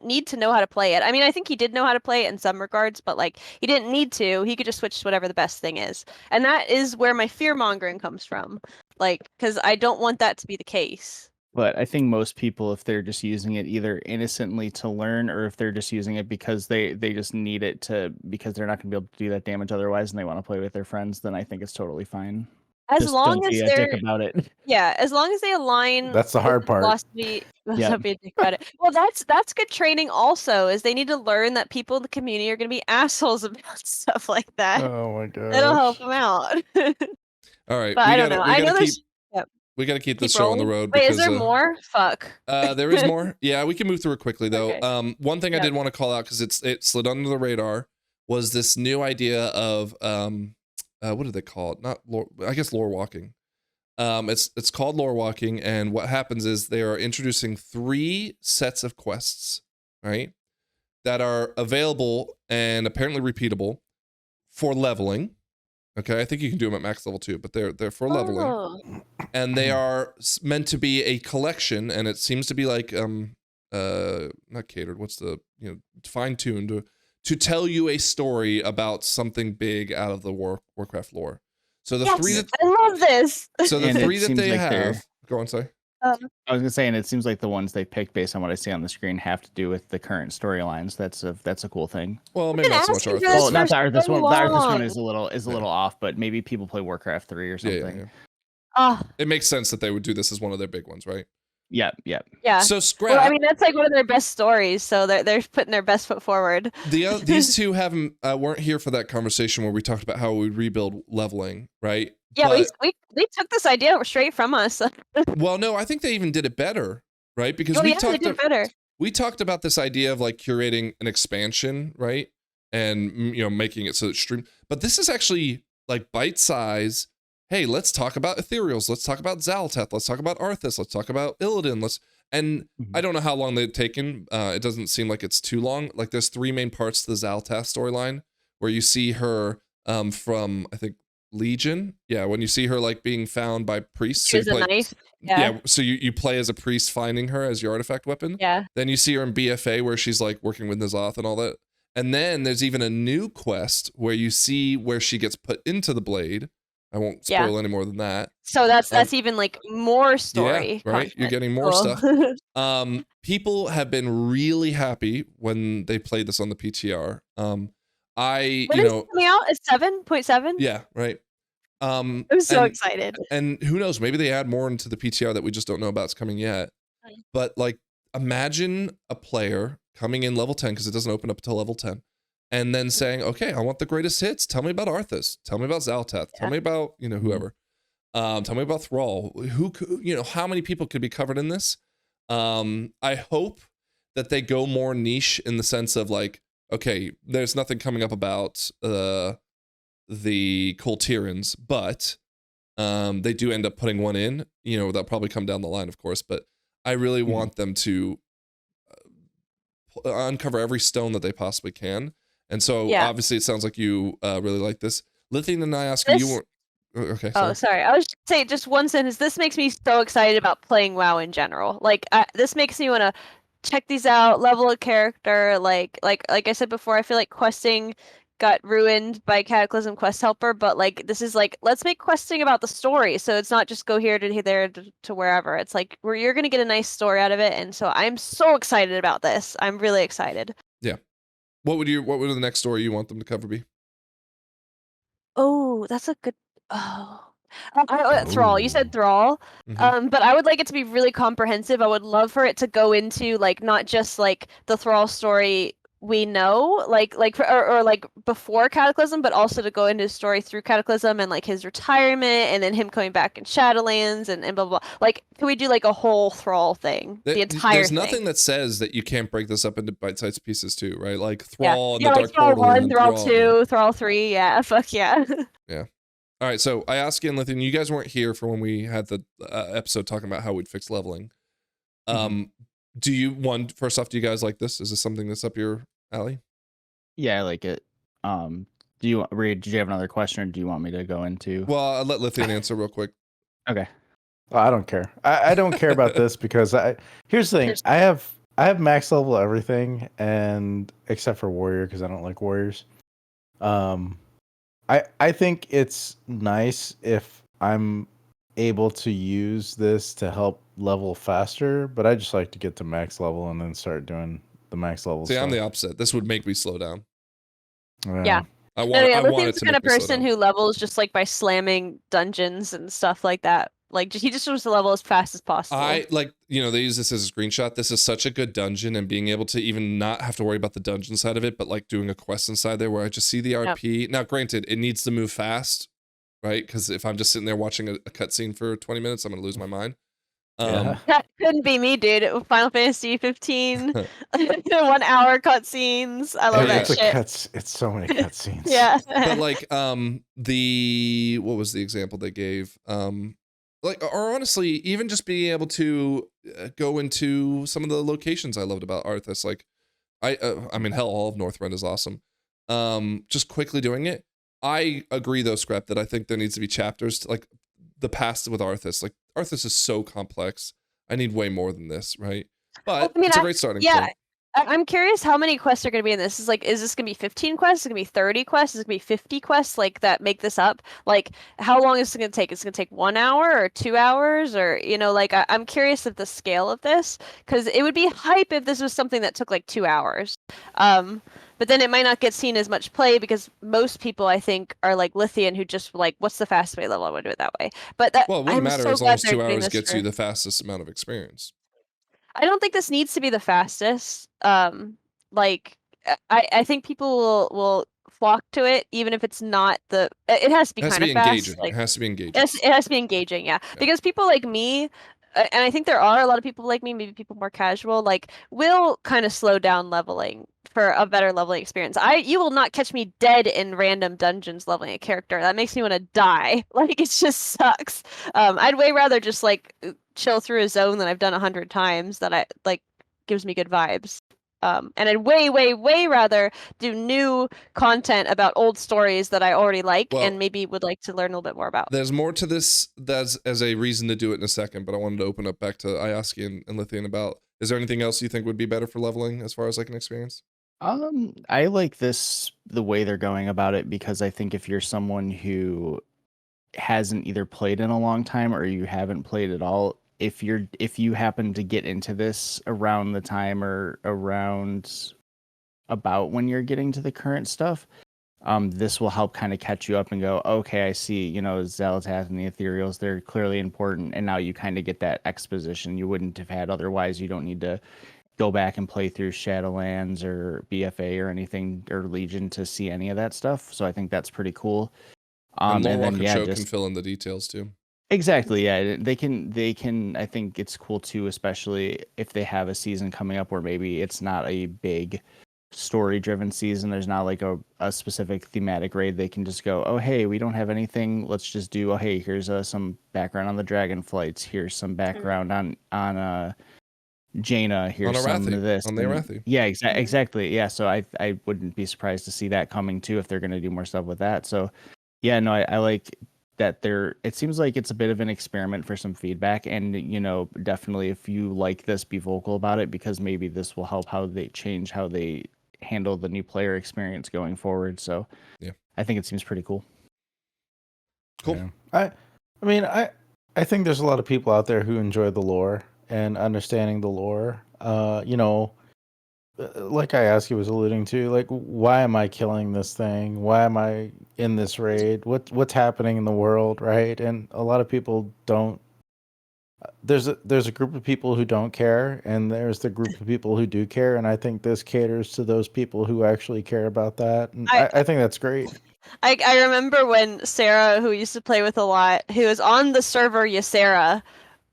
need to know how to play it. I mean, I think he did know how to play it in some regards, but, like, he didn't need to. He could just switch to whatever the best thing is. And that is where my fear-mongering comes from. Like, because I don't want that to be the case. But I think most people, if they're just using it either innocently to learn, or if they're just using it because they just need it because they're not going to be able to do that damage otherwise, and they want to play with their friends, then I think it's totally fine. As Just long don't as be a they're dick about it. Yeah, as long as they align That's the with hard the part. philosophy. Yeah. Don't be a dick about it. Well, that's good training also, is they need to learn that people in the community are going to be assholes about stuff like that. Oh my That'll help gosh. them out. All right, But I don't know. I know there's we gotta keep keep this show on the rolling. road. Wait, because, is there more? Fuck. There is more. Yeah, we can move through it quickly though. Okay. One thing I Yeah. did want to call out because it slid under the radar was this new idea of what do they call it? Not lore, I guess Lorewalking. It's called Lorewalking, and what happens is they are introducing 3 sets of quests, right, that are available and apparently repeatable for leveling. Okay, I think you can do them at max level too, but they're for leveling. Oh. And they are meant to be a collection, and it seems to be like not catered, what's the, fine-tuned to tell you a story about something big out of the Warcraft lore. So the Yes, 3 that I love this. so the And it 3 that seems they like they're- have, go on, sorry. I was gonna say, and it seems like the ones they picked based on what I see on the screen have to do with the current storylines. That's a cool thing. Well, maybe not so much asking for Arthas. this Well, not the for Arthas so one. The Arthas one long. is a little off, but maybe people play Warcraft 3 or something. Yeah. Oh, It makes sense that they would do this as one of their big ones, right? Yeah. yeah. So Scrap, Well, I mean, that's like one of their best stories, so they're putting their best foot forward. these two weren't here for that conversation where we talked about how we rebuild leveling, right? Yeah, But, we took this idea straight from us. well, no, I think they even did it better, right? Because They did better. we talked about this idea of like curating an expansion, right? And making it so it's stream. But this is actually like bite size. Hey, let's talk about ethereals. Let's talk about Zalteth. Let's talk about Arthas. Let's talk about Illidan. I don't know how long they've taken. It doesn't seem like it's too long. Like there's 3 main parts to the Zalteth storyline where you see her from, I think, Legion. Yeah, when you see her like being found by priests. She has a knife. Yeah. So you play as a priest finding her as your artifact weapon. Yeah. Then you see her in BFA where she's like working with N'Zoth and all that. And then there's even a new quest where you see where she gets put into the blade. I won't spoil any more than that. So that's even like more story. Yeah, right. content. You're getting more Cool. stuff. People have been really happy when they played this on the PTR. When is it coming out? It's 7.7. Yeah, right. I'm so excited. And who knows? Maybe they add more into the PTR that we just don't know about. It's coming yet. But like, imagine a player coming in level 10 because it doesn't open up until level 10. And then saying, okay, I want the greatest hits. Tell me about Arthas. Tell me about Zalteth. Tell me about, whoever. Tell me about Thrall. How many people could be covered in this? I hope that they go more niche in the sense of like, okay, there's nothing coming up about the the Coltirans, but they do end up putting one in. You know, that'll probably come down the line, of course, but I really want them to uncover every stone that they possibly can. And so obviously it sounds like you really like this. Lithian and I ask you weren't okay. Sorry. Oh, sorry. I was just saying just one sentence. This makes me so excited about playing WoW in general. Like, this makes me want to check these out, level a character. Like I said before, I feel like questing got ruined by Cataclysm Quest Helper, but like this is like let's make questing about the story. So it's not just go here to there to wherever. It's like where you're gonna get a nice story out of it, and so I'm so excited about this. I'm really excited. Yeah. What would the next story you want them to cover be? Oh, that's a good. Oh. Thrall. You said Thrall. Mm-hmm. But I would like it to be really comprehensive. I would love for it to go into like not just like the Thrall story we know, like or like before Cataclysm, but also to go into his story through Cataclysm and like his retirement and then him coming back in Shadowlands and blah blah blah. Like, can we do like a whole Thrall thing? The entire There's thing. nothing that says that you can't break this up into bite-sized pieces too, right? Like Thrall and the like Dark Thrall Portal 1, and Thrall 2, Thrall 3. Yeah, fuck yeah. Yeah. All right, so I asked you and Lithian, you guys weren't here for when we had the episode talking about how we'd fix leveling. Do you first off, do you guys like this? Is this something that's up your alley? Yeah, I like it. Do you Reed? Did you have another question, or do you want me to go into? Well, I'll let Lithian answer real quick. Okay. Well, I don't care. I don't care about this because here's the thing. I have max level everything, and except for warrior because I don't like warriors. I think it's nice if I'm able to use this to help level faster, but I just like to get to max level and then start doing the max level. See, I'm the opposite. This would make me slow down. Yeah. I want it the to kind of make me slow person down. who levels just like by slamming dungeons and stuff like that. Like he just wants to level as fast as possible. I like, they use this as a screenshot. This is such a good dungeon, and being able to even not have to worry about the dungeon side of it, but like doing a quest inside there where I just see the RP. Yep. Now, granted, it needs to move fast, right? Because if I'm just sitting there watching a cutscene for 20 minutes, I'm gonna lose my mind. That couldn't be me, dude. Final Fantasy 15, 1 hour cutscenes. I love that shit. It's so many cutscenes. Yeah. But like, what was the example they gave? Or honestly, even just being able to go into some of the locations I loved about Arthas. Like, I mean, hell, all of Northrend is awesome. Just quickly doing it. I agree though, Scrap, that I think there needs to be chapters to, like the past with Arthas. Like Arthas is so complex. I need way more than this, right? But it's a great starting point. I'm curious how many quests are going to be in this. Is this going to be 15 quests? Is it going to be 30 quests? Is it going to be 50 quests like that make this up? Like, how long is it going to take? Is it going to take 1 hour or 2 hours? Or, like, I'm curious of the scale of this, because it would be hype if this was something that took like 2 hours. But then it might not get seen as much play because most people, I think, are like Lithian, who just like, what's the fastest way level? I want to do it that way. But that, well, it wouldn't matter as long as 2 hours gets you the fastest amount of experience. I don't think this needs to be the fastest. Like I think people will flock to it even if it's not the. It has to be kind of fast. Like, it has to be engaging. It has to be engaging, yeah. Because people like me, and I think there are a lot of people like me, maybe people more casual, like will kind of slow down leveling for a better leveling experience. You will not catch me dead in random dungeons leveling a character. That makes me want to die. Like, it just sucks. I'd way rather just like chill through a zone that I've done 100 times that I like gives me good vibes. And I'd way rather do new content about old stories that I already like and maybe would like to learn a little bit more about. There's more to this that's as a reason to do it in a second, but I wanted to open up back to Ayaski and Lithian about, is there anything else you think would be better for leveling as far as like an experience? I like the way they're going about it, because I think if you're someone who hasn't either played in a long time or you haven't played at all, if you happen to get into this around the time or around about when you're getting to the current stuff, this will help kind of catch you up and go, okay, I see, Xalatath and the Ethereals, they're clearly important, and now you kind of get that exposition you wouldn't have had otherwise. You don't need to go back and play through Shadowlands or BFA or anything, or Legion, to see any of that stuff. So I think that's pretty cool. And Lorewalking show can fill in the details too. Exactly, yeah. They can. I think it's cool too, especially if they have a season coming up where maybe it's not a big story driven season. There's not like a specific thematic raid. They can just go, oh hey, we don't have anything. Let's just do. Oh hey, here's some background on the dragon flights. Here's some background on Jaina. Here's some of this. On the Arathi. Yeah, exactly. Yeah, so I wouldn't be surprised to see that coming too if they're going to do more stuff with that. So yeah, no, I like that it seems like it's a bit of an experiment for some feedback, and definitely if you like this, be vocal about it, because maybe this will help how they change how they handle the new player experience going forward. So yeah, I think it seems pretty cool. Cool. Yeah. I think there's a lot of people out there who enjoy the lore and understanding the lore. Like Ioski was alluding to, like, why am I killing this thing? Why am I in this raid? What's happening in the world, right? And a lot of people don't. There's a group of people who don't care, and there's the group of people who do care, and I think this caters to those people who actually care about that. And I think that's great. I remember when Sarah, who used to play with a lot, who was on the server Ysera,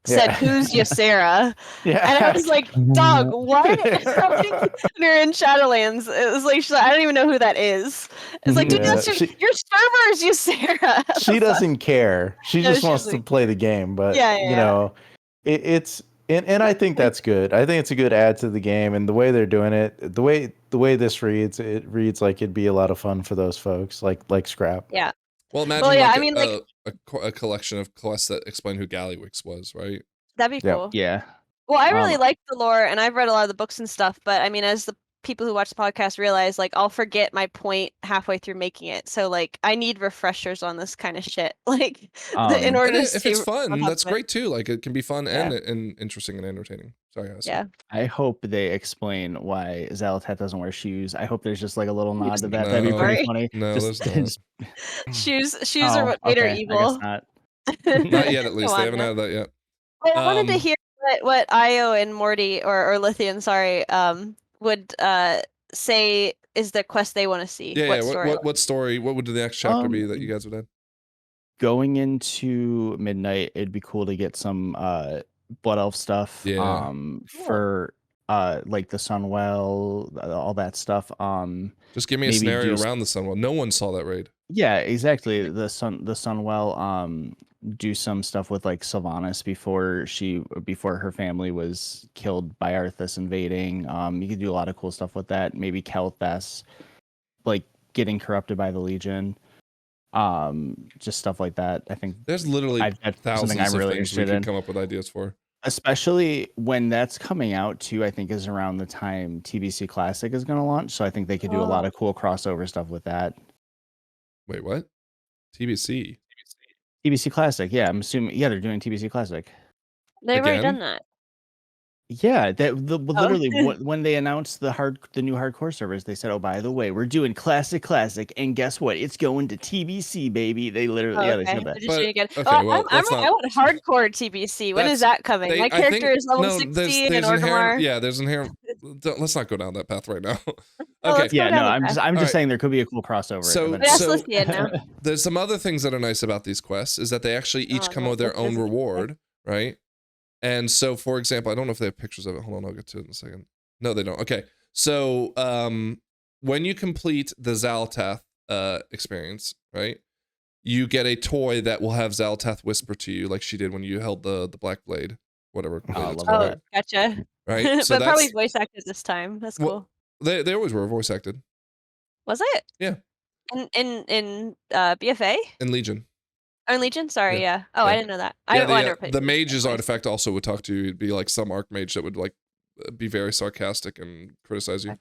said, "Who's Ysera?" Yeah. And I was like, "Dog, what?" We were in Shadowlands. It was like, she's like, "I don't even know who that is." It's like, dude, your server is Ysera. She doesn't care. She just wants to play the game. But it's and I think that's good. I think it's a good add to the game, and the way they're doing it, the way this reads, it reads like it'd be a lot of fun for those folks, like Scrap. Yeah. Well, imagine a collection of quests that explain who Gallywix was, right? That'd be cool. Yeah. Well, I really like the lore, and I've read a lot of the books and stuff, but I mean, as the people who watch the podcast realize, like, I'll forget my point halfway through making it. So, like, I need refreshers on this kind of shit. Like, in order to if it's fun, that's great too. Like, it can be fun and interesting and entertaining. Sorry, yeah. I hope they explain why Xal'atath doesn't wear shoes. I hope there's just like a little nod to that. That'd be pretty funny. No, there's not. Shoes are what made her evil. I guess not. Not yet, at least. They haven't had that yet. Well, I wanted to hear what Io and Morty or Lithian, sorry, would say is the quest they want to see. Yeah, what story? What would the next chapter be that you guys would add? Going into midnight, it'd be cool to get some Blood Elf stuff. Yeah. For like the Sunwell, all that stuff. Just give me a scenario around the Sunwell. No one saw that raid. Yeah, exactly. The Sunwell. Do some stuff with like Sylvanas before her family was killed by Arthas invading. You could do a lot of cool stuff with that. Maybe Kel'Thas, like getting corrupted by the Legion. Just stuff like that. I think there's literally thousands I'm really of things we can come up with ideas for. Especially when that's coming out too, I think is around the time TBC Classic is going to launch. So I think they could do a lot of cool crossover stuff with that. Wait, what? TBC Classic, yeah. I'm assuming, yeah, they're doing TBC Classic. They've already done that. Yeah, literally when they announced the new hardcore servers, they said, "Oh, by the way, we're doing classic, and guess what? It's going to TBC, baby." They literally, they said that. I want hardcore TBC. When is that coming? My character is level 60 in Orgrimmar. Yeah, there's inherent. Let's not go down that path right now. Okay. Yeah, no, I'm just saying there could be a cool crossover. So there's some other things that are nice about these quests is that they actually each come with their own reward, right? And so, for example, I don't know if they have pictures of it. Hold on, I'll get to it in a second. No, they don't. Okay. So when you complete the Xal'atath experience, right, you get a toy that will have Xal'atath whisper to you like she did when you held the Black Blade, whatever. Gotcha. Right? So but probably voice acted this time. That's cool. Well, they always were voice acted. Was it? Yeah. In BFA? In Legion. Oh, in Legion? Sorry, yeah. Oh, I didn't know that. The Mage's artifact also would talk to you. It'd be like some Archmage that would like be very sarcastic and criticize you.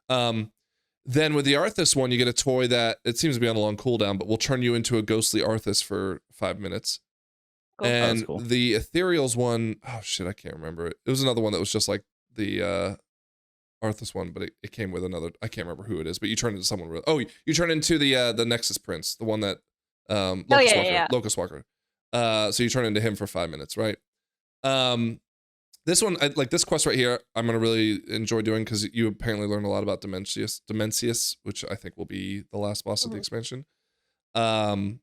Then with the Arthas one, you get a toy that it seems to be on a long cooldown, but will turn you into a ghostly Arthas for 5 minutes. Cool. And the Ethereal's one, oh shit, I can't remember it. It was another one that was just like the Arthas one, but it came with another. I can't remember who it is, but you turn into someone real. Oh, you turn into the Nexus Prince, the one that Locust Walker. So you turn into him for 5 minutes, right? This one, like this quest right here, I'm gonna really enjoy doing because you apparently learn a lot about Dimensius, which I think will be the last boss of the expansion. And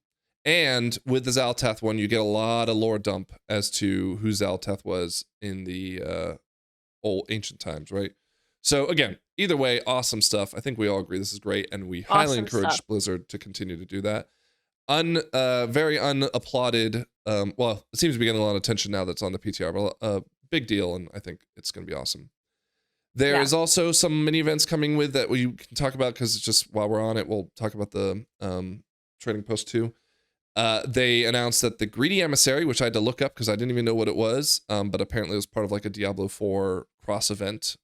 with the Xal'atath one, you get a lot of lore dump as to who Xal'atath was in the old ancient times, right? So again, either way, awesome stuff. I think we all agree this is great, and we highly Awesome encourage stuff. Blizzard to continue to do that. Very unapplauded. Well, it seems to be getting a lot of attention now that's on the PTR, but big deal, and I think it's going to be awesome. There is also some mini events coming with that we can talk about, because it's just while we're on it, we'll talk about the trading post too. They announced that the Greedy Emissary, which I had to look up because I didn't even know what it was, but apparently it was part of like a Diablo 4 cross event.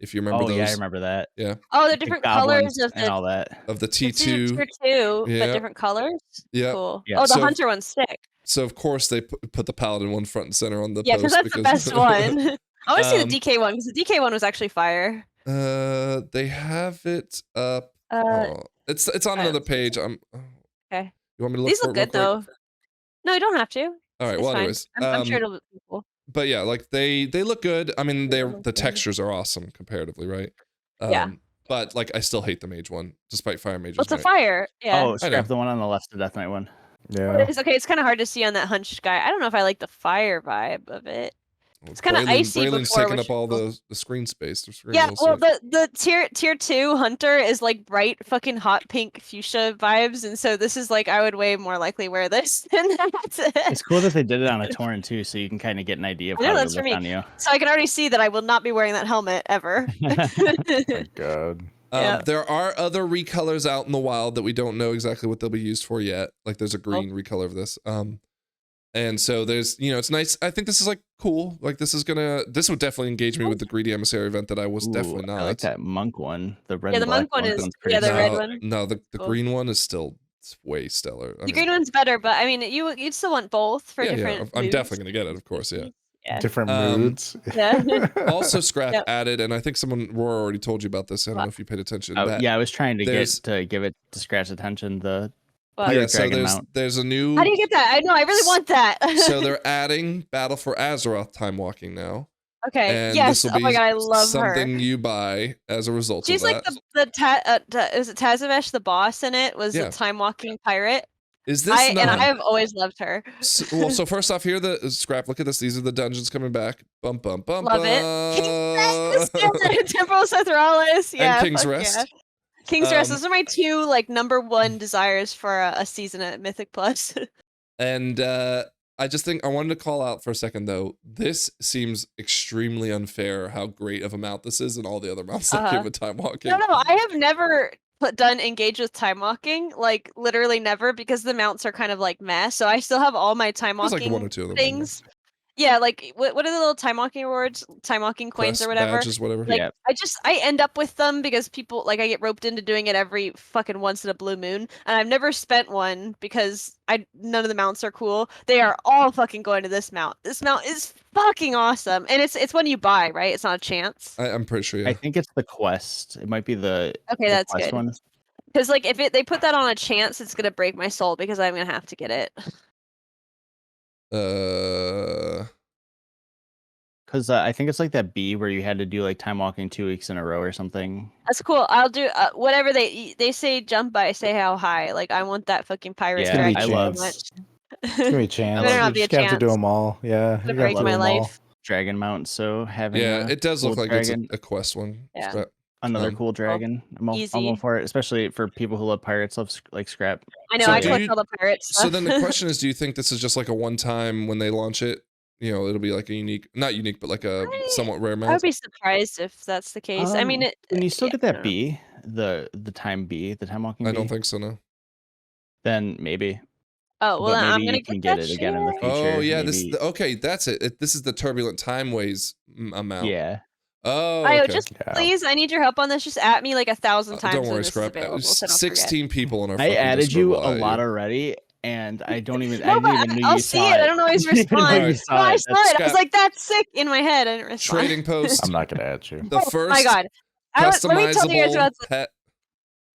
If you remember those. Yeah, I remember that. Yeah. Oh, the different colors of and all that. Of the it's T2. tier 2, Yeah. but different colors. Yeah. Cool. Yeah. Oh, the So- hunter one's sick. So of course they put the Paladin one front and center on the Yeah, post because that's the best one. I want to see the DK one because the DK one was actually fire. They have it up. It's on I another don't see page. Okay. You want me to look These for look it real good quick? though. No, you don't have to. All right. It's Well, fine. anyways, I'm sure it'll be cool. but yeah, like they look good. I mean, the Okay. textures are awesome comparatively, right? Yeah. But like, I still hate the Mage one, despite Fire Mage's. What's a might. fire? Yeah. Oh, I scrap know. the one on the left, the Death Knight one. Yeah. It's okay. It's kind of hard to see on that hunched guy. I don't know if I like the fire vibe of it. Well, It's kinda Braylon- icy Braylon's before, taking which up all is cool. the screen space. The screen Yeah, will well, say- the tier 2 hunter is like bright fucking hot pink fuchsia vibes, and so this is like I would way more likely wear this than that. It's cool that they did it on a Torrent too, so you can kind of get an idea of I know, how it that's would for look me. on you. So I can already see that I will not be wearing that helmet ever. My God. Yeah. There are other recolors out in the wild that we don't know exactly what they'll be used for yet. Like there's a Oh. green recolor of this. And so there's, it's nice. I think this is like cool. Like this would definitely engage me with the Greedy Emissary event that I was Ooh, definitely not. I like that monk one. The red. Yeah, and the black monk one is- one's pretty yeah, the sick. red one. No, the Cool. green one is still way stellar. The green one's better, but I mean, you'd still want both for different. I'm moods. definitely gonna get it, of course. Yeah. Yeah. Different Um, moods. Yeah. Also, Scrap Yep. added, and I think Roar already told you about this. I don't know if you paid attention. that Yeah, I was trying to there's- give it to Scratch attention. The What? Pirate Yeah, so Dragon mount. there's a new. How do you get that? I know. I really want that. So they're adding Battle for Azeroth time walking now. okay. And Yes. this will Oh my be god, I love something her. you buy as a result She's of like that. is it Tazavesh, the boss in it? Was Yeah. a time walking pirate. Is this I not? have always loved her. So first off, here the Scrap. Look at this. These are the dungeons coming back. Bum bum bum. Love it. Temple Sethralis. Yeah. and King's fuck Rest. Yeah. King's Rest. Um, Those are my two like number one desires for a season at Mythic Plus. And I just think I wanted to call out for a second though. This seems extremely unfair. How great of a mount this is, and all the other mounts that give it time walking. No, I have never done engage with time walking, like literally never, because the mounts are kind of like meh. So I still have all my time There's walking like one or two of them. things. Yeah, like what are the little time walking rewards, time walking coins Quest or whatever? badges, whatever. Like Yeah. I end up with them because people like I get roped into doing it every fucking once in a blue moon, and I've never spent one because none of the mounts are cool. They are all fucking going to this mount. This mount is fucking awesome, and it's one you buy, right? It's not a chance. I'm pretty sure. Yeah. I think it's the quest. It might be the Okay, the that's quest good. one. Because like if they put that on a chance, it's gonna break my soul because I'm gonna have to get it. Because I think it's like that B where you had to do like time walking 2 weeks in a row or something. That's cool. I'll do whatever they say. Jump by, say how high. Like I want that fucking pirate Yeah, dragon I so love- much. It's gonna be a chance. Better not You be a just have to do chance. them all. Yeah. Gonna You break gotta my do 'em all. life. Dragon mount, so having Yeah, a it does look cool like dragon, it's a quest one. Yeah. Scrap. another um, cool dragon. I'm all easy. for it, especially for people who love pirates, like Scrap. I know. So I do collect you- all the pirate stuff. So then the question is, do you think this is just like a one time when they launch it? It'll be like a unique, not unique, but like a somewhat rare I would mount. be surprised if that's the case. I mean, when you still yeah, get I that don't know. B, the time B, the time walking. I B, don't think so. No. Then maybe. Oh well, but then I'm maybe gonna you can get get that it again in the shit. future. Oh yeah, maybe. okay. That's it. This is the turbulent time ways amount. Yeah. Oh. Ayo, Okay. just Yeah. please, I need your help on this. Just at me like 1,000 times. Don't when worry, this is Scrap. available, so I don't forget. 16 people on our. I fucking added Discord you will a ally lot you. already, and I don't even. No, I but didn't even know I'll you see saw it. I don't always I didn't know respond. you No, saw I it. saw it. I was Scrap. like, that's sick in my head. I didn't respond. Trading post. I'm not gonna add you. The first. Oh my god. Let me tell you guys Customizable about pet.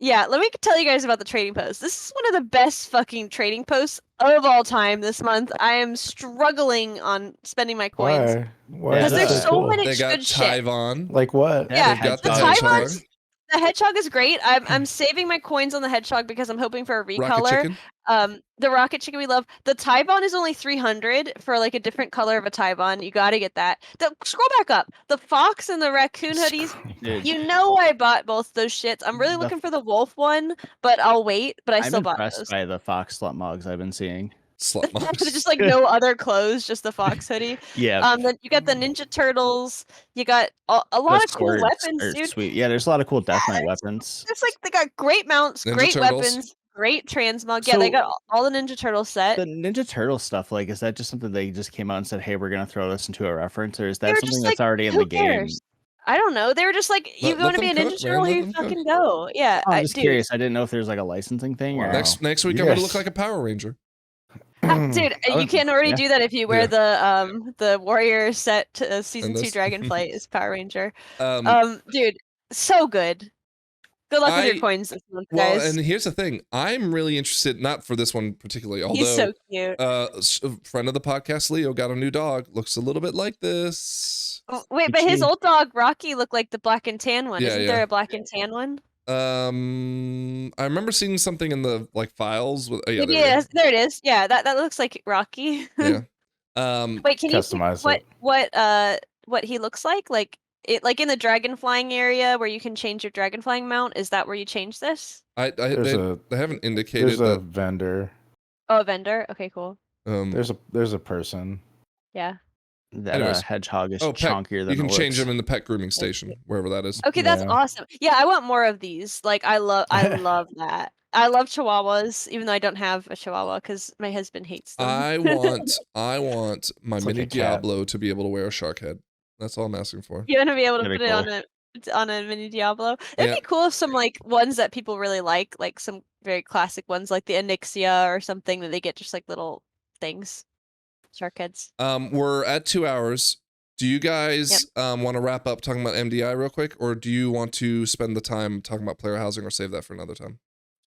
let me tell you guys about the trading post. This is one of the best fucking trading posts of all time this month. I am struggling on spending my coins. Why? Why Yeah, is Because that there's so cool? many They got good shit. Tyvon. Like what? Yeah, They've got the the Tyvons- Hedgehog. The hedgehog is great. I'm saving my coins on the hedgehog because I'm hoping for a Rocket recolor. chicken. The rocket chicken we love. The Tybon is only 300 for like a different color of a Tybon. You got to get that. Scroll back up. The fox and the raccoon hoodies. Dude, You know I bought both those shits. I'm really looking for the wolf one, but I'll wait. But I I'm still bought impressed those. by the fox slut mugs I've been seeing. Slut mugs. Just like no other clothes, just the fox hoodie. Yeah. Then you got the Ninja Turtles. You got a lot of cool weapons, dude. Sweet. Yeah, there's a lot of cool Death Knight weapons. It's like they got great mounts, Ninja great Turtles. weapons, great transmog. Yeah, they got all the Ninja Turtle set. The Ninja Turtle stuff, like, is that just something they just came out and said, "Hey, we're gonna throw this into a reference," or is that something that's already in the game? I don't know. They were just like, you want to be a Ninja Turtle, you fucking go. Yeah, I'm just curious. I didn't know if there's like a licensing thing. Or Next week, I'm gonna look like a Power Ranger. Dude, you can already do that if you wear the warrior set to season 2 Dragonflight is Power Ranger. Dude, so good. Good luck with your coins this month, guys. Well, and here's the thing. I'm really interested, not for this one particularly, although he's so cute. Friend of the podcast, Leo, got a new dog. Looks a little bit like this. Oh, wait, but his old dog, Rocky, looked like the black and tan one. Isn't there a black and tan one? I remember seeing something in the files. With, there it is. Yeah, that looks like Rocky. Yeah. Wait, can you see what he looks like? Like in the dragon flying area where you can change your dragon flying mount. Is that where you change this? They haven't indicated. There's a vendor. Oh, a vendor. Okay, cool. There's a person. Yeah. That hedgehog is chunkier than you can change them in the pet grooming station, wherever that is. Okay, that's awesome. Yeah, I want more of these. Like, I love that. I love Chihuahuas, even though I don't have a Chihuahua because my husband hates them. I want my mini Diablo to be able to wear a shark head. That's all I'm asking for. You want to be able to put it on a mini Diablo. It'd be cool if some ones that people really like some very classic ones like the Onyxia or something that they get just like little things. Shark heads. We're at 2 hours. Do you guys want to wrap up talking about MDI real quick, or do you want to spend the time talking about player housing, or save that for another time?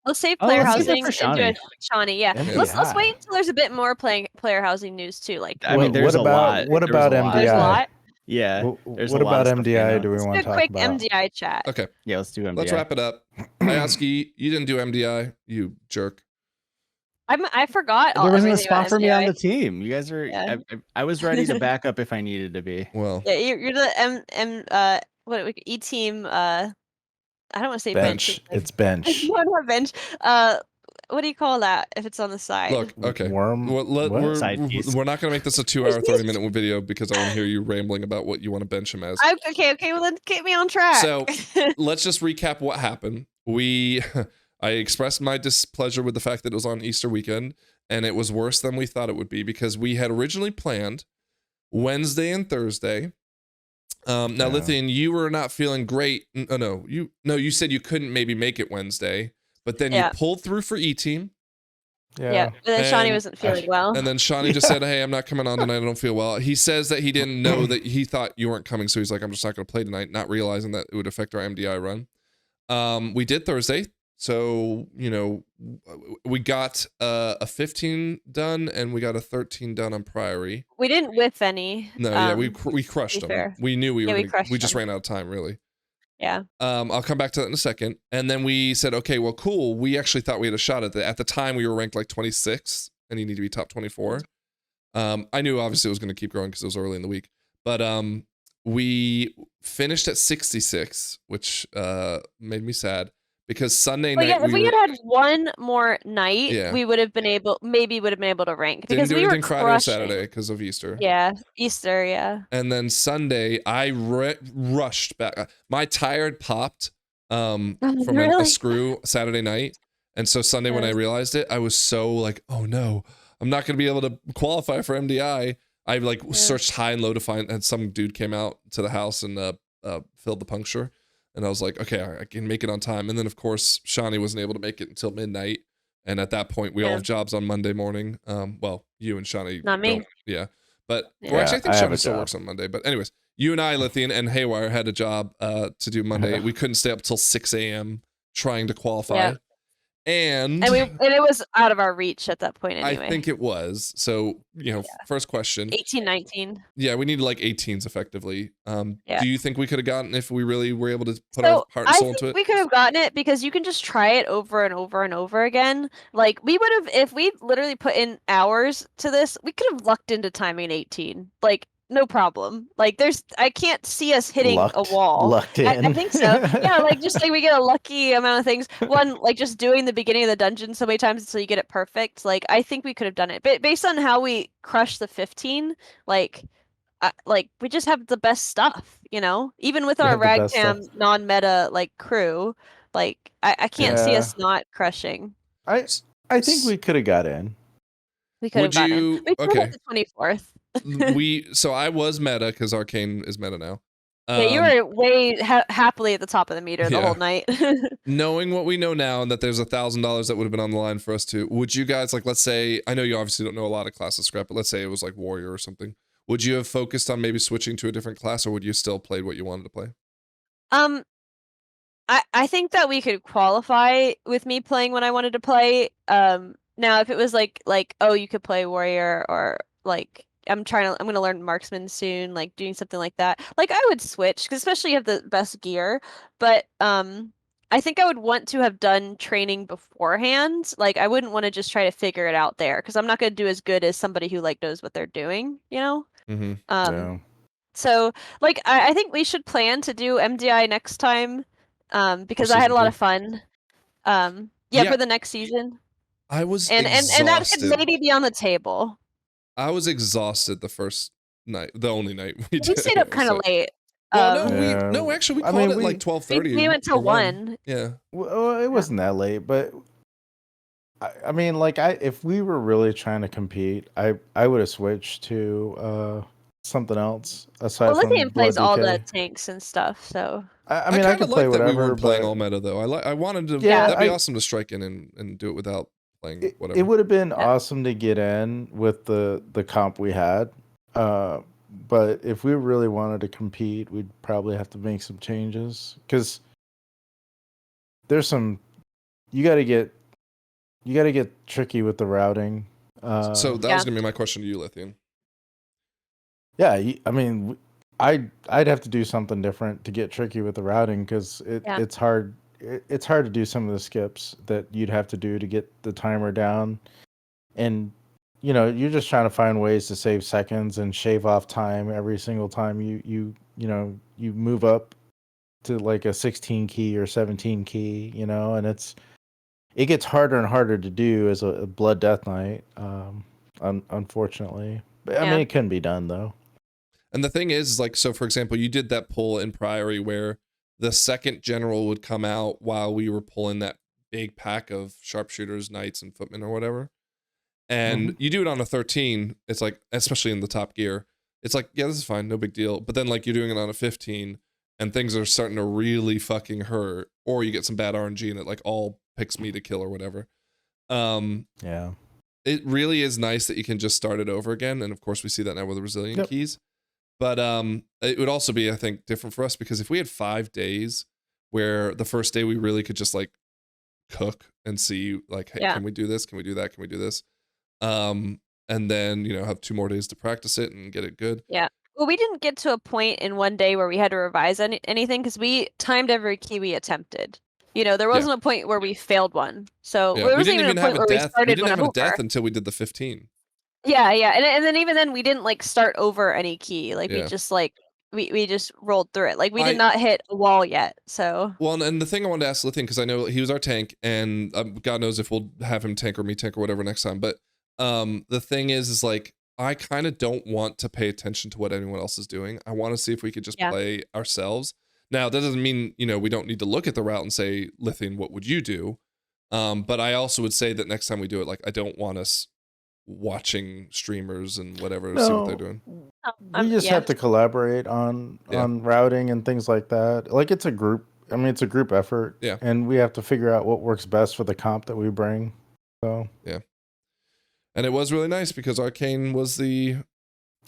Let's save player housing and do it, Shawnee. Yeah, let's wait until there's a bit more player housing news too. Like, I mean, there's a lot. What about MDI? There's a lot. Yeah. What about MDI? Do we want to talk quick about? MDI chat. Okay. Yeah, let's do MDI. Let's wrap it up. Ayaski, you didn't do MDI, you jerk. I forgot. There wasn't a spot for me on the team. You guys are. Yeah. I was ready to back up if I needed to be. Well. Yeah, you're the E team. I don't want to say bench. It's bench. You want bench. What do you call that if it's on the side? Look, okay. Worm. We're not gonna make this a 2 hour 30-minute video because I want to hear you rambling about what you want to bench him as. Okay. Well, then get me on track. So let's just recap what happened. I expressed my displeasure with the fact that it was on Easter weekend, and it was worse than we thought it would be because we had originally planned Wednesday and Thursday. Now, Lithian, you were not feeling great. You said you couldn't maybe make it Wednesday, but then you pulled through for E-Team. Yeah. But then Shawnee wasn't feeling well. And then Shawnee just said, "Hey, I'm not coming on tonight. I don't feel well." He says that he didn't know that he thought you weren't coming, so he's like, "I'm just not going to play tonight," not realizing that it would affect our MDI run. We did Thursday. So, we got a 15 done and we got a 13 done on Priory. We didn't whiff any. No, we crushed them. Fair. We knew we just ran out of time, really. Yeah. I'll come back to that in a second. And then we said, okay, well, cool. We actually thought we had a shot at that. At the time, we were ranked like 26 and you need to be top 24. I knew obviously it was going to keep growing because it was early in the week. But we finished at 66, which made me sad. Because Sunday night, if we had one more night, we would have been able to rank. Because didn't do we anything were Friday or Saturday because of Easter. Yeah, Easter, yeah. And then Sunday, I rushed back. My tire had popped from a screw Saturday night, and so Sunday when I realized it, I was so like, oh no, I'm not going to be able to qualify for MDI. I searched high and low to find, and some dude came out to the house and filled the puncture. And I was like, okay, I can make it on time. And then, of course, Shawnee wasn't able to make it until midnight. And at that point, we all have jobs on Monday morning. Well, you and Shawnee. Not me. Yeah. But, well, actually, I think Shawnee still works on Monday. But anyways, you and I, Lithian, and Haywire had a job to do Monday. We couldn't stay up till 6 a.m. trying to qualify. And it was out of our reach at that point anyway. I think it was. So, first question. 18, 19. Yeah, we needed like 18s effectively. Yeah. Do you think we could have gotten if we really were able to put So our heart and soul into think it? we could have gotten it because you can just try it over and over and over again. Like we would have, if we literally put in hours to this, we could have lucked into timing an 18. Like no problem. Like I can't see us hitting a wall. Lucked in. I think so. Yeah, like just like we get a lucky amount of things. One, like just doing the beginning of the dungeon so many times until you get it perfect. Like I think we could have done it. But based on how we crushed the 15, like we just have the best stuff, even with our ragtime non-meta like crew, like I can't see us not crushing. I think we could have got in. We could have gotten in. We could have the 24th. So I was meta because Arcane is meta now. Yeah, you were way happily at the top of the meter the whole night. Knowing what we know now and that there's $1,000 that would have been on the line for us to, would you guys, like, let's say, I know you obviously don't know a lot of classes, Scrap, but let's say it was like Warrior or something. Would you have focused on maybe switching to a different class, or would you still play what you wanted to play? I think that we could qualify with me playing what I wanted to play. Now if it was like oh, you could play Warrior, or like I'm gonna learn Marksman soon, like doing something like that. Like I would switch, because especially you have the best gear. But I think I would want to have done training beforehand. Like I wouldn't want to just try to figure it out there, because I'm not gonna do as good as somebody who like knows what they're doing, Mm-hmm. So like I think we should plan to do MDI next time, because I had a lot of fun. For the next season. I was and that could maybe be on the table. I was exhausted the first night, the only night we did. We stayed up kind of late. Well, actually, we called it like 12:30. We went till 1. Yeah. Well, it wasn't that late, but I mean, like, if we were really trying to compete, I would have switched to something else aside from Lithium plays all DK. the tanks and stuff, so. I mean, I could play whatever. We weren't playing all meta though. I wanted to. Yeah, that'd be awesome to strike in and do it without playing whatever. It would have been awesome to get in with the comp we had. But if we really wanted to compete, we'd probably have to make some changes, because there's some. You got to get tricky with the routing. So that was gonna be my question to you, Lithium. Yeah, I mean, I'd have to do something different to get tricky with the routing, because it's hard. It's hard to do some of the skips that you'd have to do to get the timer down, and you're just trying to find ways to save seconds and shave off time every single time you move up to like a 16 key or 17 key, and it gets harder and harder to do as a Blood Death Knight, unfortunately. But I mean, it can be done though. And the thing is like, so for example, you did that pull in Priory where the second general would come out while we were pulling that big pack of sharpshooters, knights, and footmen or whatever. And you do it on a 13, it's like, especially in the top gear, it's like, yeah, this is fine, no big deal. But then like you're doing it on a 15 and things are starting to really fucking hurt, or you get some bad RNG and it like all picks me to kill or whatever. It really is nice that you can just start it over again. And of course we see that now with the resilient keys. But it would also be, I think, different for us, because if we had 5 days where the first day we really could just like cook and see like, hey, can we do this? Can we do that? Can we do this? And then, have 2 more days to practice it and get it good. Yeah. Well, we didn't get to a point in one day where we had to revise anything, because we timed every key we attempted. There wasn't a point where we failed one. So there wasn't even a point where we started we didn't have a death until we did the 15. Yeah, and then even then we didn't like start over any key. Like we just like we just rolled through it. Like we did not hit a wall yet. So and the thing I wanted to ask Lithium, because I know he was our tank, and God knows if we'll have him tank or me tank or whatever next time. But the thing is like, I kind of don't want to pay attention to what anyone else is doing. I want to see if we could just play ourselves. Now that doesn't mean we don't need to look at the route and say, Lithium, what would you do? But I also would say that next time we do it, like, I don't want us watching streamers and whatever, see what they're doing. We just have to collaborate on routing and things like that. Like, it's a group. I mean, it's a group effort. Yeah. And we have to figure out what works best for the comp that we bring. So yeah. And it was really nice because Arcane was the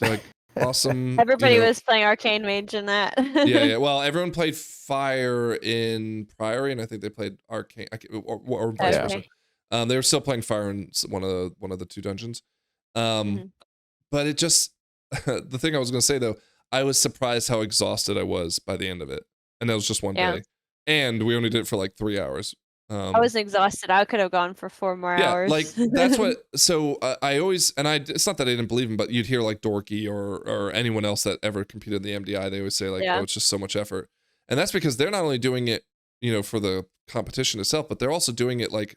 like awesome. Everybody was playing Arcane Mage in that. yeah. Well, everyone played Fire in Priory, and I think they played Arcane, or vice versa. They were still playing Fire in one of the two dungeons. But it just the thing I was gonna say though, I was surprised how exhausted I was by the end of it, and that was just one day, and we only did it for like 3 hours. I was exhausted. I could have gone for 4 more hours. Like that's what. So I always, and it's not that I didn't believe him, but you'd hear like Dorky or anyone else that ever competed in the MDI, they always say like, oh, it's just so much effort, and that's because they're not only doing it, for the competition itself, but they're also doing it like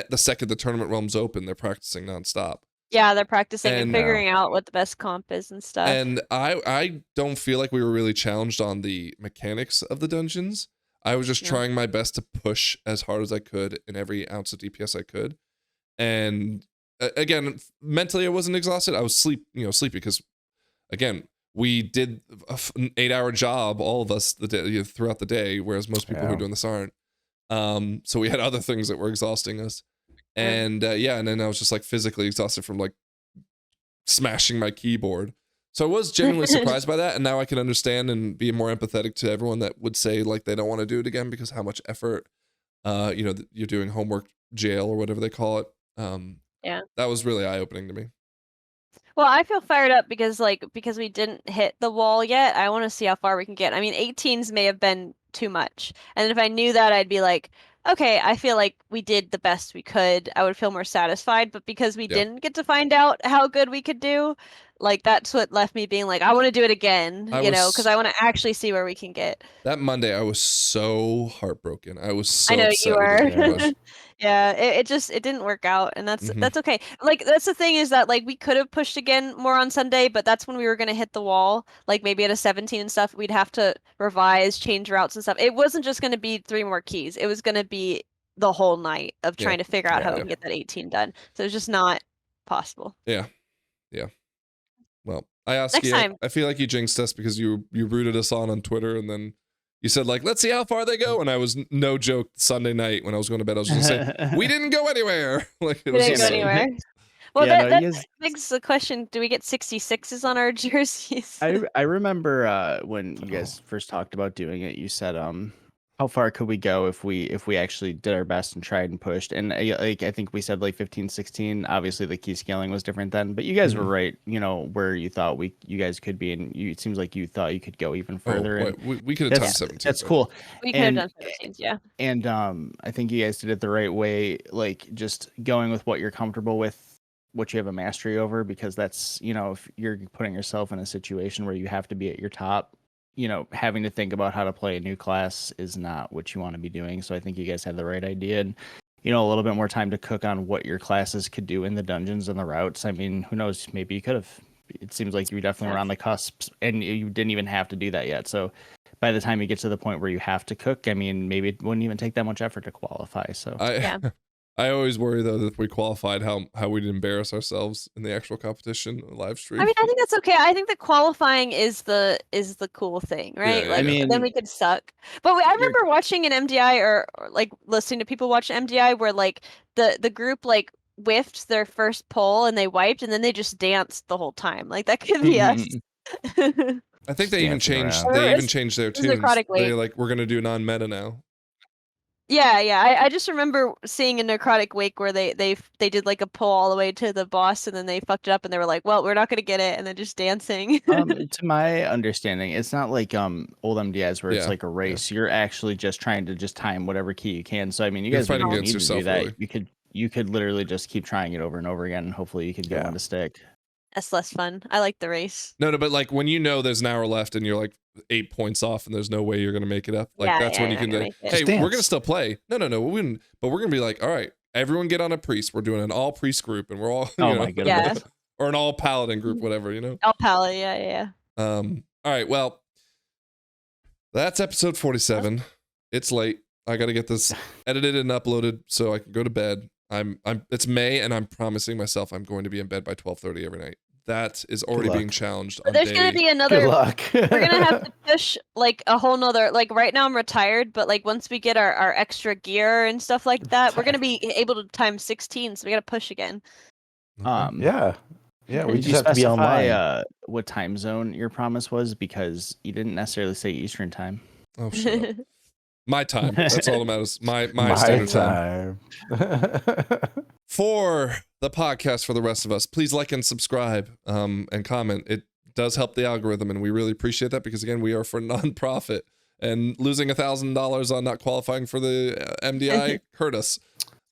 the second the tournament realm's open, they're practicing nonstop. Yeah, they're practicing and figuring out what the best comp is and stuff. And I don't feel like we were really challenged on the mechanics of the dungeons. I was just trying my best to push as hard as I could in every ounce of DPS I could. And again, mentally I wasn't exhausted. I was sleepy because, again, we did an 8-hour job, all of us, throughout the day, whereas most people who are doing this aren't. So we had other things that were exhausting us. And and then I was just like physically exhausted from like smashing my keyboard. So I was genuinely surprised by that, and now I can understand and be more empathetic to everyone that would say like they don't want to do it again because how much effort, you're doing homework jail or whatever they call it. That was really eye-opening to me. Well, I feel fired up because we didn't hit the wall yet. I want to see how far we can get. I mean, 18s may have been too much, and if I knew that, I'd be like, okay, I feel like we did the best we could. I would feel more satisfied, but because we didn't get to find out how good we could do, like that's what left me being like, I want to do it again, because I want to actually see where we can get. That Monday, I was so heartbroken. I was so I know upset you were. with Yeah, it didn't work out, and that's okay. Like that's the thing is that like we could have pushed again more on Sunday, but that's when we were gonna hit the wall. Like maybe at a 17 and stuff, we'd have to revise, change routes and stuff. It wasn't just gonna be 3 more keys. It was gonna be the whole night of trying to figure out how we can get that 18 done. So it's just not possible. Yeah. Well, I asked Next you. time. I feel like you jinxed us because you rooted us on Twitter, and then you said like, let's see how far they go. And I was, no joke, Sunday night when I was going to bed, I was just saying, we didn't go anywhere. Like it We was didn't just go anywhere. Well, Yeah, that begs the question: do we get 66s on our jerseys? I remember when you guys first talked about doing it, you said how far could we go if we actually did our best and tried and pushed, and like I think we said like 15, 16. Obviously the key scaling was different then, but you guys were right, where you thought you guys could be, and it seems like you thought you could go even further. We could have done 17. That's cool. We could have done 17s, yeah. And I think you guys did it the right way, like just going with what you're comfortable with, what you have a mastery over, because that's, if you're putting yourself in a situation where you have to be at your top, having to think about how to play a new class is not what you want to be doing. So I think you guys had the right idea, and a little bit more time to cook on what your classes could do in the dungeons and the routes. I mean, who knows, maybe you could have. It seems like you definitely were on the cusp, and you didn't even have to do that yet. So by the time you get to the point where you have to cook, I mean, maybe it wouldn't even take that much effort to qualify. So I always worry though that if we qualified, how we'd embarrass ourselves in the actual competition live stream. I mean, I think that's okay. I think the qualifying is the cool thing, right? Yeah, like, I mean, then we could suck. But I remember watching an MDI or like listening to people watch an MDI where like the group like whiffed their first poll and they wiped and then they just danced the whole time. Like that could be us. I think they even changed. around. They even changed their tunes. necrotic wake. They're like, we're gonna do non-meta now. Yeah. I just remember seeing a necrotic wake where they did like a pull all the way to the boss and then they fucked it up and they were like, well, we're not gonna get it, and then just dancing. To my understanding, it's not like old MDIs where it's like a race. You're actually just trying to just time whatever key you can. So I mean, you guys don't need to do that. Really. You could literally just keep trying it over and over again, and hopefully you could get one to stick. That's less fun. I like the race. No, but like when there's an hour left and you're like 8 points off and there's no way you're gonna make it up. Like that's when you can say, hey, we're gonna still play. No, we wouldn't. But we're gonna be like, all right, everyone get on a priest. We're doing an all priest group, and we're all my goodness. or an all paladin group, whatever, All paladin, yeah. All right, well, that's episode 47. It's late. I gotta get this edited and uploaded so I can go to bed. It's May, and I'm promising myself I'm going to be in bed by 12:30 every night. That is already being challenged. But there's gonna be another. Good luck. We're gonna have to push like a whole nother. Like right now I'm retired, but like once we get our extra gear and stuff like that, we're gonna be able to time 16. So we gotta push again. Yeah. Yeah, we Did just you have to be specify online. what time zone your promise was? Because you didn't necessarily say Eastern time. Oh, shut up. My time. That's all that matters. My My standard time. time. For the podcast, for the rest of us, please like and subscribe and comment. It does help the algorithm, and we really appreciate that because, again, we are for nonprofit, and losing $1,000 on not qualifying for the MDI hurt us.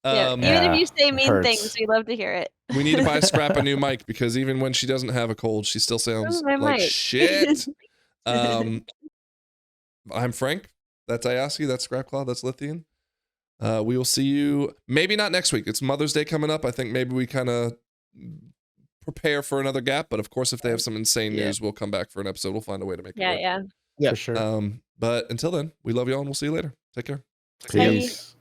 Yeah, even Yeah, if you say it mean hurts. things, we love to hear it. We need to buy Scrap a new mic because even when she doesn't have a cold, she still sounds my like mic. shit. I'm Frank. That's Ayasi. That's Scrapclaw. That's Lithian. We will see you maybe not next week. It's Mother's Day coming up. I think maybe we kind of prepare for another gap. But of course, if they have some insane news, we'll come back for an episode. We'll find a way to make it work. Yeah. Yeah, for sure. But until then, we love y'all and we'll see you later. Take care. Peace.